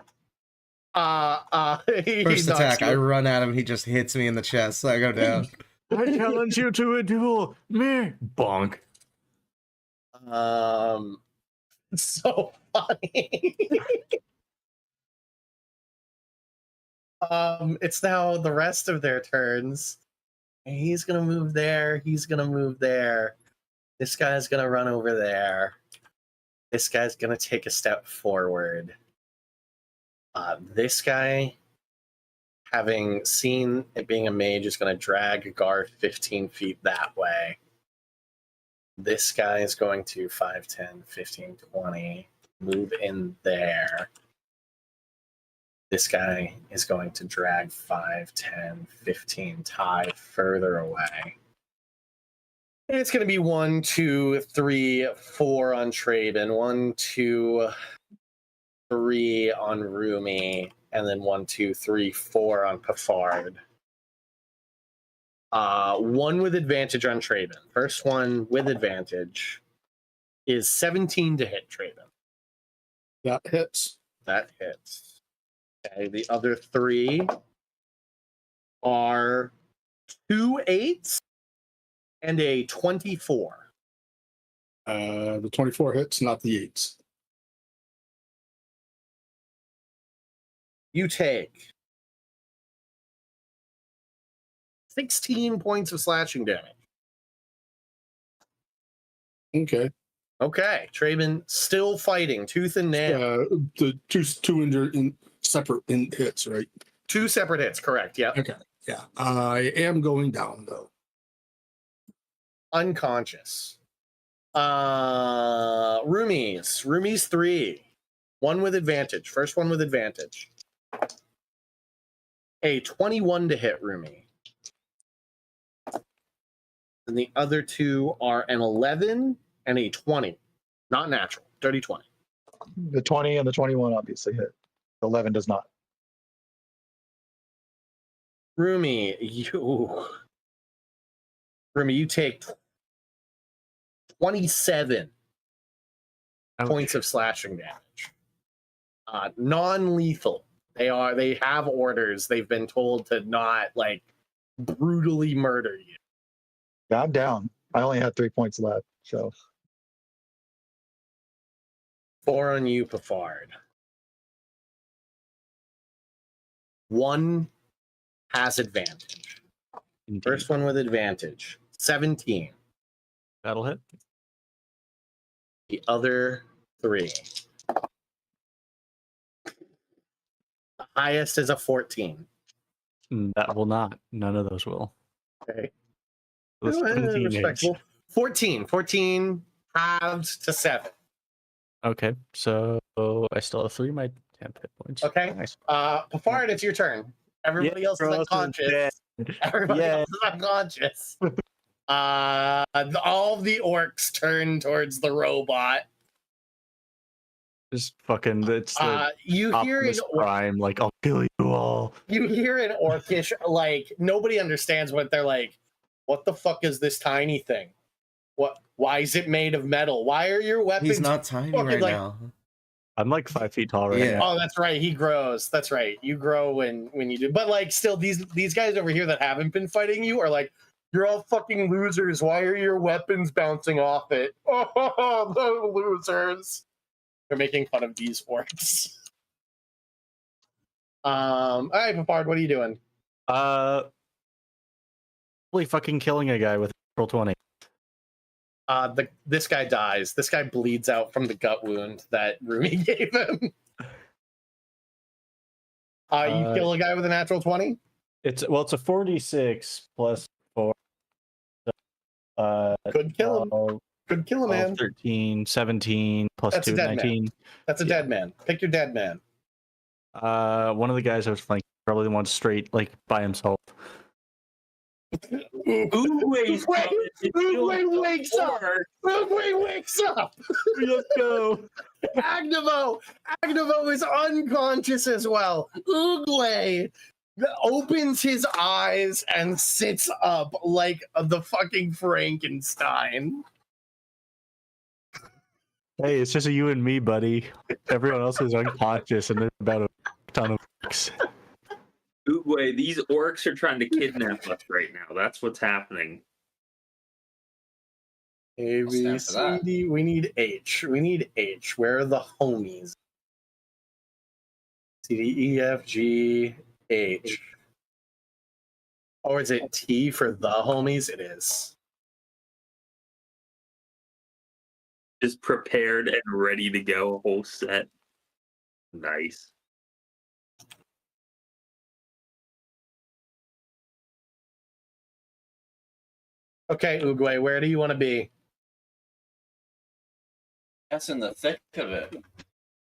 First attack, I run at him. He just hits me in the chest. So I go down. I challenge you to a duel. Me. Bonk. It's so funny. It's now the rest of their turns. He's gonna move there. He's gonna move there. This guy's gonna run over there. This guy's gonna take a step forward. This guy, having seen it being a mage, is gonna drag Garth 15 feet that way. This guy is going to 5, 10, 15, 20, move in there. This guy is going to drag 5, 10, 15, tie further away. And it's going to be 1, 2, 3, 4 on Traden, 1, 2, 3 on Rumi, and then 1, 2, 3, 4 on Pafard. 1 with advantage on Traden. First one with advantage is 17 to hit Traden. That hits. That hits. Okay, the other 3 are 2 8s and a 24. The 24 hits, not the 8s. You take 16 points of slashing damage. Okay. Okay, Traven still fighting, tooth and nail. The two injured separate hits, right? 2 separate hits, correct? Yep. Okay. Yeah. I am going down though. Unconscious. Rumi's 3. 1 with advantage. First one with advantage. A 21 to hit Rumi. And the other 2 are an 11 and a 20. Not natural. Dirty 20. The 20 and the 21 obviously hit. The 11 does not. Rumi, you take 27 points of slashing damage. Non-lethal. They have orders. They've been told to not like brutally murder you. Yeah, I'm down. I only had 3 points left, so 4 on you, Pafard. 1 has advantage. Indeed. First one with advantage. 17. That'll hit. The other 3. The highest is a 14. That will not. None of those will. Okay. The 17 is- Respectable. 14 halves to 7. Okay, so I still have 3 of my 10 hit points. Okay. Nice. Pafard, it's your turn. Everybody else is unconscious. Everybody else is unconscious. All the orcs turn towards the robot. Just fucking, it's the You hear Optimus Prime, like, I'll kill you all. You hear an orcish, like, nobody understands what they're like. What the fuck is this tiny thing? What? Why is it made of metal? Why are your weapons? He's not tiny fucking, right like, now. I'm like 5 feet tall right Yeah. now. Oh, that's right. He grows. That's right. You grow when you do. But like, still, these guys over here that haven't been fighting you are like, you're all fucking losers. Why are your weapons bouncing off it? Oh, the losers. They're making fun of these orcs. All right, Papard, what are you doing? Probably fucking killing a guy with roll 20. This guy dies. This guy bleeds out from the gut wound that Rumi gave him. You kill a guy with a natural 20? It's a 46 plus 4. Could kill him. 12, Could kill a man. 13, 17 plus That's 2, a dead 19. man. That's a dead man. Pick your dead man. One of the guys I was flanking, probably the one straight, like, by himself. Oogway's Oogway wakes up! Oogway wakes up! Let's go! Agnevo is unconscious as well. Oogway opens his eyes and sits up like the fucking Frankenstein. Hey, it's just you and me, buddy. Everyone else is unconscious, and there's about a ton of orcs. Oogway, these orcs are trying to kidnap us right now. That's what's happening. A, B, C, D. We need H. We need H. Where are the homies? C, D, E, F, G, H. Or is it T for the homies? It is. Just prepared and ready to go, whole set. Nice. Okay, Oogway, where do you want to be? That's in the thick of it.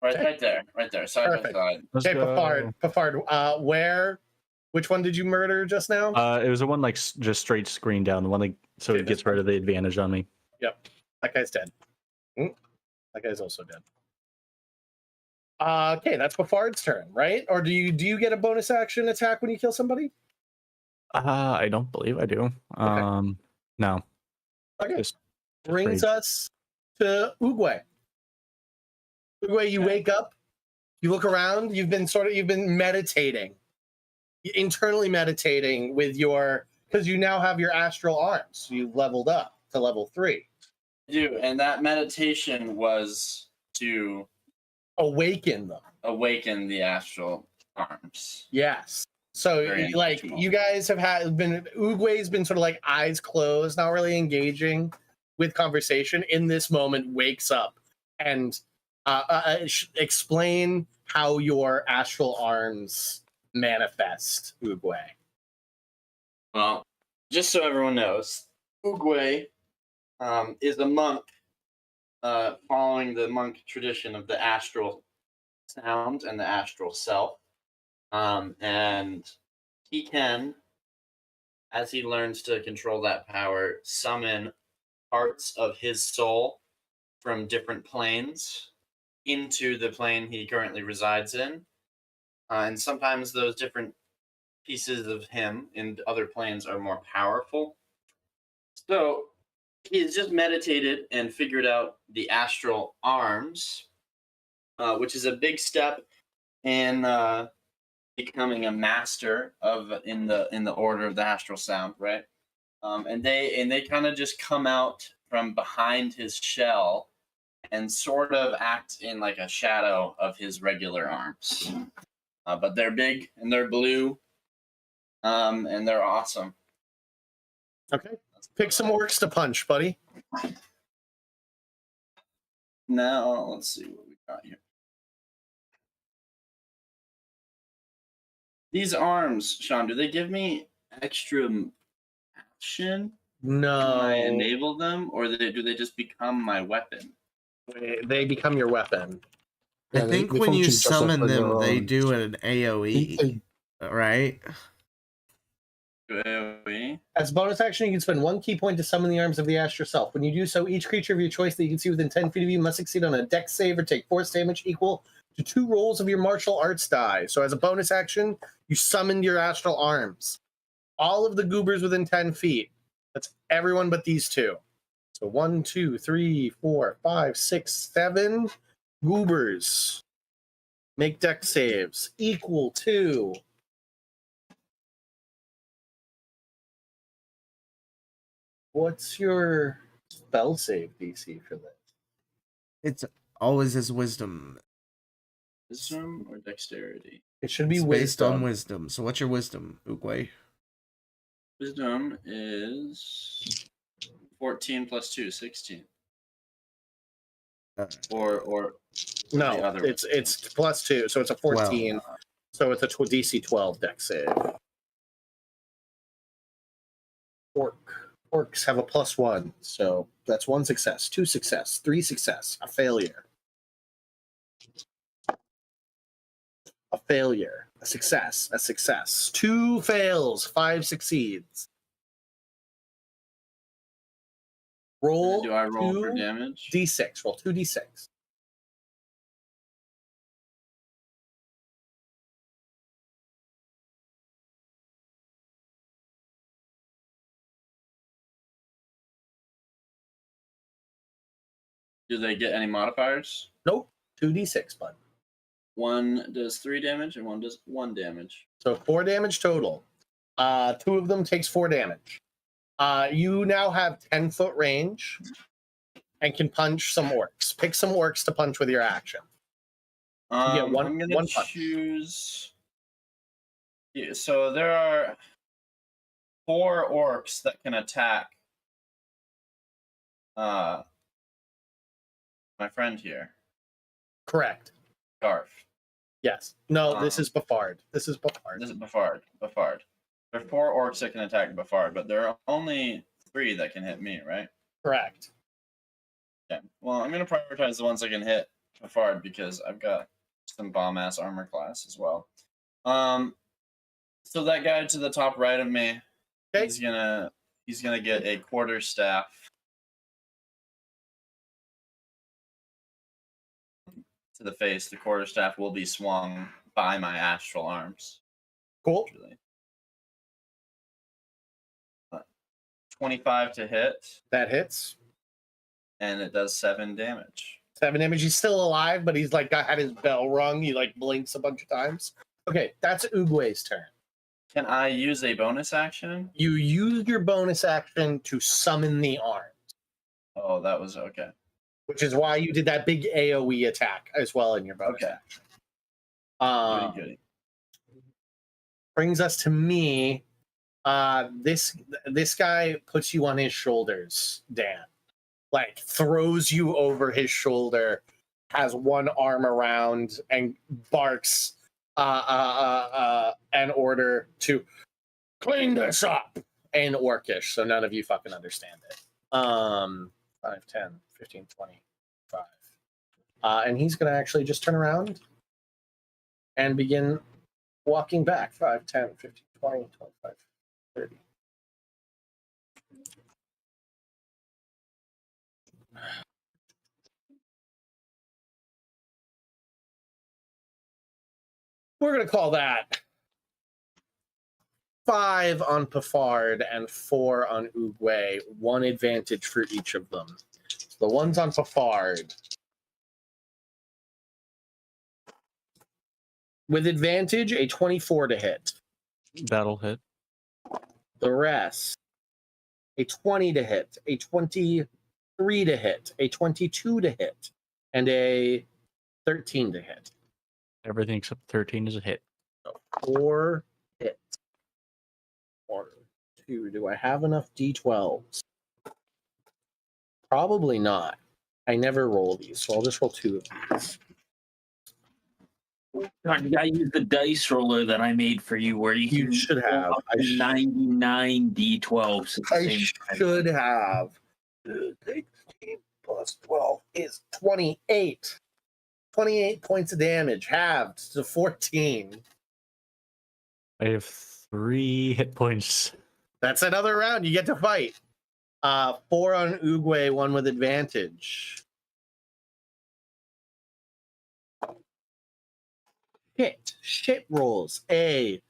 Right there. Side Perfect. by side. Let's Okay, go. Papard, where? Which one did you murder just now? It was the one, like, just straight screen down, the one, like, so Okay, it gets rid of the advantage on me. Yep, that guy's dead. That guy's also dead. Okay, that's Papard's turn, right? Or do you get a bonus action attack when you kill somebody? I don't believe I do. No. Okay. Just Brings rage. us to Oogway. Oogway, you wake up, you look around, you've been meditating, internally meditating with because you now have your astral arms. You've leveled up to level 3. I do, and that meditation was to Awaken them. awaken the astral arms. Yes. So, Very like, intentional. you guys Oogway's been sort of like eyes closed, not really engaging with conversation. In this moment, wakes up and explain how your astral arms manifest, Oogway. Well, just so everyone knows, Oogway is a monk following the monk tradition of the astral sound and the astral self. And he can, as he learns to control that power, summon parts of his soul from different planes into the plane he currently resides in. And sometimes those different pieces of him in other planes are more powerful. So he has just meditated and figured out the astral arms, which is a big step in becoming a master in the order of the astral sound, right? And they kind of just come out from behind his shell and sort of act in like a shadow of his regular arms. But they're big and they're blue, and they're awesome. Okay. Pick some orcs to punch, buddy. Now let's see what we got here. These arms, Sean, do they give me extra action? No. Can I enable them, or do they just become my weapon? They become your weapon. I think when you summon them, they do an They- AoE, right? AoE. As a bonus action, you can spend 1 key point to summon the arms of the Ash yourself. When you do so, each creature of your choice that you can see within 10 feet of you must succeed on a dex save or take force damage equal to 2 rolls of your martial arts die. So as a bonus action, you summoned your astral arms. All of the goobers within 10 feet. That's everyone but these two. So 1, 2, 3, 4, 5, 6, 7 goobers. Make dex saves equal to... What's your spell save DC for this? It's always his wisdom. Wisdom or dexterity? It should be It's based wisdom. on wisdom. So what's your wisdom, Oogway? Wisdom is 14 plus 2, 16. Or No, the other it's plus 2, so it's a 14. 12. So it's a DC 12 dex save. Orcs have a +1, so that's 1 success, 2 success, 3 success, a failure. A failure, a success, 2 fails, 5 succeeds. Roll. Do I roll for 2 damage? D6. Roll 2d6. Do they get any modifiers? Nope. 2d6, bud. One does 3 damage and one does 1 damage. So 4 damage total. 2 of them takes 4 damage. You now have 10-foot range and can punch some orcs. Pick some orcs to punch with your action. get one- I'm gonna one punch. choose. Yeah, so there are 4 orcs that can attack my friend here, Correct. Garf. Yes. No, this is Bafard. This is Bafard. This is Bafard. There are 4 orcs that can attack Bafard, but there are only 3 that can hit me, right? Correct. Yeah. Well, I'm gonna prioritize the ones that can hit Bafard because I've got some bomb ass armor class as well. So that guy to the top right of me, Okay. he's gonna get a quarterstaff. To the face. The quarterstaff will be swung by my astral arms. Cool. Actually. 25 to hit, That hits. and it does 7 damage. 7 damage. He's still alive, but he's like had his bell rung. He like blinks a bunch of times. Okay, that's Oogway's turn. Can I use a bonus action? You use your bonus action to summon the arm, Oh, that was okay. which is why you did that big AoE attack as well in your bonus Okay. action. Goody. Brings us to me. This guy puts you on his shoulders, Dan. Like throws you over his shoulder, has one arm around, and barks an order to clean this up in Orcish, so none of you fucking understand it. 5, 10, 15, 20, 5. And he's gonna actually just turn around and begin walking back. 5, 10, 15, 20, 25, 30. We're going to call that 5 on Pafard and 4 on Oogway. 1 advantage for each of them. The ones on Pafard. With advantage, a 24 to hit. That'll hit. The rest, a 20 to hit, a 23 to hit, a 22 to hit, and a 13 to hit. Everything except 13 is a hit. So 4 hits. 1, 2. Do I have enough D12s? Probably not. I never roll these, so I'll just roll 2 of these. I use the dice roller that I made for you, where you should have. roll up to 99 D12s. At the I same time. should have. 16 plus 12 is 28. 28 points of damage, halved to 14. I have 3 hit points. That's another round. You get to fight. 4 on Oogway, 1 with advantage. Shit rolls. A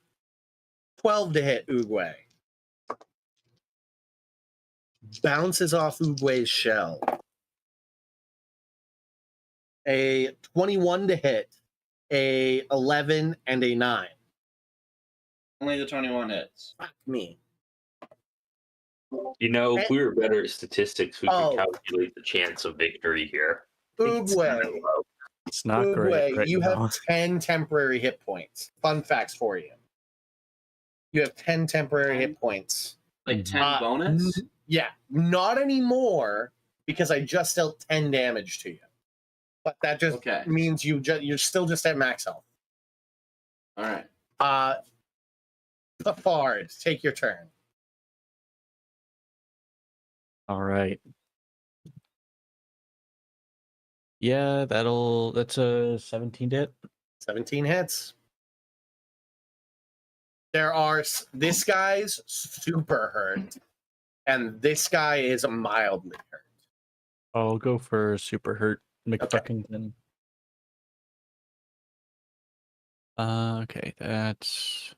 12 to hit Oogway. Bounces off Oogway's shell. A 21 to hit. A 11 and a 9. Only the 21 hits. Fuck me. You know, if we were better at statistics, we Oh. could calculate the chance of victory here. Oogway. It's not great right you now. have 10 temporary hit points. Fun facts for you. You have 10 temporary hit points. Like 10 bonus? Yeah, not anymore because I just dealt 10 damage to you. But that just means you're still just at max health. All right. Pafard, take your turn. All right. Yeah, that's a 17 to hit. 17 hits. This guy's super hurt, and this guy is mildly hurt. I'll go for super hurt McFuckington. Okay, that's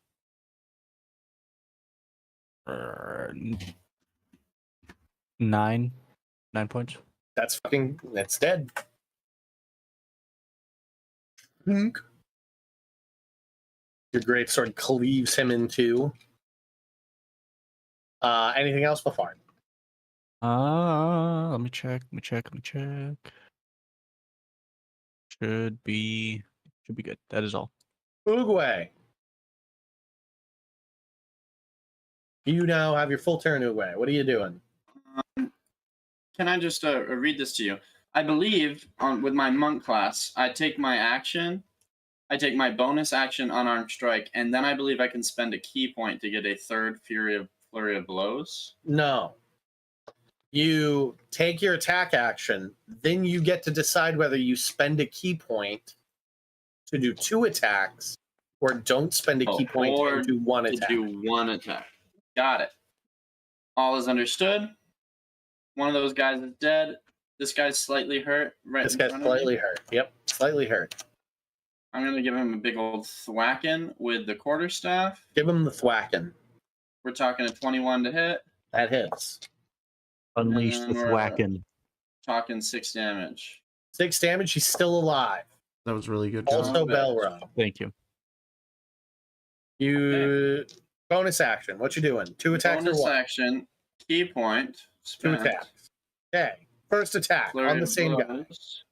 9 points. That's dead. Your greatsword cleaves him in two. Anything else, Bafard? Let me check. Should be good. That is all. Oogway. You now have your full turn, Oogway. What are you doing? Can I just read this to you? I believe with my monk class, I take my bonus action unarmed strike, and then I believe I can spend a key point to get a third flurry of blows. No. You take your attack action, then you get to decide whether you spend a key point to do 2 attacks, or don't spend a key point or and do 1 to attack. do 1 attack. Got it. All is understood. One of those guys is dead. This guy's slightly hurt. This guy's slightly hurt. Yep, slightly hurt. I'm going to give him a big old thwacking with the quarterstaff. Give him the thwacking. We're talking a 21 to hit. That hits. Unleash the thwacking. Talking 6 damage. 6 damage. He's still alive. That was really good. Also, bell run. Thank you. Bonus action. What you doing? 2 attacks bonus or what? Action. Key point. 2 attacks. Okay. First attack Flurry on the of same guy. blows.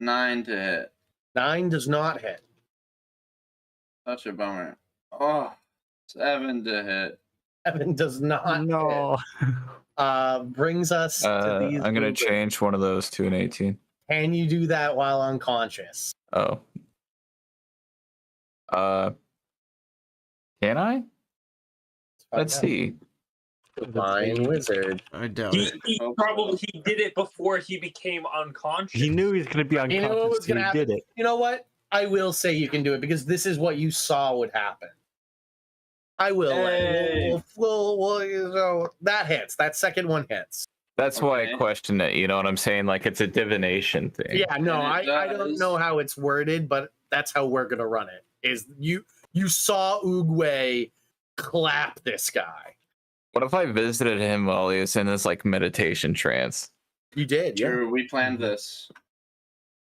9 to hit. 9 does not hit. Such a bummer. Oh, 7 to hit. 7 does not No. hit. Brings us to these. I'm gonna movements. change one of those to an 18. Can you do that while unconscious? Oh. Can I? Let's see. Divine wizard. I doubt He it. probably did it before he became unconscious. He knew he was going to be You unconscious. know what was so gonna he happen? did it. You know what? I will say you can do it because this is what you saw would happen. I will. Hey. So that hits. That second one hits. That's why Okay. I question it. You know what I'm saying? Like it's a divination thing. Yeah, no, And it I don't does. know how it's worded, but that's how we're gonna run it. Is you saw Oogway clap this guy. What if I visited him while he was in this like meditation trance? You did, yeah. True, we planned this.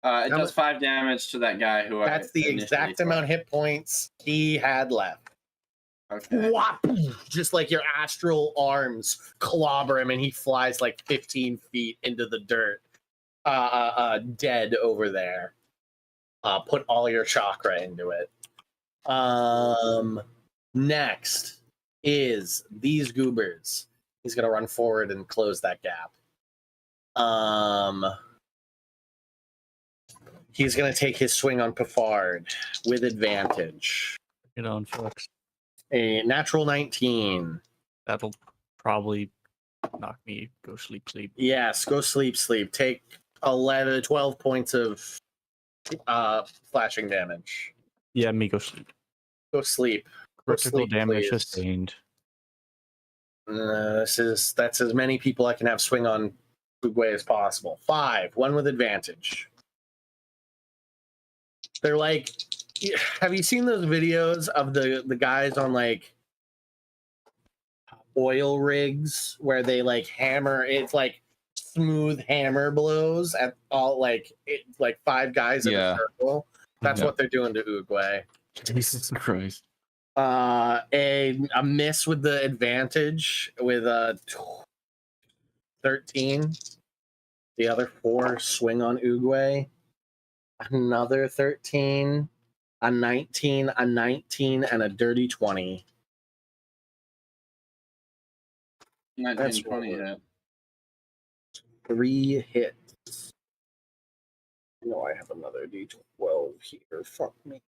It How does 5 damage to that guy who That's the exact amount of hit points he had left. Okay. Whop! Just like your astral arms clobber him, and he flies like 15 feet into the dirt, dead over there. Put all your chakra into it. Next is these goobers. He's gonna run forward and close that gap. He's gonna take his swing on Pafard with advantage. Get on, Flux. A natural 19. That'll probably knock me. Go sleep. Yes, go sleep. Take 12 points of flashing damage. Yeah, me go sleep. Go sleep. Go Critical sleep, damage please. sustained. That's as many people I can have swing on Uguay as possible. 5, one with advantage. They're like, have you seen those videos of the guys on like oil rigs where they like hammer? It's like smooth hammer blows at all, like 5 guys in a circle. That's what they're doing to Uguay. Jesus Christ. A miss with the advantage with a 13. The other 4 swing on Uguay. Another 13, a 19, a 19, and a dirty 20. 19, 20 hit. 3 hits. No, I have another D12 here. Fuck me.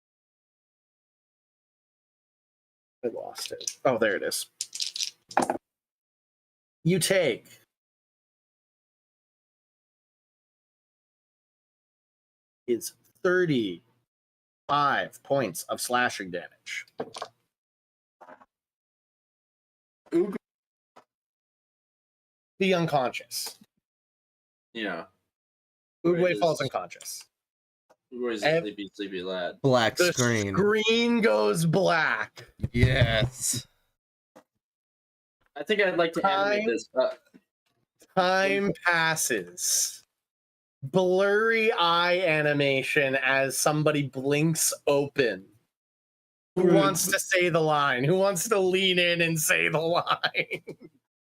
I lost it. Oh, there it is. You take 35 points of slashing damage. Be unconscious. Yeah. Uguay falls unconscious. Uguay's a sleepy lad. Black The screen. screen goes black. Yes. I think I'd like to animate this. Time passes. Blurry eye animation as somebody blinks open. Who wants to say the line? Who wants to lean in and say the line?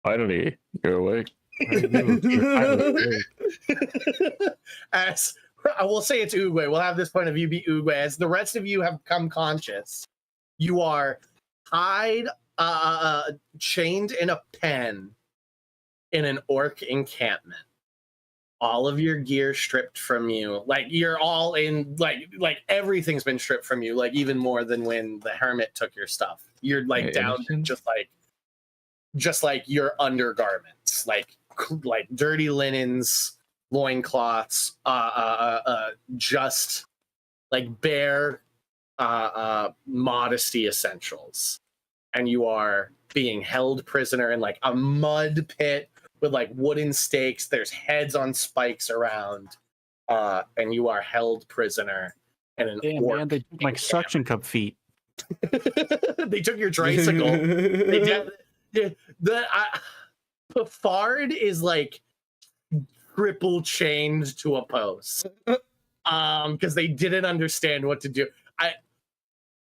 Finally, you're awake. As I will say, it's Uguay. We'll have this point of view be Uguay. As the rest of you have come conscious, you are tied, chained in a pen in an orc encampment. All of your gear stripped from you. Like, you're all in, like everything's been stripped from you, like even more than when the hermit took your stuff. You're like down to just like your undergarments, like dirty linens, loincloths, just like bare modesty essentials. And you are being held prisoner in like a mud pit with like wooden stakes. There's heads on spikes around, and you are held prisoner in an orc. Man, they took my suction cup feet. They took your tricycle. Pafard is like triple chained to a post, because they didn't understand what to do.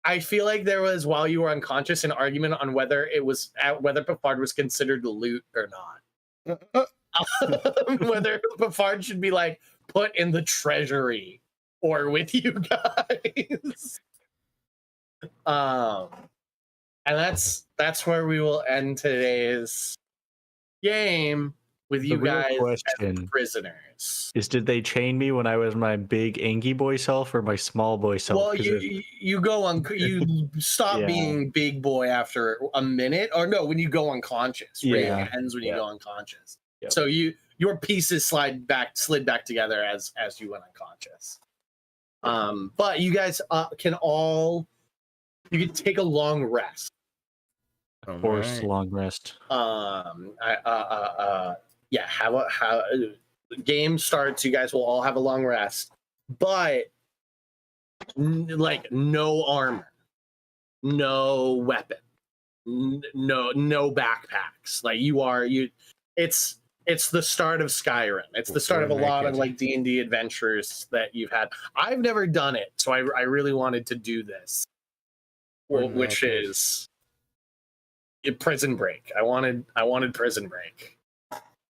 I feel like there was, while you were unconscious, an argument on whether Pafard was considered loot or not. Whether Pafard should be like put in the treasury or with you guys. And that's where we will end today's game with you guys as prisoners. Did they chain me when I was my big angy boy self or my small boy self? Well, you go on. You stop being big boy after a minute, or no, when you go unconscious. Raid ends when you go unconscious. Yep. So your pieces slid back together as you went unconscious. But you guys can take a long rest. Of course, long rest. Game starts. You guys will all have a long rest, but like no armor, no weapon, no backpacks. Like it's the start of Skyrim. It's the start of a lot of like D&D adventures that you've had. I've never done it, so I really wanted to do this, which is Prison Break. I wanted Prison Break.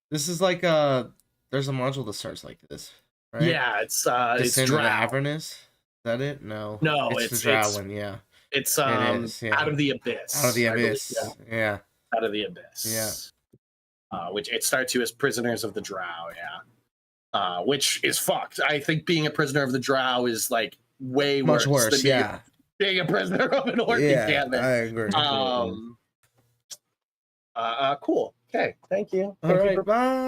This is like there's a module that starts like this, right? Yeah, it's Avernus. Is that it? No, it's the Drow one. Yeah, it's Out of the Abyss. Out of the Abyss. Yeah. Out of the Abyss. Yeah. Which it starts you as prisoners of the Drow. Yeah. Which is fucked. I think being a prisoner of the Drow is like way much worse. Than being a prisoner of an orc encampment. I agree. Cool. Okay. Thank you. All right. Bye.